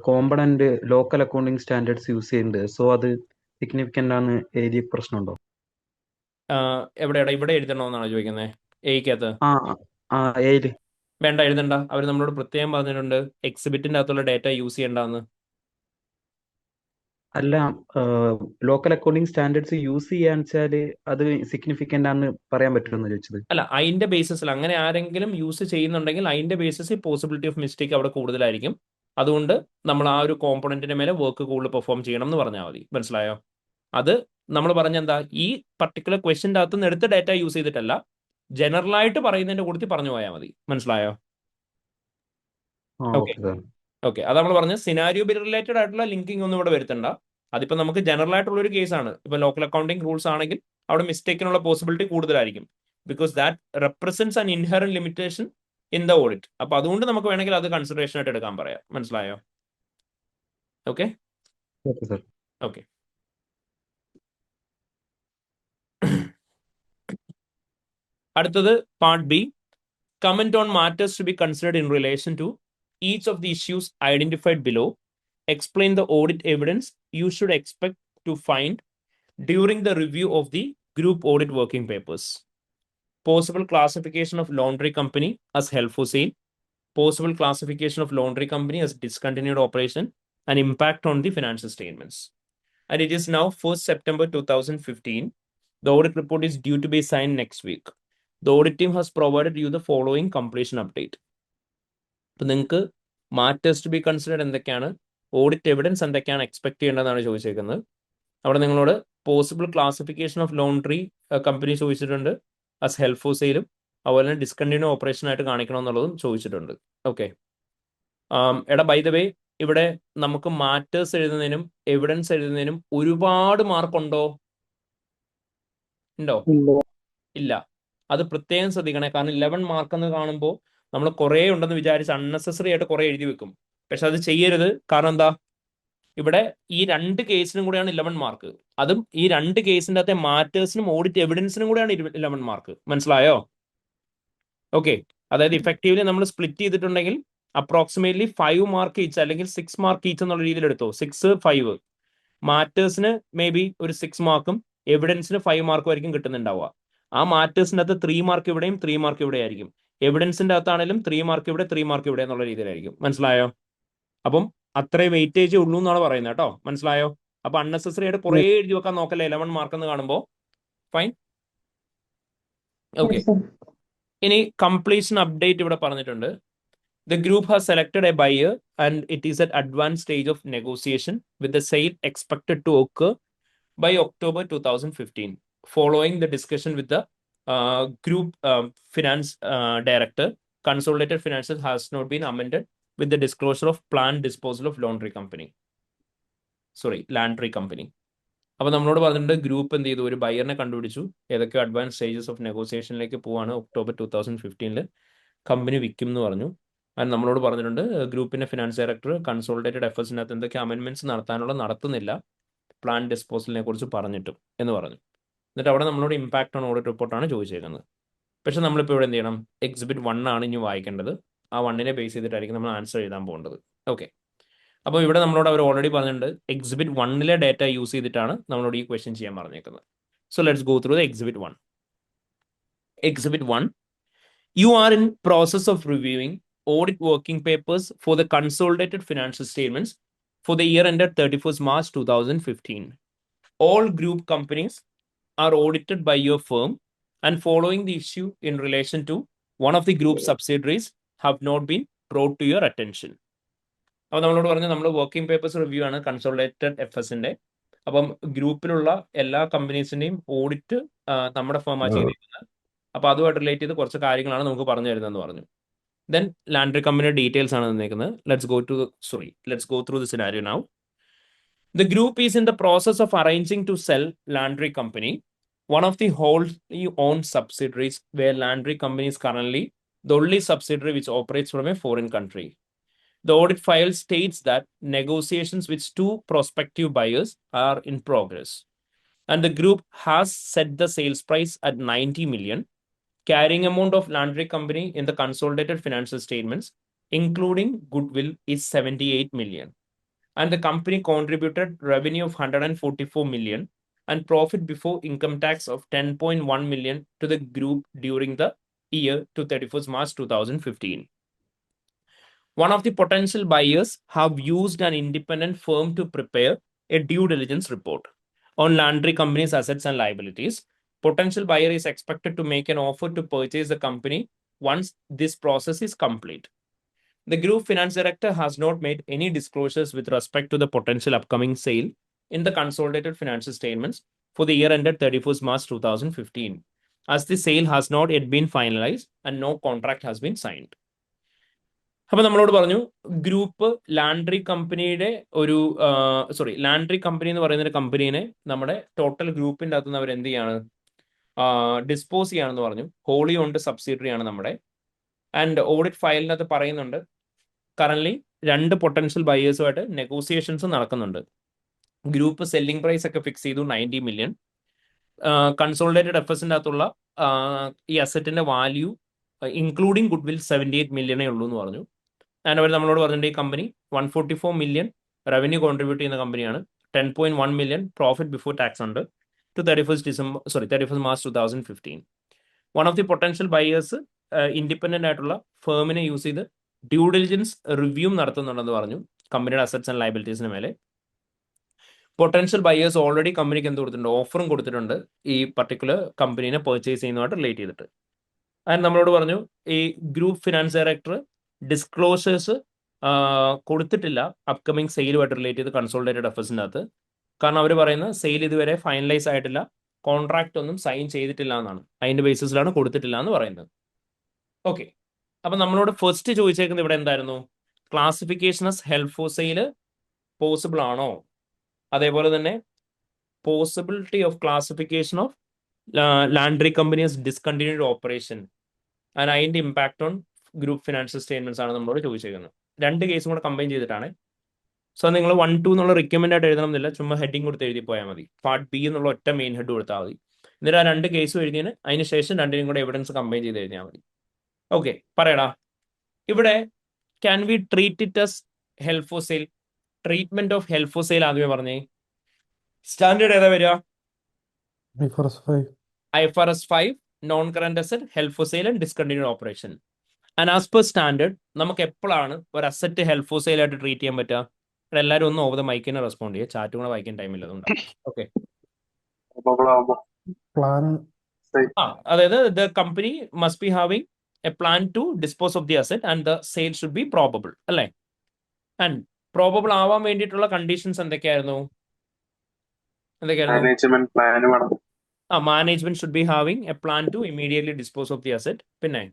component local accounting standards use ചെയ്യുന്നുണ്ട്. സോ അത് സിഗ്നിഫിക്കൻ്റ് ആണ് എഴുതിയ പ്രശ്നമുണ്ടോ? എവിടെയാടാ ഇവിടെ എഴുതണമെന്നാണോ ചോദിക്കുന്നത്? എയ്ക്കകത്ത് ആ ഏഴ് വേണ്ട, എഴുതണ്ട. അവർ നമ്മളോട് പ്രത്യേകം പറഞ്ഞിട്ടുണ്ട് എക്സിബിറ്റിന്റെ അകത്തുള്ള ഡേറ്റ യൂസ് ചെയ്യേണ്ടെന്ന്. അല്ല, ലോക്കൽ അക്കൗണ്ടിങ് സ്റ്റാൻഡേർഡ്സ് യൂസ് ചെയ്യാന്ന് വെച്ചാല് അത് സിഗ്നിഫിക്കൻ്റ് ആണെന്ന് പറയാൻ പറ്റുമെന്ന് ചോദിച്ചത്. അല്ല, അതിന്റെ ബേസിസിൽ അങ്ങനെ ആരെങ്കിലും യൂസ് ചെയ്യുന്നുണ്ടെങ്കിൽ അതിന്റെ ബേസിസിൽ പോസിബിലിറ്റി ഓഫ് മിസ്റ്റേക്ക് അവിടെ കൂടുതലായിരിക്കും. അതുകൊണ്ട് നമ്മൾ ആ ഒരു കോമ്പണന്റിന്റെ മേലെ വർക്ക് കൂടുതൽ പെർഫോം ചെയ്യണം എന്ന് പറഞ്ഞാൽ മതി. മനസ്സിലായോ? അത് നമ്മൾ പറഞ്ഞെന്താ, ഈ പർട്ടിക്കുലർ ക്വസ്റ്റിന്റെ അകത്ത് നിന്ന് എടുത്ത ഡേറ്റ യൂസ് ചെയ്തിട്ടല്ല, ജനറൽ ആയിട്ട് പറയുന്നതിന്റെ കൂടി പറഞ്ഞു പോയാൽ മതി. മനസ്സിലായോ? ഓക്കെ ഓക്കെ, അത് നമ്മൾ പറഞ്ഞ സിനാരിയോ റിലേറ്റഡ് ആയിട്ടുള്ള ലിങ്കിങ് ഒന്നും ഇവിടെ വരുത്തണ്ട. അതിപ്പോ നമുക്ക് ജനറൽ ആയിട്ടുള്ള ഒരു കേസാണ്. ഇപ്പൊ ലോക്കൽ അക്കൗണ്ടിങ് റൂൾസ് ആണെങ്കിൽ അവിടെ മിസ്റ്റേക്കിനുള്ള പോസിബിലിറ്റി കൂടുതലായിരിക്കും. Because that represents an inherent limitation in the audit. അപ്പൊ അതുകൊണ്ട് നമുക്ക് വേണമെങ്കിൽ അത് കൺസിഡറേഷൻ ആയിട്ട് എടുക്കാൻ പറയാം. മനസ്സിലായോ? Okay okay. അടുത്തത് part B, comment on matters to be considered in relation to each of the issues identified below. Explain the audit evidence you should expect to find during the review of the group audit working papers. Possible classification of laundry company as held for sale. Possible classification of laundry company as discontinued operation and impact on the financial statements. And it is now 1st September 2015. The audit report is due to be signed next week. The audit team has provided you the following completion update. ഇപ്പം നിങ്ങൾക്ക് matters to be considered എന്തൊക്കെയാണ്, audit evidence എന്തൊക്കെയാണ് expect ചെയ്യേണ്ടതെന്നാണ് ചോദിച്ചേക്കുന്നത്. അവിടെ നിങ്ങളോട് possible classification of laundry company ചോദിച്ചിട്ടുണ്ട്, as help four സെയിലും അതുപോലെ തന്നെ discontinue operation ആയിട്ട് കാണിക്കണം എന്നുള്ളതും ചോദിച്ചിട്ടുണ്ട്. ഓക്കെ, എടാ ബൈ ദ വേ, ഇവിടെ നമുക്ക് മാറ്റേഴ്സ് എഴുതുന്നതിനും എവിഡൻസ് എഴുതുന്നതിനും ഒരുപാട് മാർക്കുണ്ടോ? ഉണ്ടോ? ഇല്ല. അത് പ്രത്യേകം ശ്രദ്ധിക്കണേ. കാരണം 11 മാർക്ക് എന്ന് കാണുമ്പോൾ നമ്മൾ കുറേ ഉണ്ടെന്ന് വിചാരിച്ച് അൺനെസസറി ആയിട്ട് കുറേ എഴുതി വെക്കും. പക്ഷെ അത് ചെയ്യരുത്. കാരണം എന്താ, ഇവിടെ ഈ 2 കേസിനും കൂടെയാണ് 11 മാർക്ക്. അതും ഈ 2 കേസിൻ്റെ അകത്തെ മാറ്റേഴ്സിനും ഓഡിറ്റ് എവിഡൻസിനും കൂടെയാണ് 11 മാർക്ക്. മനസ്സിലായോ? ഓക്കെ, അതായത് ഇഫക്റ്റീവ്ലി നമ്മൾ സ്പ്ലിറ്റ് ചെയ്തിട്ടുണ്ടെങ്കിൽ അപ്രോക്സിമേറ്റ്ലി 5 മാർക്ക് ഈച്ച് അല്ലെങ്കിൽ 6 മാർക്ക് ഈച്ച് എന്നുള്ള രീതിയിൽ എടുത്തോ. 6, 5. മാറ്റേഴ്സിന് മേ ബി ഒരു 6 മാർക്കും എവിഡൻസിന് 5 മാർക്കും ആയിരിക്കും കിട്ടുന്നുണ്ടാവുക. ആ മാറ്റേഴ്സിൻ്റെ അകത്ത് 3 മാർക്ക് ഇവിടെയും 3 മാർക്ക് ഇവിടെ ആയിരിക്കും. എവിഡൻസിന്റെ അകത്താണെങ്കിലും 3 മാർക്ക് ഇവിടെ 3 മാർക്ക് ഇവിടെ എന്നുള്ള രീതിയിലായിരിക്കും. മനസ്സിലായോ? അപ്പം അത്രയും വെയിറ്റേജ് ഉള്ളൂ എന്നാണ് പറയുന്നത് കേട്ടോ. മനസ്സിലായോ? അപ്പൊ അൺനെസസറി ആയിട്ട് കുറേ എഴുതി വെക്കാൻ നോക്കല്ലേ 11 മാർക്ക് എന്ന് കാണുമ്പോൾ. ഫൈൻ. ഓക്കെ, ഇനി കംപ്ലീഷൻ അപ്ഡേറ്റ് ഇവിടെ പറഞ്ഞിട്ടുണ്ട്. The group has selected a buyer and it is at advanced stage of negotiation with the sale expected to occur by October 2015. Following the discussion with the group finance director, consolidated financials has not been amended with the disclosure of planned disposal of laundry company. അപ്പോൾ നമ്മളോട് പറഞ്ഞിട്ടുണ്ട് group എന്ത് ചെയ്തു, ഒരു ബയറിനെ കണ്ടുപിടിച്ചു. ഏതൊക്കെ advance stages of നെഗോസിയേഷനിലേക്ക് പോവാണ് October 2015. Company വിൽക്കും എന്ന് പറഞ്ഞു. അത് നമ്മളോട് പറഞ്ഞിട്ടുണ്ട് ഗ്രൂപ്പിന്റെ ഫിനാൻസ് ഡയറക്ടർ കൺസോളിഡേറ്റഡ് എഫേഴ്സിനകത്ത് എന്തൊക്കെ അമെൻമെന്റ്സ് നടത്തുന്നില്ല പ്ലാൻ ഡിസ്പോസലിനെ കുറിച്ച് പറഞ്ഞിട്ടും എന്ന് പറഞ്ഞു. എന്നിട്ട് അവിടെ നമ്മളോട് ഇമ്പാക്ട് ഓൺ ഓഡിറ്റ് റിപ്പോർട്ടാണ് ചോദിച്ചേക്കുന്നത്. പക്ഷെ നമ്മളിപ്പോൾ ഇവിടെ എന്ത് ചെയ്യണം? എക്സിബിറ്റ് 1 ആണ് ഇനി വായിക്കേണ്ടത്. ആ 1നെ ബേസ് ചെയ്തിട്ടായിരിക്കും നമ്മൾ ആൻസർ എഴുതാൻ പോകേണ്ടത്. ഓക്കെ, അപ്പോൾ ഇവിടെ നമ്മളോട് അവർ ഓൾറെഡി പറഞ്ഞിട്ടുണ്ട് എക്സിബിറ്റ് 1ലെ ഡേറ്റ യൂസ് ചെയ്തിട്ടാണ് നമ്മളോട് ഈ ക്വസ്റ്റ്യൻ ചെയ്യാൻ പറഞ്ഞേക്കുന്നത്. So let's go through the exhibit 1. Exhibit 1. You are in process of reviewing audit working papers for the consolidated financial statements for the year ended 31st March 2015. All group companies are audited by your firm, and following the issue in relation to one of the group subsidiaries have not been brought to your attention. അപ്പോൾ നമ്മളോട് പറഞ്ഞു നമ്മൾ working papers review ആണ് consolidated എഫ്എസിന്റെ. അപ്പം ഗ്രൂപ്പിലുള്ള എല്ലാ കമ്പനീസിന്റെയും audit നമ്മുടെ ഫേമാണ് ചെയ്തിരിക്കുന്നത്. അപ്പോൾ അതുമായിട്ട് റിലേറ്റ് ചെയ്ത് കുറച്ച് കാര്യങ്ങളാണ് നമുക്ക് പറഞ്ഞു തരുന്നതെന്ന് പറഞ്ഞു. ദെൻ ലാൻഡ്രി കമ്പനിയുടെ ഡീറ്റെയിൽസ് ആണ് തന്നേക്കുന്നത്. Let's go through the scenario now. The group is in the process of arranging to sell Landry Company, one of the wholly owned subsidiaries, where Landry Company is currently the only subsidiary which operates from a foreign country. The audit file states that negotiations with 2 prospective buyers are in progress, and the group has set the sales price at 90 million. Carrying amount of Landry Company in the consolidated financial statements, including goodwill, is 78 million. And the company contributed revenue of 144 million and profit before income tax of 10.1 million to the group during the year to 31st March 2015. One of the potential buyers have used an independent firm to prepare a due diligence report on Landry Company's assets and liabilities. Potential buyer is expected to make an offer to purchase the company once this process is complete. The group finance director has not made any disclosures with respect to the potential upcoming sale in the consolidated financial statements for the year ended 31st March 2015, as the sale has not yet been finalized and no contract has been signed. അപ്പോൾ നമ്മളോട് പറഞ്ഞു group laundry കമ്പനിയുടെ laundry company എന്ന് പറയുന്ന ഒരു കമ്പനീനെ നമ്മുടെ total ഗ്രൂപ്പിൻ്റെ അകത്ത് നിന്ന് അവർ എന്ത് ചെയ്യാണ്? ഡിസ്പോസ് ചെയ്യാണെന്ന് പറഞ്ഞു. ഹോളി ഓൺഡ് സബ്സിഡറി ആണ് നമ്മുടെ. ആൻഡ് ഓഡിറ്റ് ഫയലിനകത്ത് പറയുന്നുണ്ട് കറന്റ് 2 പൊട്ടൻഷ്യൽ ബയേഴ്സുമായിട്ട് നെഗോസിയേഷൻസ് നടക്കുന്നുണ്ട്. ഗ്രൂപ്പ് സെല്ലിംഗ് പ്രൈസ് ഒക്കെ ഫിക്സ് ചെയ്തു 90 മില്യൺ. കൺസോളിഡേറ്റഡ് എഫേഴ്സിൻ്റെ അകത്തുള്ള ഈ അസറ്റിന്റെ വാല്യൂ ഇൻക്ലൂഡിങ് ഗുഡ്വിൽ 78 മില്യണേ ഉള്ളൂ എന്ന് പറഞ്ഞു. ആൻഡ് അവർ നമ്മളോട് പറഞ്ഞിട്ട് ഈ കമ്പനി 144 മില്യൺ റവന്യൂ കോൺട്രിബ്യൂട്ട് ചെയ്യുന്ന കമ്പനിയാണ്. 10.1 മില്യൺ പ്രോഫിറ്റ് ബിഫോർ ടാക്സ് ഉണ്ട് to 31st March 2015. One of the potential buyers independent ആയിട്ടുള്ള ഫേമിനെ യൂസ് ചെയ്ത് ഡ്യൂ ഡിലിജൻസ് റിവ്യൂ നടത്തുന്നുണ്ടെന്ന് പറഞ്ഞു കമ്പനിയുടെ അസറ്റ്സ് ആൻഡ് ലയബിലിറ്റീസിന് മേലെ. പൊട്ടൻഷ്യൽ ബയേഴ്സ് ഓൾറെഡി കമ്പനിക്ക് എന്ത് കൊടുത്തിട്ടുണ്ട്? ഓഫറും കൊടുത്തിട്ടുണ്ട് ഈ പർട്ടിക്കുലർ കമ്പനീനെ പർച്ചേസ് ചെയ്യുന്നതുമായിട്ട് റിലേറ്റ് ചെയ്തിട്ട്. ആൻഡ് നമ്മളോട് പറഞ്ഞു ഈ ഗ്രൂപ്പ് ഫിനാൻസ് ഡയറക്ടർ ഡിസ്ക്ലോസേഴ്സ് കൊടുത്തിട്ടില്ല അപ്കമിങ് സെയിലുമായിട്ട് റിലേറ്റ് ചെയ്ത് കൺസോളിഡേറ്റഡ് എഫേഴ്സിൻ്റെ അകത്ത്. കാരണം അവർ പറയുന്ന സെയിൽ ഇതുവരെ ഫൈനലൈസ് ആയിട്ടില്ല, കോൺട്രാക്ട് ഒന്നും സൈൻ ചെയ്തിട്ടില്ല എന്നാണ്. അതിന്റെ ബേസിസിലാണ് കൊടുത്തിട്ടില്ല എന്ന് പറയുന്നത്. ഓക്കെ, അപ്പൊ നമ്മളോട് ഫസ്റ്റ് ചോദിച്ചേക്കുന്നത് ഇവിടെ എന്തായിരുന്നു? Classification as held for sale possible ആണോ? അതേപോലെ തന്നെ possibility of classification of laundry companies discontinued operation and അതിന്റെ impact on group financial statements ആണ് നമ്മളോട് ചോദിച്ചേക്കുന്നത്. 2 കേസും കൂടെ കമ്പൈൻ ചെയ്തിട്ടാണ്. സോ നിങ്ങൾ 1, 2 എന്നുള്ള റിക്കമെൻഡ് ആയിട്ട് എഴുതണം എന്നില്ല, ചുമ്മാ ഹെഡിങ് കൊടുത്ത് എഴുതി പോയാൽ മതി. പാർട്ട് ബി എന്നുള്ള ഒറ്റ മെയിൻ ഹെഡ് കൊടുത്താൽ മതി. എന്നിട്ട് ആ 2 കേസും എഴുതിയതിന് അതിന് ശേഷം 2നും കൂടെ എവിഡൻസ് കമ്പൈൻ ചെയ്ത് എഴുതിയാൽ മതി. ഓക്കെ, പറയടാ. ഇവിടെ can we treat it as held for sale? Treatment of held for sale ആദ്യമേ പറഞ്ഞേ. സ്റ്റാൻഡേർഡ് ഏതാ വരിക? IFRS 5 non current asset, held for sale and discontinued operation. And as per standard നമുക്ക് എപ്പോഴാണ് ഒരു അസറ്റ് ഹെൽഡ് ഫോർ സെയിൽ ആയിട്ട് treat ചെയ്യാൻ പറ്റുക? എല്ലാവരും ഒന്ന് ഓവർ ദ മൈക്കിനെ റെസ്പോണ്ട് ചെയ്യുക, ചാറ്റും കൂടെ വായിക്കാൻ ടൈമില്ല അതുകൊണ്ട്. ഓക്കെ, അതായത് the company must be having a plan to dispose of the asset and the sale should be probable അല്ലേ? ആൻഡ് പ്രോബബിൾ ആവാൻ വേണ്ടിയിട്ടുള്ള കണ്ടീഷൻസ് എന്തൊക്കെയായിരുന്നു? Management should be having a plan to immediately dispose of the asset. പിന്നെ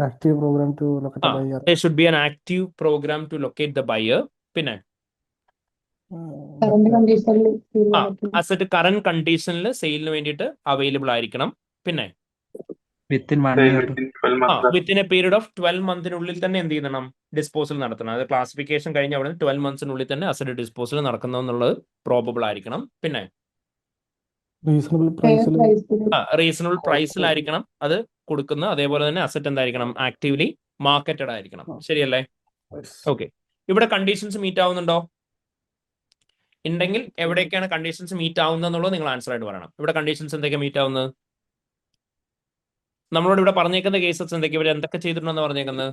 active programme to locate the buyer. there should be an active program to locate the buyer. പിന്നെ asset current കണ്ടീഷനിൽ സെയിലിന് വേണ്ടിയിട്ട് available ആയിരിക്കണം. പിന്നെ within 1 year. Within A period of 12 മന്തിനുള്ളിൽ തന്നെ എന്ത് ചെയ്യണം, disposal നടത്തണം. അത് ക്ലാസിഫിക്കേഷൻ കഴിഞ്ഞ അവിടെ 12 മന്ത്സിനുള്ളിൽ തന്നെ അസറ്റ് ഡിസ്പോസൽ നടക്കുന്നതെന്നുള്ളത് പ്രോബബിൾ ആയിരിക്കണം. പിന്നെ റീസണബിൾ പ്രൈസിൽ റീസണബിൾ പ്രൈസിലായിരിക്കണം അത് കൊടുക്കുന്നത്. അതേപോലെ തന്നെ അസറ്റ് എന്തായിരിക്കണം, ആക്റ്റീവ്ലി മാർക്കറ്റഡ് ആയിരിക്കണം. ശരിയല്ലേ? ഓക്കെ. ഇവിടെ കണ്ടീഷൻസ് മീറ്റ് ആവുന്നുണ്ടോ? ഉണ്ടെങ്കിൽ എവിടെയൊക്കെയാണ് കണ്ടീഷൻസ് മീറ്റ് ആവുന്നതെന്നുള്ളത് നിങ്ങൾ ആൻസർ ആയിട്ട് പറയണം. ഇവിടെ കണ്ടീഷൻസ് എന്തൊക്കെയാണ് മീറ്റ് ആവുന്നത്? നമ്മളോട് ഇവിടെ പറഞ്ഞേക്കുന്ന കേസസ് എന്തൊക്കെ, ഇവർ എന്തൊക്കെ ചെയ്തിട്ടുണ്ടെന്ന് പറഞ്ഞേക്കുന്നത്?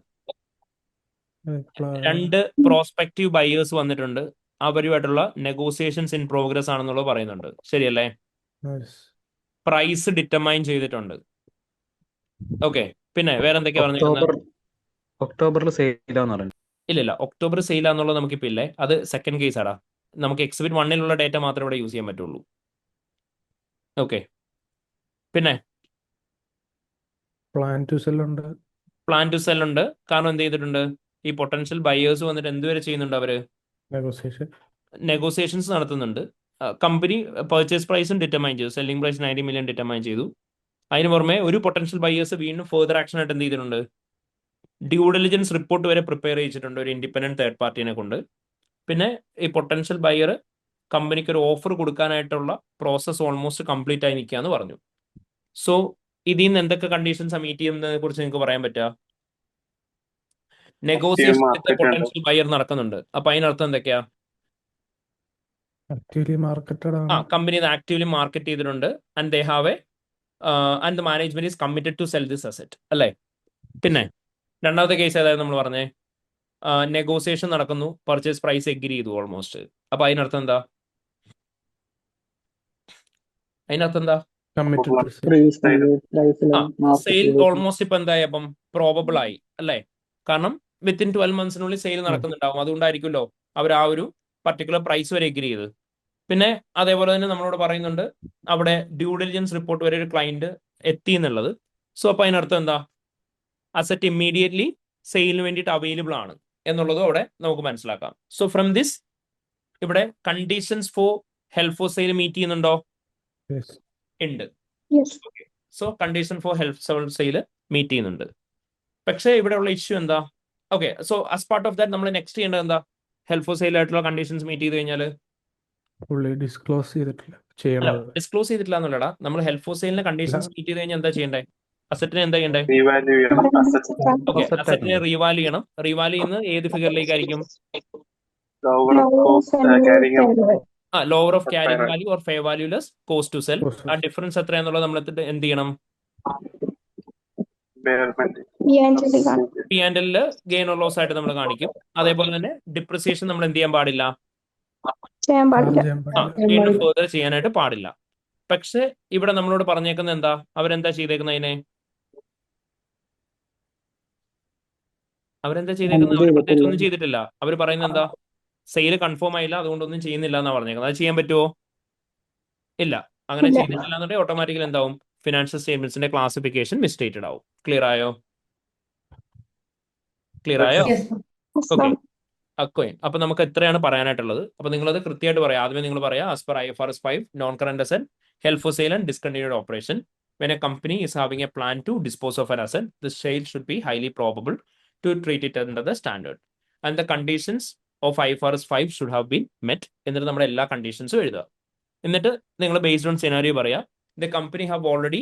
2 പ്രോസ്പെക്റ്റീവ് ബയേഴ്സ് വന്നിട്ടുണ്ട്, അവരുമായിട്ടുള്ള നെഗോസിയേഷൻസ് ഇൻ പ്രോഗ്രസ് ആണെന്നുള്ളത് പറയുന്നുണ്ട്. ശരിയല്ലേ? പ്രൈസ് ഡിറ്റർമൈൻ ചെയ്തിട്ടുണ്ട്. ഓക്കെ. പിന്നെ വേറെ എന്തൊക്കെയാ പറഞ്ഞേക്കുന്നത്? ഒക്ടോബറിൽ സെയിലാന്ന് പറഞ്ഞു. ഇല്ല, ഒക്ടോബർ സെയിലാന്നുള്ളത് നമുക്കിപ്പോ ഇല്ലേ, അത് സെക്കൻഡ് കേസ് ആടാ. നമുക്ക് എക്സിബിറ്റ് 1-ലുള്ള ഡേറ്റ മാത്രമേ ഇവിടെ യൂസ് ചെയ്യാൻ പറ്റുള്ളൂ. ഓക്കെ. പിന്നെ പ്ലാൻ ടു സെൽ ഉണ്ട്. പ്ലാൻ ടു സെൽ ഉണ്ട്. കാരണം എന്ത് ചെയ്തിട്ടുണ്ട്, ഈ പൊട്ടൻഷ്യൽ ബയേഴ്സ് വന്നിട്ട് എന്തുവരെ ചെയ്യുന്നുണ്ട്, അവര് നെഗോസിയേഷൻസ് നടത്തുന്നുണ്ട്. കമ്പനി പർച്ചേസ് പ്രൈസും ഡിറ്റർമൈൻ ചെയ്തു, സെല്ലിംഗ് പ്രൈസ് 90 million ഡിറ്റർമൈൻ ചെയ്തു. അതിന് പുറമെ ഒരു പൊട്ടൻഷ്യൽ ബയേഴ്സ് വീണ്ടും ഫെർദർ ആക്ഷൻ ആയിട്ട് എന്ത് ചെയ്തിട്ടുണ്ട്, ഡ്യൂ ഡിലിജൻസ് റിപ്പോർട്ട് വരെ പ്രിപ്പയർ ചെയ്യിച്ചിട്ടുണ്ട് ഒരു ഇൻഡിപെൻഡന്റ് തേർഡ് പാർട്ടിനെ കൊണ്ട്. പിന്നെ ഈ പൊട്ടൻഷ്യൽ ബയർ കമ്പനിക്ക് ഒരു ഓഫർ കൊടുക്കാനായിട്ടുള്ള പ്രോസസ് ഓൾമോസ്റ്റ് കംപ്ലീറ്റ് ആയി നിൽക്കുകയെന്ന് പറഞ്ഞു. സോ ഇതിൽ നിന്ന് എന്തൊക്കെ കണ്ടീഷൻസ് മീറ്റ് ചെയ്യുന്നതിനെ കുറിച്ച് നിങ്ങൾക്ക് പറയാൻ പറ്റുക? നെഗോസിയേഷൻ പൊട്ടൻഷ്യൽ ബയർ നടക്കുന്നുണ്ട്. അപ്പൊ അതിനർത്ഥം എന്തൊക്കെയാ? ആക്റ്റീവ്ലി മാർക്കറ്റഡ് ആണ്. കമ്പനി ഇത് ആക്റ്റീവ്ലി മാർക്കറ്റ് ചെയ്തിട്ടുണ്ട്. And they have and the management is committed to sell this asset. അല്ലേ? പിന്നെ രണ്ടാമത്തെ കേസ് ഏതായിരുന്നു നമ്മൾ പറഞ്ഞേ? നെഗോസിയേഷൻ നടക്കുന്നു, പർച്ചേസ് പ്രൈസ് എഗ്രി ചെയ്തു ഓൾമോസ്റ്റ്. അപ്പൊ അതിനർത്ഥം എന്താ? സെയിൽ ഓൾമോസ്റ്റ് ഇപ്പൊ എന്തായി, അപ്പം പ്രോബബിൾ ആയി അല്ലേ? കാരണം വിത്തിൻ 12 മന്ത്സിനുള്ളിൽ സെയിൽ നടക്കുന്നുണ്ടാവും. അതുകൊണ്ടായിരിക്കുമല്ലോ അവർ ആ ഒരു പർട്ടിക്കുലർ പ്രൈസ് വരെ എഗ്രി ചെയ്ത്. പിന്നെ അതേപോലെ തന്നെ നമ്മളോട് പറയുന്നുണ്ട് അവിടെ ഡ്യൂ ഡിലിജൻസ് റിപ്പോർട്ട് വരെ ഒരു ക്ലയന്റ് എത്തി എന്നുള്ളത്. സോ അപ്പൊ അതിനർത്ഥം എന്താ, അസറ്റ് ഇമ്മീഡിയറ്റ്ലി സെയിലിന് വേണ്ടിയിട്ട് അവൈലബിൾ ആണ് എന്നുള്ളതും അവിടെ നമുക്ക് മനസ്സിലാക്കാം. സോ ഫ്രം ദിസ് ഇവിടെ conditions for help for sale meet ചെയ്യുന്നുണ്ടോ? ഉണ്ട്. So condition for help sale meet ചെയ്യുന്നുണ്ട്. പക്ഷേ ഇവിടെയുള്ള ഇഷ്യൂ എന്താ? Okay. So as part of that നമ്മൾ നെക്സ്റ്റ് ചെയ്യേണ്ടത് എന്താ? ഹെൽപ്പ് ഫോർ സെയിൽ ആയിട്ടുള്ള കണ്ടീഷൻസ് മീറ്റ് ചെയ്ത് കഴിഞ്ഞാൽ ഡിസ്ക്ലോസ് ചെയ്തിട്ടില്ല എന്നുള്ളടാ. നമ്മൾ ഹെൽപ്പ് ഫോർ സെയിലിന്റെ കണ്ടീഷൻസ് മീറ്റ് ചെയ്ത് കഴിഞ്ഞാൽ എന്താ ചെയ്യേണ്ടത്? അസറ്റിനെ എന്താ ചെയ്യണ്ടേ? ഓക്കെ, അസറ്റിനെ റീവാല്യൂ ചെയ്യണം. റീവാല്യൂ ചെയ്യുന്നത് ഏത് ഫിഗറിലേക്കായിരിക്കും? Lower of carrying value or fair value less cost to sell. ആ ഡിഫറൻസ് എത്രയാന്നുള്ളത് നമ്മൾ എന്ത് ചെയ്യണം? P&L ഗെയിൻ ഓർ ലോസ് ആയിട്ട് നമ്മൾ കാണിക്കും. അതേപോലെ തന്നെ ഡിപ്രിസിയേഷൻ നമ്മൾ എന്ത് ചെയ്യാൻ പാടില്ല, വീണ്ടും ഫെർദർ ചെയ്യാനായിട്ട് പാടില്ല. പക്ഷെ ഇവിടെ നമ്മളോട് പറഞ്ഞേക്കുന്നത് എന്താ, അവരെന്താ ചെയ്തേക്കുന്നത്? അവരെന്താ ചെയ്തേക്കുന്നത്? അവർ പ്രത്യേകിച്ച് ഒന്നും ചെയ്തിട്ടില്ല. അവർ പറയുന്നത് എന്താ, സെയിൽ കൺഫേം ആയില്ല, അതുകൊണ്ടൊന്നും ചെയ്യുന്നില്ല എന്നാ പറഞ്ഞേക്കുന്നത്. അത് ചെയ്യാൻ പറ്റുമോ? ഇല്ല. അങ്ങനെ ചെയ്തിട്ടില്ല എന്നുണ്ടെങ്കിൽ ഓട്ടോമാറ്റിക്കലി എന്താവും, ഫിനാൻഷ്യൽ സ്റ്റേറ്റ്മെന്റ്സിന്റെ ക്ലാസിഫിക്കേഷൻ മിസ്റ്റേറ്റഡ് ആവും. ക്ലിയർ ആയോ? ഓക്കെ. അപ്പൊ നമുക്ക് എത്രയാണ് പറയാനായിട്ടുള്ളത്? അപ്പൊ നിങ്ങളത് കൃത്യമായിട്ട് പറയാം. ആദ്യമേ നിങ്ങൾ പറയാം, as per IFRS 5 non current asset, help for sale and discontinued operation. When a company is having a plan to dispose of an asset, the sale should be highly probable to treat it under the standard. And the conditions of IFRS 5 should have been met. എന്നിട്ട് നമ്മുടെ എല്ലാ കണ്ടീഷൻസും എഴുതുക. എന്നിട്ട് നിങ്ങൾ based on scenario പറയാം, the company have already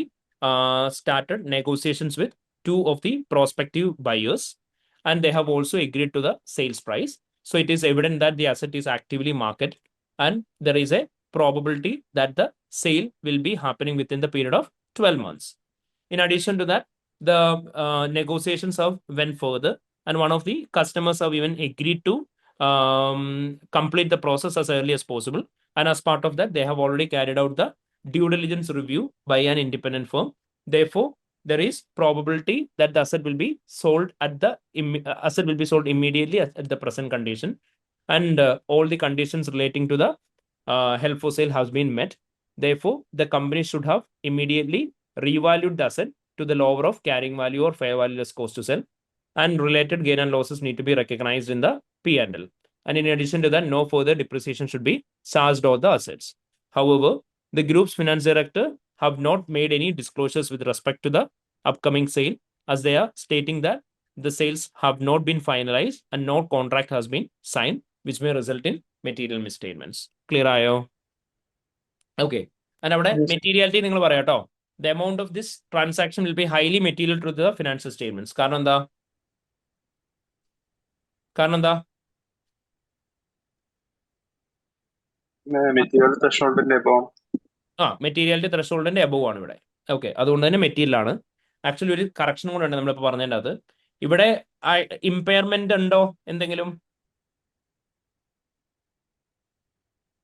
started negotiations with 2 of the prospective buyers and they have also agreed to the sales price. So it is evident that the asset is actively marketed and there is a probability that the sale will be happening within the period of 12 months. In addition to that, the negotiations have went further and one of the customers have even agreed to complete the process as early as possible. And as part of that, they have already carried out the due diligence review by an independent firm. Therefore, there is probability that the asset will be sold immediately at the present condition. And all the conditions relating to the help for sale has been met. Therefore, the company should have immediately revalued the asset to the lower of carrying value or fair value less cost to sell. And related gain and losses need to be recognized in the P&L. And in addition to that, no further depreciation should be charged on the assets. However, the group's finance director have not made any disclosures with respect to the upcoming sale, as they are stating that the sales have not been finalized and no contract has been signed, which may result in material misstatements. Clear ആയോ? Okay. And അവിടെ Yes. Materiality നിങ്ങൾ പറയാം കേട്ടോ. The amount of this transaction will be highly material to the financial statements. കാരണം എന്താ? Material ത്രെഷോൾഡിന്റെ അപ്പോൾ materiality ത്രെഷോൾഡിന്റെ above ആണ് ഇവിടെ. ഓക്കെ, അതുകൊണ്ട് തന്നെ മെറ്റീരിയൽ ആണ്. ആക്ച്വലി ഒരു കറക്ഷൻ കൂടെ ഉണ്ട് നമ്മളിപ്പോൾ പറഞ്ഞതിൻ്റെ അത്. ഇവിടെ ഇമ്പയർമെന്റ് ഉണ്ടോ എന്തെങ്കിലും?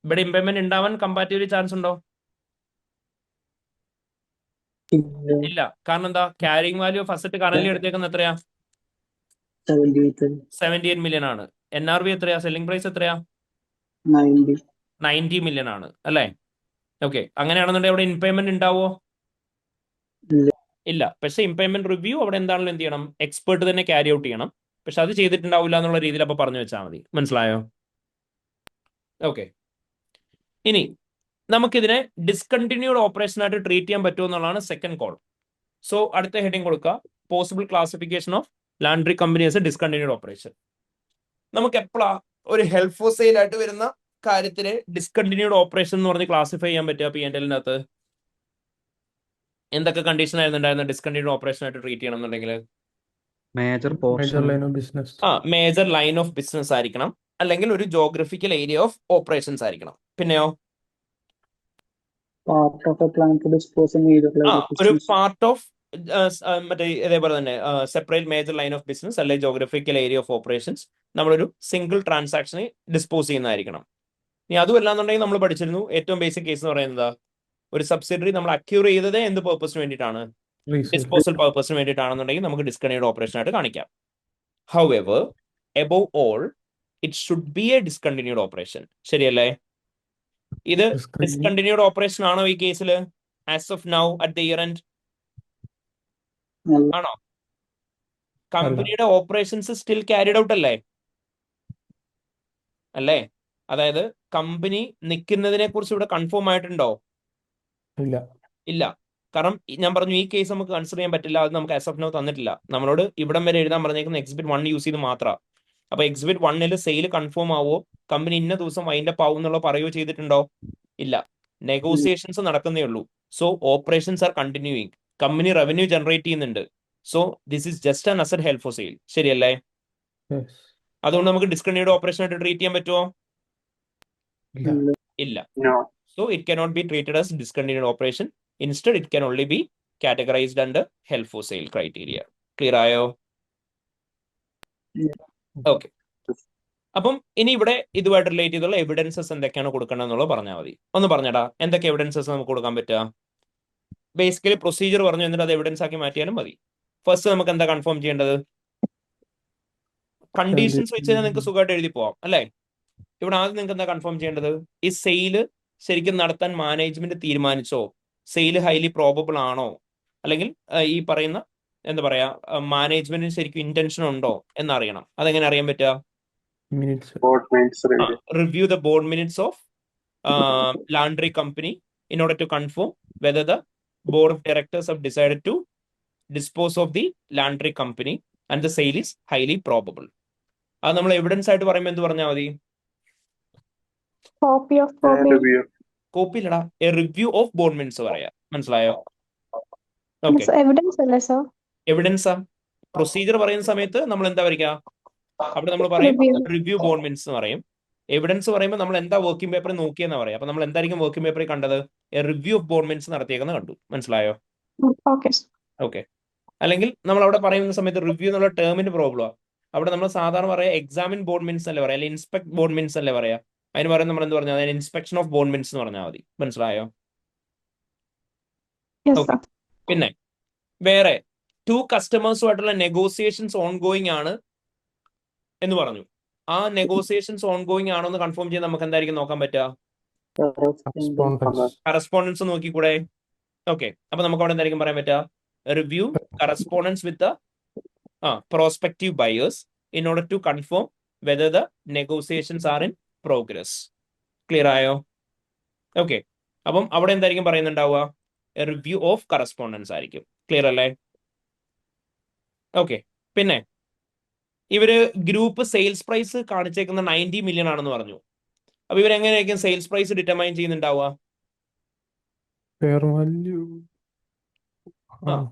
ഇവിടെ ഇമ്പയർമെന്റ് ഉണ്ടാവാൻ കമ്പാരിറ്റീവ്ലി ചാൻസ് ഉണ്ടോ? ഇല്ല. കാരണം എന്താ? Carrying value of asset current എടുത്തേക്കുന്ന എത്രയാ? 78 മില്യൺ ആണ്. NRV എത്രയാ? സെല്ലിംഗ് പ്രൈസ് എത്രയാ? 90 മില്യൺ ആണ് അല്ലേ? ഓക്കെ, അങ്ങനെയാണെന്നുണ്ടെങ്കിൽ അവിടെ ഇമ്പയർമെന്റ് ഉണ്ടാവോ? ഇല്ല. പക്ഷെ ഇമ്പയർമെന്റ് റിവ്യൂ അവിടെ എന്താണെങ്കിലും എന്ത് ചെയ്യണം? എക്സ്പേർട്ട് തന്നെ ക്യാരി ഔട്ട് ചെയ്യണം. പക്ഷെ അത് ചെയ്തിട്ടുണ്ടാവില്ല എന്നുള്ള രീതിയിൽ അപ്പൊ പറഞ്ഞു വെച്ചാൽ മതി. മനസ്സിലായോ? ഓക്കെ, ഇനി നമുക്കിതിനെ ഡിസ്കണ്ടിന്യൂഡ് ഓപ്പറേഷൻ ആയിട്ട് ട്രീറ്റ് ചെയ്യാൻ പറ്റുമോ എന്നുള്ളതാണ് സെക്കൻഡ് കോൾ. സോ അടുത്ത ഹെഡിങ് കൊടുക്കുക, possible classification of laundry company as A discontinued operation. നമുക്ക് എപ്പോഴാ ഒരു ഹെൽപ്പ് ഫോർ സെയിൽ ആയിട്ട് വരുന്ന കാര്യത്തില് ഡിസ്കണ്ടിന്യൂഡ് ഓപ്പറേഷൻ എന്ന് പറഞ്ഞ് ക്ലാസിഫൈ ചെയ്യാൻ പറ്റുക? P&L അകത്ത് എന്തൊക്കെ കണ്ടീഷൻ ആയിരുന്നുണ്ടായിരുന്ന ഡിസ്കണ്ടിന്യൂഡ് ഓപ്പറേഷൻ ആയിട്ട് ട്രീറ്റ് ചെയ്യണം എന്നുണ്ടെങ്കിൽ? Major major portion line of business. Major line of business ആയിരിക്കണം, അല്ലെങ്കിൽ ഒരു ജോഗ്രഫിക്കൽ ഏരിയ ഓഫ് ഓപ്പറേഷൻസ് ആയിരിക്കണം. പിന്നെയോ part of a plan to dispose ഒരു പാർട്ട് ഓഫ് മറ്റേ ഇതേപോലെ തന്നെ separate major line of business അല്ലെങ്കിൽ ജോഗ്രഫിക്കൽ ഏരിയ ഓഫ് ഓപ്പറേഷൻസ് നമ്മളൊരു സിംഗിൾ ട്രാൻസാക്ഷനെ ഡിസ്പോസ് ചെയ്യുന്നതായിരിക്കണം. ഇനി അതും അല്ലാന്നുണ്ടെങ്കിൽ നമ്മൾ പഠിച്ചിരുന്നു ഏറ്റവും ബേസിക് കേസ് എന്ന് പറയുന്നത് ഒരു സബ്സിഡറി നമ്മൾ അക്യൂർ ചെയ്തത് എന്ത് പേർപ്പസിന് വേണ്ടിയിട്ടാണ്? ഡിസ്പോസൽ പേർപ്പസിന് വേണ്ടിയിട്ടാണെന്നുണ്ടെങ്കിൽ നമുക്ക് ഡിസ്കണ്ടിന്യൂഡ് ഓപ്പറേഷൻ ആയിട്ട് കാണിക്കാം. However above all it should be A discontinued operation. ശരിയല്ലേ? ഇത് ഡിസ്കണ്ടിന്യൂഡ് ഓപ്പറേഷൻ ആണോ ഈ കേസിൽ as of now at the year end? ആണോ? കമ്പനിയുടെ ഓപ്പറേഷൻസ് സ്റ്റിൽ ക്യാരിഡ് ഔട്ട് അല്ലേ? അല്ലേ? അതായത് കമ്പനി നിൽക്കുന്നതിനെ കുറിച്ച് ഇവിടെ കൺഫേം ആയിട്ടുണ്ടോ? ഇല്ല. കാരണം ഞാൻ പറഞ്ഞു ഈ കേസ് നമുക്ക് കൺസിഡർ ചെയ്യാൻ പറ്റില്ല, അത് നമുക്ക് ആസ് ഓഫ് നൗ തന്നിട്ടില്ല. നമ്മളോട് ഇവിടം വരെ എഴുതാൻ പറഞ്ഞേക്കുന്ന എക്സിബിറ്റ് 1 യൂസ് ചെയ്ത് മാത്രമാണ്. അപ്പൊ എക്സിബിറ്റ് 1 സെയിൽ കൺഫേം ആവോ, കമ്പനി ഇന്ന ദിവസം വൈൻഡപ്പ് ആവും എന്നുള്ള പറയുകയോ ചെയ്തിട്ടുണ്ടോ? ഇല്ല. നെഗോസിയേഷൻസ് നടക്കുന്നേ ഉള്ളൂ. So operations are continuing. Company revenue generate ചെയ്യുന്നുണ്ട്. So this is just an asset held for sale. ശരിയല്ലേ? അതുകൊണ്ട് നമുക്ക് ഡിസ്കണ്ടിന്യൂഡ് ഓപ്പറേഷൻ ആയിട്ട് ട്രീറ്റ് ചെയ്യാൻ പറ്റുമോ? ഇല്ല. So it cannot be treated as discontinued operation. Instead, it can only be categorized under held for sale criteria. Clear ആയോ? Okay. അപ്പം ഇനി ഇവിടെ ഇതുമായിട്ട് റിലേറ്റ് ചെയ്തുള്ള എവിഡൻസസ് എന്തൊക്കെയാണ് കൊടുക്കണം എന്നുള്ളത് പറഞ്ഞാൽ മതി. ഒന്ന് പറഞ്ഞടാ, എന്തൊക്കെ എവിഡൻസസ് നമുക്ക് കൊടുക്കാൻ പറ്റുക? ബേസിക്കലി പ്രൊസീജിയർ പറഞ്ഞു എന്നിട്ട് അത് എവിഡൻസ് ആക്കി മാറ്റിയാലും മതി. ഫസ്റ്റ് നമുക്ക് എന്താ കൺഫേം ചെയ്യേണ്ടത്? കണ്ടീഷൻസ് വെച്ച് നിങ്ങൾക്ക് സുഖമായിട്ട് എഴുതി പോവാം അല്ലേ? ഇവിടെ ആദ്യം നിങ്ങൾക്ക് എന്താ കൺഫേം ചെയ്യേണ്ടത്? ഈ സെയില് ശരിക്കും നടത്താൻ മാനേജ്മെന്റ് തീരുമാനിച്ചോ? സെയിൽ ഹൈലി പ്രോബബിൾ ആണോ? അല്ലെങ്കിൽ ഈ പറയുന്ന എന്താ പറയാ മാനേജ്മെന്റിന് ശരിക്കും ഇന്റൻഷൻ ഉണ്ടോ എന്നറിയണം. അതെങ്ങനെ അറിയാൻ പറ്റുക? Review the board minutes of laundry company in order to confirm whether the board of directors have decided to dispose of the laundry company and the sale is highly probable. അത് നമ്മൾ evidence ആയിട്ട് പറയുമ്പോൾ എന്ത് പറഞ്ഞാൽ മതി? Copy ഇല്ലടാ, A review of board minutes പറയാ. മനസ്സിലായോ? ഓക്കെ, എവിഡൻസാ. പ്രൊസീജിയർ പറയുന്ന സമയത്ത് നമ്മൾ എന്താ വരിക? അവിടെ നമ്മൾ പറയും റിവ്യൂ ബോർഡ് മിനിറ്റ്സ് എന്ന് പറയും. എവിഡൻസ് പറയുമ്പോൾ നമ്മൾ എന്താ വർക്കിംഗ് പേപ്പർ നോക്കിയെന്ന് പറയാം. അപ്പൊ നമ്മൾ എന്തായിരിക്കും വർക്കിംഗ് പേപ്പറിൽ കണ്ടത്? A review of board minutes നടത്തിയേക്കുന്നത് കണ്ടു. മനസ്സിലായോ? ഓക്കെ. അല്ലെങ്കിൽ നമ്മൾ അവിടെ പറയുന്ന സമയത്ത് റിവ്യൂ എന്നുള്ള ടേമിന്റെ പ്രോബ്ലമാണ്. അവിടെ നമ്മൾ സാധാരണ പറയാ എക്സാമിൻ ബോർഡ് മിനിറ്റ്സ് അല്ലേ പറയാ, അല്ലെങ്കിൽ ഇൻസ്പെക്ട് ബോർഡ് മിനിറ്റ്സ് അല്ലേ പറയാ. അതിന് പറയുന്നത് നമ്മൾ എന്ത് പറഞ്ഞാൽ അതിന് ഇൻസ്പെക്ഷൻ ഓഫ് ബോർഡ് മിനിറ്റ്സ് എന്ന് പറഞ്ഞാൽ മതി. മനസ്സിലായോ? പിന്നെ വേറെ 2 കസ്റ്റമേഴ്സുമായിട്ടുള്ള നെഗോസിയേഷൻസ് ഓൺ ഗോയിങ് ആണ് എന്ന് പറഞ്ഞു. ആ നെഗോസിയേഷൻസ് ഓൺ ഗോയിങ് ആണോ എന്ന് കൺഫേം ചെയ്ത് നമുക്ക് എന്തായിരിക്കും നോക്കാൻ പറ്റുക? കറസ്പോണ്ടൻസ് നോക്കിക്കൂടെ? ഓക്കെ, അപ്പൊ നമുക്ക് അവിടെ എന്തായിരിക്കും പറയാൻ പറ്റുക? Review correspondence with prospective buyers in order to confirm whether the negotiations are in progress. Clear ആയോ? ഓക്കെ, അപ്പം അവിടെ എന്തായിരിക്കും പറയുന്നുണ്ടാവുക? റിവ്യൂ ഓഫ് കറസ്പോണ്ടൻസ് ആയിരിക്കും. ക്ലിയർ അല്ലേ? ഓക്കെ. പിന്നെ ഇവര് ഗ്രൂപ്പ് സെയിൽസ് പ്രൈസ് കാണിച്ചേക്കുന്ന 90 മില്യൺ ആണെന്ന് പറഞ്ഞു. അപ്പൊ ഇവരെങ്ങനെയായിരിക്കും സെയിൽസ് പ്രൈസ് ഡിറ്റർമൈൻ ചെയ്യുന്നുണ്ടാവുക? ഫെയർ വാല്യൂ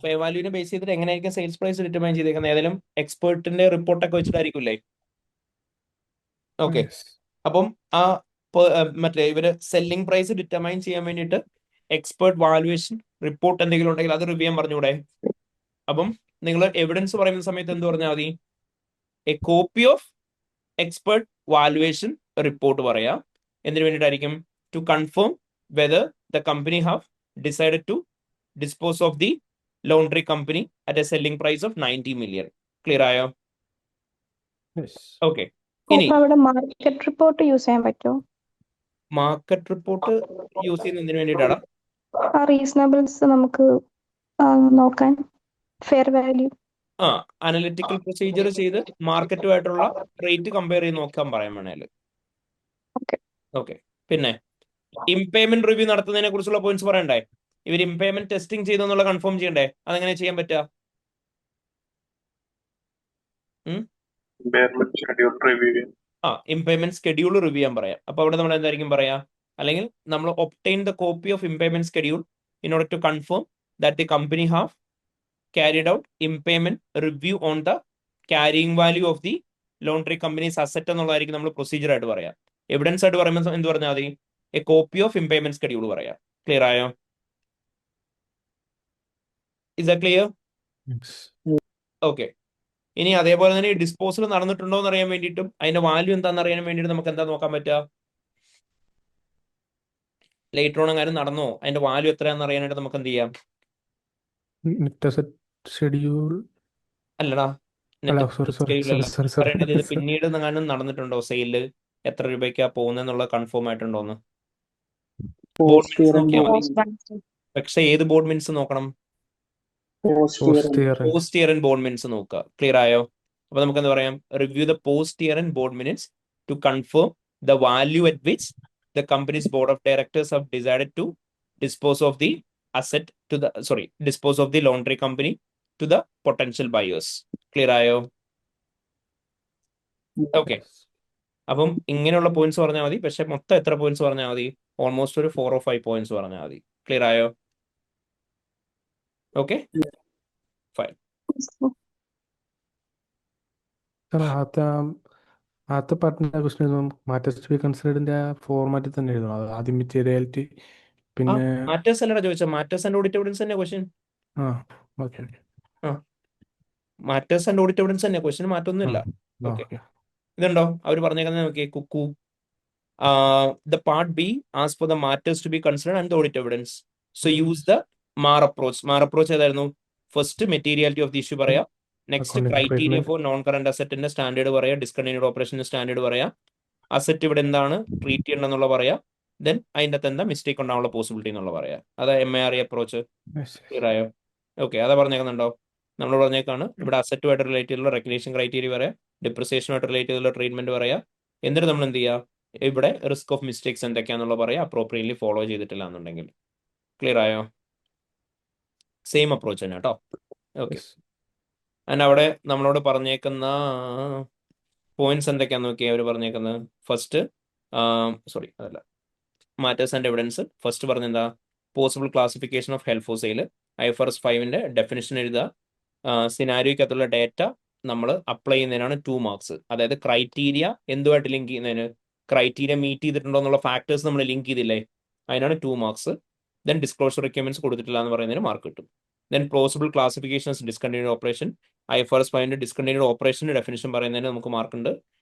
ഫെയർ വാല്യൂവിനെ ബേസ് ചെയ്തിട്ട് എങ്ങനെയായിരിക്കും സെയിൽസ് പ്രൈസ് ഡിറ്റർമൈൻ ചെയ്തേക്കുന്നത്? ഏതെങ്കിലും എക്സ്പേർട്ടിന്റെ റിപ്പോർട്ടൊക്കെ വെച്ചിട്ടായിരിക്കില്ലേ? ഓക്കെ. അപ്പം ആ മറ്റേ ഇവര് സെല്ലിംഗ് പ്രൈസ് ഡിറ്റർമൈൻ ചെയ്യാൻ വേണ്ടിയിട്ട് എക്സ്പേർട്ട് വാല്യുവേഷൻ റിപ്പോർട്ട് എന്തെങ്കിലും ഉണ്ടെങ്കിൽ അത് റിവ്യൂ ചെയ്യാൻ പറഞ്ഞൂടെ? അപ്പം നിങ്ങൾ എവിഡൻസ് പറയുന്ന സമയത്ത് എന്ത് പറഞ്ഞാൽ മതി? A copy of expert valuation report പറയാം. എന്തിനു വേണ്ടിയിട്ടായിരിക്കും? To confirm whether the company have decided to dispose of the laundry company at a selling price of 90 million. Clear ആയോ? ഓക്കെ. ഇനി അപ്പൊ അവിടെ മാർക്കറ്റ് റിപ്പോർട്ട് യൂസ് ചെയ്യാൻ പറ്റുമോ? മാർക്കറ്റ് റിപ്പോർട്ട് യൂസ് ചെയ്യുന്ന എന്തിനു വേണ്ടിയിട്ടാണ്? ആ റീസണബിൾസ് നമുക്ക് നോക്കാൻ, ഫെയർ വാല്യൂ. അനലിറ്റിക്കൽ പ്രൊസീജിയർ ചെയ്ത് മാർക്കറ്റുമായിട്ടുള്ള റേറ്റ് കമ്പയർ ചെയ്ത് നോക്കാൻ പറയാൻ വേണേല്. ഓക്കെ. ഓക്കെ. പിന്നെ ഇംപേയ്മെന്റ് റിവ്യൂ നടത്തുന്നതിനെ കുറിച്ചുള്ള പോയിന്റ്സ് പറയണ്ടേ? ഇവർ ഇംപേയ്മെന്റ് ടെസ്റ്റിംഗ് ചെയ്തെന്നുള്ള കൺഫേം ചെയ്യണ്ടേ? അതെങ്ങനെ ചെയ്യാൻ പറ്റുക? ഇമ്പയർമെന്റ് ഷെഡ്യൂൾ റിവ്യൂ ചെയ്യാൻ. ഇംപേയ്മെന്റ് സ്കെഡ്യൂൾ റിവ്യൂ ചെയ്യാൻ പറയാം. അപ്പൊ അവിടെ നമ്മൾ എന്തായിരിക്കും പറയാ? അല്ലെങ്കിൽ നമ്മൾ obtain the copy of impairment schedule in order to confirm that the company have carried out impairment review on the carrying value of the laundry company's asset എന്നുള്ളതായിരിക്കും നമ്മൾ പ്രൊസീജിയർ ആയിട്ട് പറയാം. എവിഡൻസ് ആയിട്ട് പറയുമ്പോൾ എന്ത് പറഞ്ഞാൽ മതി? A copy of impairment schedule പറയാം. ക്ലിയർ ആയോ? Is that clear? ഓക്കെ. ഇനി അതേപോലെ തന്നെ ഡിസ്പോസൽ നടന്നിട്ടുണ്ടോ എന്ന് അറിയാൻ വേണ്ടിയിട്ടും അതിന്റെ വാല്യൂ എന്താണെന്ന് അറിയാൻ വേണ്ടിയിട്ട് നമുക്ക് എന്താ നോക്കാൻ പറ്റുക? ലേറ്റർ ഓൺ എങ്ങാനും നടന്നോ, അതിന്റെ വാല്യൂ എത്രയാണെന്ന് അറിയാനായിട്ട് നമുക്ക് എന്ത് ചെയ്യാം? ഷെഡ്യൂൾ അല്ലടാ, അല്ല സോറി പറയേണ്ടത് ഇത് പിന്നീട് എങ്ങാനും നടന്നിട്ടുണ്ടോ? സെയില് എത്ര രൂപയ്ക്കാ പോകുന്നെന്നുള്ള കൺഫേം ആയിട്ടുണ്ടോന്ന് പോസ്റ്റ് ഇയർ നോക്കിയാൽ മതി. പോസ്റ്റ് പക്ഷെ ഏത് ബോർഡ് മിനിറ്റ്സ് നോക്കണം? Post year and board minutes നോക്കുക. ക്ലിയർ ആയോ? അപ്പൊ നമുക്ക് എന്താ പറയാം? Review the post year and board minutes to confirm the value at which the company's board of directors have decided to dispose of the asset to the dispose of the laundry company to the potential buyers. Clear ആയോ? Okay. അപ്പം ഇങ്ങനെയുള്ള points പറഞ്ഞാൽ മതി. പക്ഷെ മൊത്തം എത്ര points പറഞ്ഞാൽ മതി? ഓൾമോസ്റ്റ് ഒരു 4 or 5 പോയിന്റ്സ് പറഞ്ഞാൽ മതി. ക്ലിയർ ആയോ? Okay, fine. ആദ്യത്തെ പാർട്ടിന്റെ ക്വസ്റ്റ്യൻ മാറ്റേഴ്സ് ടു ബി കൺസിഡേർഡിന്റെ ഫോർമാറ്റിൽ തന്നെ എഴുതണം. അത് ആദ്യം മെറ്റീരിയാലിറ്റി, പിന്നെ മാറ്റേഴ്സ് അല്ലടാ ചോദിച്ചാൽ. മാറ്റേഴ്സ് ആൻഡ് ഓഡിറ്റ് എവിഡൻസ് തന്നെ question. Okay matters and audit evidence തന്നെ ക്വസ്റ്റ്യൻ, മാറ്റൊന്നുമില്ല. ഓക്കെ. ഇതുണ്ടോ അവർ പറഞ്ഞേക്കുന്നത്? നോക്കിയേ, Kuku the part B asks for the matters to be considered and the audit evidence. So use the MAR approach. MAR approach ഏതായിരുന്നു? First materiality of the issue പറയാം. Next criteria for non current അസെറ്റിന്റെ standard പറയാം. Discontinued ഓപ്പറേഷന്റെ standard പറയാം. Asset ഇവിടെ എന്താണ് treat ചെയ്യണമെന്നുള്ള പറയാം. ദെൻ അതിൻ്റെ അകത്ത് എന്താ മിസ്റ്റേക്ക് ഉണ്ടാവാനുള്ള പോസിബിലിറ്റി എന്നുള്ള പറയാം. അതാ MARE അപ്രോച്ച്. ക്ലിയർ ആയോ? ഓക്കെ, അതാ പറഞ്ഞേക്കുന്നുണ്ടോ? നമ്മൾ പറഞ്ഞേക്കാണ് ഇവിടെ അസറ്റുമായിട്ട് റിലേറ്റ് ചെയ്തുള്ള റെക്കഗ്നേഷൻ ക്രൈറ്റീരിയ പറയാം. ഡിപ്രിസിയേഷനുമായിട്ട് റിലേറ്റ് ചെയ്തുള്ള ട്രീറ്റ്മെന്റ് പറയാം. എന്നിട്ട് നമ്മൾ എന്ത് ചെയ്യുക? ഇവിടെ റിസ്ക് ഓഫ് മിസ്റ്റേക്സ് എന്തൊക്കെയാണെന്നുള്ള പറയാം, അപ്രോപ്രിയറ്റ്ലി ഫോളോ ചെയ്തിട്ടില്ല എന്നുണ്ടെങ്കിൽ. ക്ലിയർ ആയോ? സെയിം അപ്രോച്ച് തന്നെ കേട്ടോ. ഓക്കെ. ആൻഡ് അവിടെ നമ്മളോട് പറഞ്ഞേക്കുന്ന പോയിന്റ്സ് എന്തൊക്കെയാന്ന് നോക്കിയാൽ അവർ പറഞ്ഞേക്കുന്നത് ഫസ്റ്റ് അതല്ല, മാറ്റേഴ്സ് ആൻഡ് എവിഡൻസ്. ഫസ്റ്റ് പറഞ്ഞെന്താ? Possible classification of held for sale. IFRS 5 definition എഴുതുക. സിനാരിയോക്കകത്തുള്ള ഡേറ്റ നമ്മൾ അപ്ലൈ ചെയ്യുന്നതിനാണ് 2 മാർക്സ്. അതായത് ക്രൈറ്റീരിയ എന്തുമായിട്ട് ലിങ്ക് ചെയ്യുന്നതിന്, ക്രൈറ്റീരിയ മീറ്റ് ചെയ്തിട്ടുണ്ടോ എന്നുള്ള ഫാക്ടേഴ്സ് നമ്മൾ ലിങ്ക് ചെയ്തില്ലേ, അതിനാണ് 2 മാർക്സ്. ദെൻ ഡിസ്ക്ലോഷർ റിക്വയർമെന്റ്സ് കൊടുത്തിട്ടില്ല എന്ന് പറയുന്നതിന് മാർക്ക് കിട്ടും. Then possible classifications discontinued operation. IFRS 5 discontinued ഓപ്പറേഷൻ്റെ ഡെഫിനിഷൻ പറയുന്നതിന് നമുക്ക് മാർക്കുണ്ട്.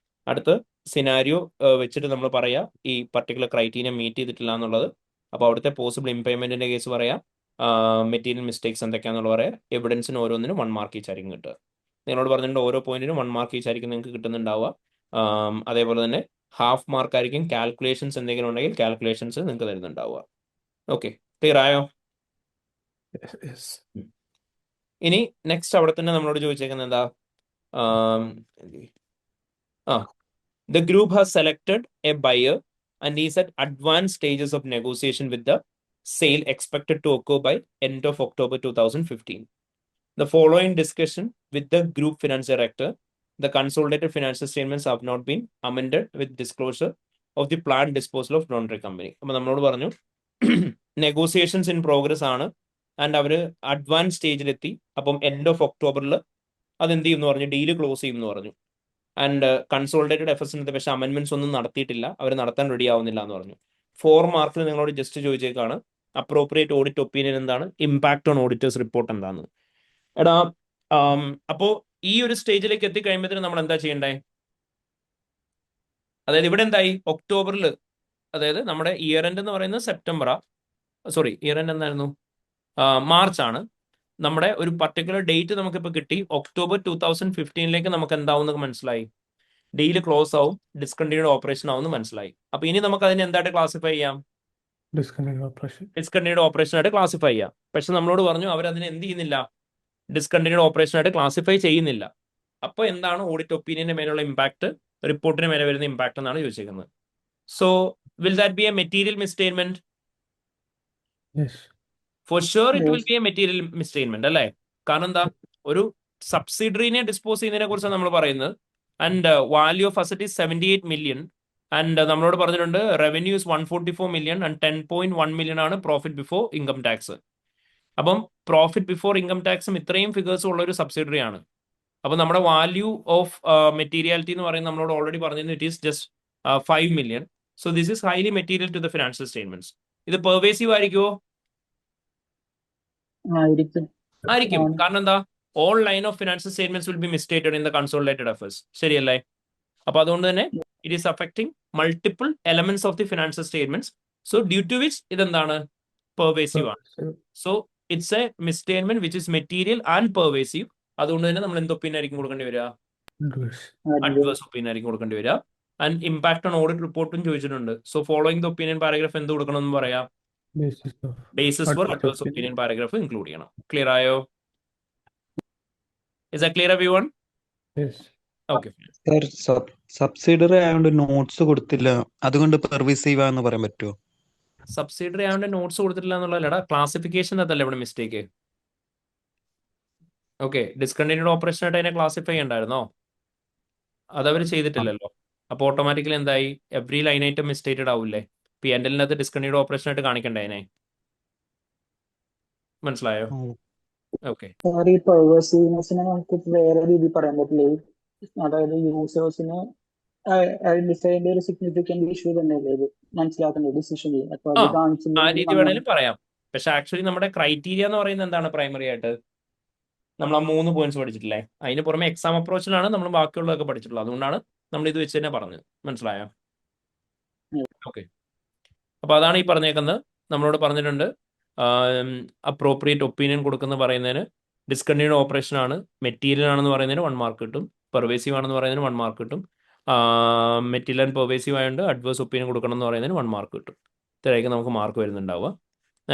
അടുത്ത് സിനാരിയോ വെച്ചിട്ട് നമ്മൾ പറയാം ഈ പർട്ടിക്കുലർ ക്രൈറ്റീരിയ മീറ്റ് ചെയ്തിട്ടില്ല എന്നുള്ളത്. അപ്പോൾ അവിടുത്തെ പോസിബിൾ ഇംപേയ്മെന്റിന്റെ കേസ് പറയാം. മെറ്റീരിയൽ മിസ്റ്റേക്സ് എന്തൊക്കെയാണെന്നുള്ള പറയാം. എവിഡൻസിന് ഓരോന്നിനും 1 മാർക്ക് ഈച്ചായിരിക്കും കിട്ടുക. നിങ്ങളോട് പറഞ്ഞിട്ടുണ്ട് ഓരോ പോയിന്റിനും 1 മാർക്ക് ഈച്ചായിരിക്കും നിങ്ങൾക്ക് കിട്ടുന്നുണ്ടാവുക. അതേപോലെ തന്നെ ഹാഫ് മാർക്ക് ആയിരിക്കും കാൽക്കുലേഷൻസ് എന്തെങ്കിലും ഉണ്ടെങ്കിൽ കാൽക്കുലേഷൻസ് നിങ്ങൾക്ക് തരുന്നുണ്ടാവുക. ഓക്കെ, ക്ലിയർ ആയോ? ഇനി നെക്സ്റ്റ് അവിടെ തന്നെ നമ്മളോട് ചോദിച്ചേക്കുന്നത് എന്താ? The group has selected a buyer and is at advanced stages of negotiation with the sale expected to occur by end of October 2015. the following discussion with the group finance director, the consolidated financial statements have not been amended with disclosure of the planned disposal of laundry company. അപ്പൊ നമ്മളോട് പറഞ്ഞു negotiations in progress ആണ് and അവര് advance സ്റ്റേജിലെത്തി. അപ്പം end of ഒക്ടോബറിൽ അതെന്ത് ചെയ്യും എന്ന് പറഞ്ഞു, ഡീല് ക്ലോസ് ചെയ്യും എന്ന് പറഞ്ഞു. ആൻഡ് കൺസോളിഡേറ്റഡ് എഫേഴ്സിനകത്ത് പക്ഷേ അമെന്റ്മെന്റ്സ് ഒന്നും നടത്തിയിട്ടില്ല, അവർ നടത്താൻ റെഡി ആവുന്നില്ല എന്ന് പറഞ്ഞു. 4 മാർക്കിൽ നിങ്ങളോട് ജസ്റ്റ് ചോദിച്ചേക്കാണ് അപ്രോപ്രിയേറ്റ് ഓഡിറ്റ് ഒപ്പീനിയൻ എന്താണ്, ഇമ്പാക്ട് ഓൺ ഓഡിറ്റേഴ്സ് റിപ്പോർട്ട് എന്താണ്. എടാ അപ്പോ ഈ ഒരു സ്റ്റേജിലേക്ക് എത്തിക്കഴിയുമ്പോഴത്തേനും നമ്മൾ എന്താ ചെയ്യണ്ടേ? അതായത് ഇവിടെ എന്തായി, ഒക്ടോബറിൽ, അതായത് നമ്മുടെ ഇയർ എൻഡ് എന്ന് പറയുന്നത് സെപ്റ്റംബറാ, സോറി ഇയർ എൻഡ് എന്തായിരുന്നു, മാർച്ച് ആണ്. നമ്മുടെ ഒരു പർട്ടിക്കുലർ ഡേറ്റ് നമുക്കിപ്പോൾ കിട്ടി, ഒക്ടോബർ 2015 നമുക്ക് എന്താവും മനസ്സിലായി, ഡീല് ക്ലോസ് ആവും, ഡിസ്കണ്ടിന്യൂഡ് ഓപ്പറേഷൻ ആവും മനസ്സിലായി. അപ്പൊ ഇനി നമുക്ക് അതിനെ എന്തായിട്ട് ക്ലാസിഫൈ ചെയ്യാം, ഡിസ്കണ്ടിന്യൂഡ് ഓപ്പറേഷൻ ആയിട്ട് ക്ലാസിഫൈ ചെയ്യാം. പക്ഷെ നമ്മളോട് പറഞ്ഞു അവരതിനെ എന്ത് ചെയ്യുന്നില്ല, ഡിസ്കണ്ടിന്യൂഡ് ഓപ്പറേഷൻ ആയിട്ട് ക്ലാസിഫൈ ചെയ്യുന്നില്ല. അപ്പോൾ എന്താണ് ഓഡിറ്റ് ഒപ്പീനിയന്റെ മേലുള്ള ഇമ്പാക്ട്, റിപ്പോർട്ടിന് മേലെ വരുന്ന ഇമ്പാക്ട് എന്നാണ് ചോദിച്ചിരിക്കുന്നത്. So will that be a material misstatement? For sure it will be a material misstatement അല്ലേ? കാരണം എന്താ, ഒരു സബ്സിഡറിനെ ഡിസ്പോസ് ചെയ്യുന്നതിനെ കുറിച്ചാണ് നമ്മൾ പറയുന്നത്. And value of asset is 78 million. And നമ്മളോട് പറഞ്ഞിട്ടുണ്ട് revenue is 144 million and 10.1 million ആണ് പ്രോഫിറ്റ് ബിഫോർ ഇൻകം ടാക്സ്. അപ്പം പ്രോഫിറ്റ് ബിഫോർ ഇൻകം ടാക്സും ഇത്രയും ഫിഗേഴ്സ് ഉള്ള ഒരു സബ്സിഡറി ആണ്. അപ്പം നമ്മുടെ വാല്യൂ ഓഫ് മെറ്റീരിയാലിറ്റി എന്ന് പറയുന്നത് നമ്മളോട് ഓൾറെഡി പറഞ്ഞിരുന്നു, it is just 5 million. So this is highly material to the financial statements. ഇത് പെർവേസീവ് ആയിരിക്കുമോ? ആയിരിക്കും. കാരണം എന്താ, all line of financial statements will be misstated in the consolidated affairs. ശരിയല്ലേ? അപ്പൊ അതുകൊണ്ട് തന്നെ it is affecting multiple elements of the financial statements. So due to which ഇതെന്താണ്, പെർവേസീവ് ആണ്. So it's a misstatement which is material and pervasive. അതുകൊണ്ട് തന്നെ നമ്മൾ എന്ത് ഒപ്പീനിയൻ ആയിരിക്കും കൊടുക്കേണ്ടി വരിക, അഡ്വേഴ്സ് ഒപ്പീനിയൻ ആയിരിക്കും കൊടുക്കേണ്ടി വരിക. ആൻഡ് ഇമ്പാക്ട് ഓൺ ഓഡിറ്റ് റിപ്പോർട്ടും ചോദിച്ചിട്ടുണ്ട്. So following the opinion paragraph എന്ത് കൊടുക്കണം എന്ന് പറയാം, basis for adverse opinion paragraph include ചെയ്യണം. ക്ലിയർ ആയോ? Is that clear everyone? Okay. Subsidiary ആയതുകൊണ്ട് നോട്ട്സ് കൊടുത്തില്ല, അതുകൊണ്ട് പെർവിസീവ് എന്ന് പറയാൻ പറ്റുമോ? സബ്സിഡറി ആയതുകൊണ്ട് നോട്ട്സ് കൊടുത്തിട്ടില്ല എന്നുള്ളതല്ലടാ, ക്ലാസിഫിക്കേഷൻ അതല്ല ഇവിടെ മിസ്റ്റേക്ക്. ഓക്കെ, ഡിസ്കണ്ടിന്യൂഡ് ഓപ്പറേഷൻ ആയിട്ട് അതിനെ ക്ലാസിഫൈ ഉണ്ടായിരുന്നോ? അതവർ ചെയ്തിട്ടില്ലല്ലോ. അപ്പോൾ ഓട്ടോമാറ്റിക്കലി എന്തായി, എവറി ലൈൻ ഐറ്റം മിസ്റ്റേറ്റഡ് ആവില്ലേ? P&L-നകത്ത് ഡിസ്കണ്ടിന്യൂഡ് ഓപ്പറേഷൻ ആയിട്ട് കാണിക്കണ്ടേ അതിനെ? മനസ്സിലായോ? ഓക്കെ. ഈ പെർവേസീവ്നെസ്സിനെ നമുക്ക് വേറെ രീതിയിൽ പറയാൻ പറ്റില്ല. അതായത് യൂസേഴ്സിന് ഐഡന്റിഫൈ ചെയ്യേണ്ട ഒരു സിഗ്നിഫിക്കന്റ് ഇഷ്യൂ തന്നെയല്ലേ ഇത്, മനസ്സിലാക്കേണ്ട ഡിസിഷനിൽ. അപ്പൊ അത് ആ കാണിച്ചില്ല. രീതി വേണേലും പറയാം. പക്ഷെ ആക്ച്വലി നമ്മുടെ ക്രൈറ്റീരിയ എന്ന് പറയുന്നത് എന്താണ്, പ്രൈമറി ആയിട്ട് നമ്മൾ ആ 3 പോയിന്റ്സ് പഠിച്ചിട്ടില്ലേ? അതിന് പുറമെ എക്സാം അപ്രോച്ചിലാണ് നമ്മൾ ബാക്കിയുള്ളതൊക്കെ പഠിച്ചിട്ടുള്ളത്. അതുകൊണ്ടാണ് നമ്മൾ ഇത് വെച്ച് തന്നെ പറഞ്ഞത്. മനസ്സിലായോ? ഓക്കെ. അപ്പൊ അതാണ് ഈ പറഞ്ഞേക്കുന്നത്. നമ്മളോട് പറഞ്ഞിട്ടുണ്ട് അപ്രോപ്രിയേറ്റ് ഒപ്പീനിയൻ കൊടുക്കുന്ന പറയുന്നതിന് ഡിസ്കണ്ടിന്യൂഡ് ഓപ്പറേഷൻ ആണ്, മെറ്റീരിയൽ ആണെന്ന് പറയുന്നതിന് 1 മാർക്ക് കിട്ടും, പെർവേസീവ് ആണെന്ന് പറയുന്നതിന് 1 മാർക്ക് കിട്ടും, മെറ്റീരിയൽ ആൻഡ് പെർവേസീവ് ആയതുകൊണ്ട് അഡ്വേഴ്സ് ഒപ്പീനിയൻ കൊടുക്കണം എന്ന് പറയുന്നതിന് 1 മാർക്ക് കിട്ടും. ഇത്രയൊക്കെ നമുക്ക് മാർക്ക് വരുന്നുണ്ടാവുക.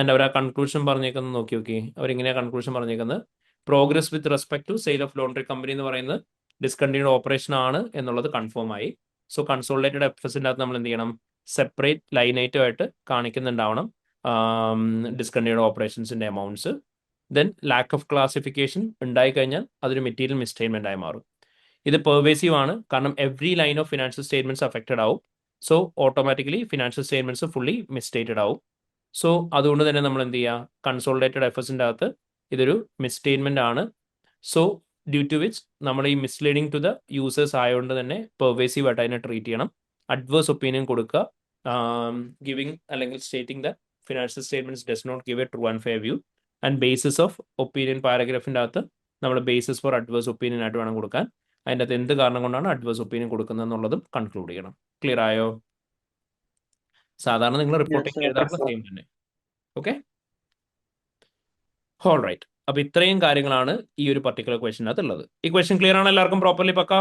ആൻഡ് അവർ ആ കൺക്ലൂഷൻ പറഞ്ഞേക്കുന്നത് നോക്കി അവരിങ്ങനെയാണ് കൺക്ലൂഷൻ പറഞ്ഞേക്കുന്നത്. Progress with respect to sale of laundry company എന്ന് പറയുന്നത് ഡിസ്കണ്ടിന്യൂഡ് ഓപ്പറേഷൻ ആണ് എന്നുള്ളത് കൺഫേം ആയി. സോ കൺസോളിഡേറ്റഡ് എഫേഴ്സിൻ്റെ അകത്ത് നമ്മൾ എന്ത് ചെയ്യണം, സെപ്പറേറ്റ് ലൈൻ ഐറ്റം ആയിട്ട് കാണിക്കുന്നുണ്ടാവണം ഡിസ്കണ്ടിന്യൂഡ് ഓപ്പറേഷൻസിന്റെ amounts. Then lack of classification ഉണ്ടായിക്കഴിഞ്ഞാൽ അതൊരു മെറ്റീരിയൽ മിസ്റ്റേറ്റ്മെന്റ് ആയി മാറും. ഇത് പെർവേസീവ് ആണ്, കാരണം every line of financial statements affected ആവും. So automatically financial statements fully misstated ആവും. സോ അതുകൊണ്ട് തന്നെ നമ്മൾ എന്ത് ചെയ്യുക, കൺസോളിഡേറ്റഡ് എഫേഴ്സിൻ്റെ അകത്ത് ഇതൊരു മിസ്റ്റേറ്റ്മെന്റ് ആണ്. സോ ഡ്യൂ ടു വിച്ച് നമ്മൾ ഈ മിസ്ലീഡിങ് ടു ദ യൂസേഴ്സ് ആയതുകൊണ്ട് തന്നെ പെർവേസീവ് ആയിട്ട് അതിനെ ട്രീറ്റ് ചെയ്യണം. അഡ്വേഴ്സ് ഒപ്പീനിയൻ കൊടുക്കുക, ഗിവിംഗ് അല്ലെങ്കിൽ stating the financial statements does not give a true and fair view. And basis of opinion പാരഗ്രാഫിൻ്റെ അകത്ത് നമ്മൾ ബേസിസ് ഫോർ അഡ്വേഴ്സ് ഒപ്പീനിയൻ ആയിട്ട് വേണം കൊടുക്കാൻ. അതിൻ്റെ അകത്ത് എന്ത് കാരണം കൊണ്ടാണ് അഡ്വേഴ്സ് ഒപ്പീനിയൻ കൊടുക്കുന്നത് എന്നുള്ളതും കൺക്ലൂഡ് ചെയ്യണം. ക്ലിയർ ആയോ? സാധാരണ നിങ്ങൾ റിപ്പോർട്ടിംഗ് എഴുതാറുള്ള സെയിം തന്നെ. Okay, all right. അപ്പൊ ഇത്രയും കാര്യങ്ങളാണ് ഈ ഒരു പർട്ടിക്കുലർ ക്വസ്റ്റിനകത്ത് ഉള്ളത്. ഈ ക്വസ്റ്റ്യൻ ക്ലിയർ ആണ് എല്ലാവർക്കും? പ്രോപ്പർലി പക്കാ?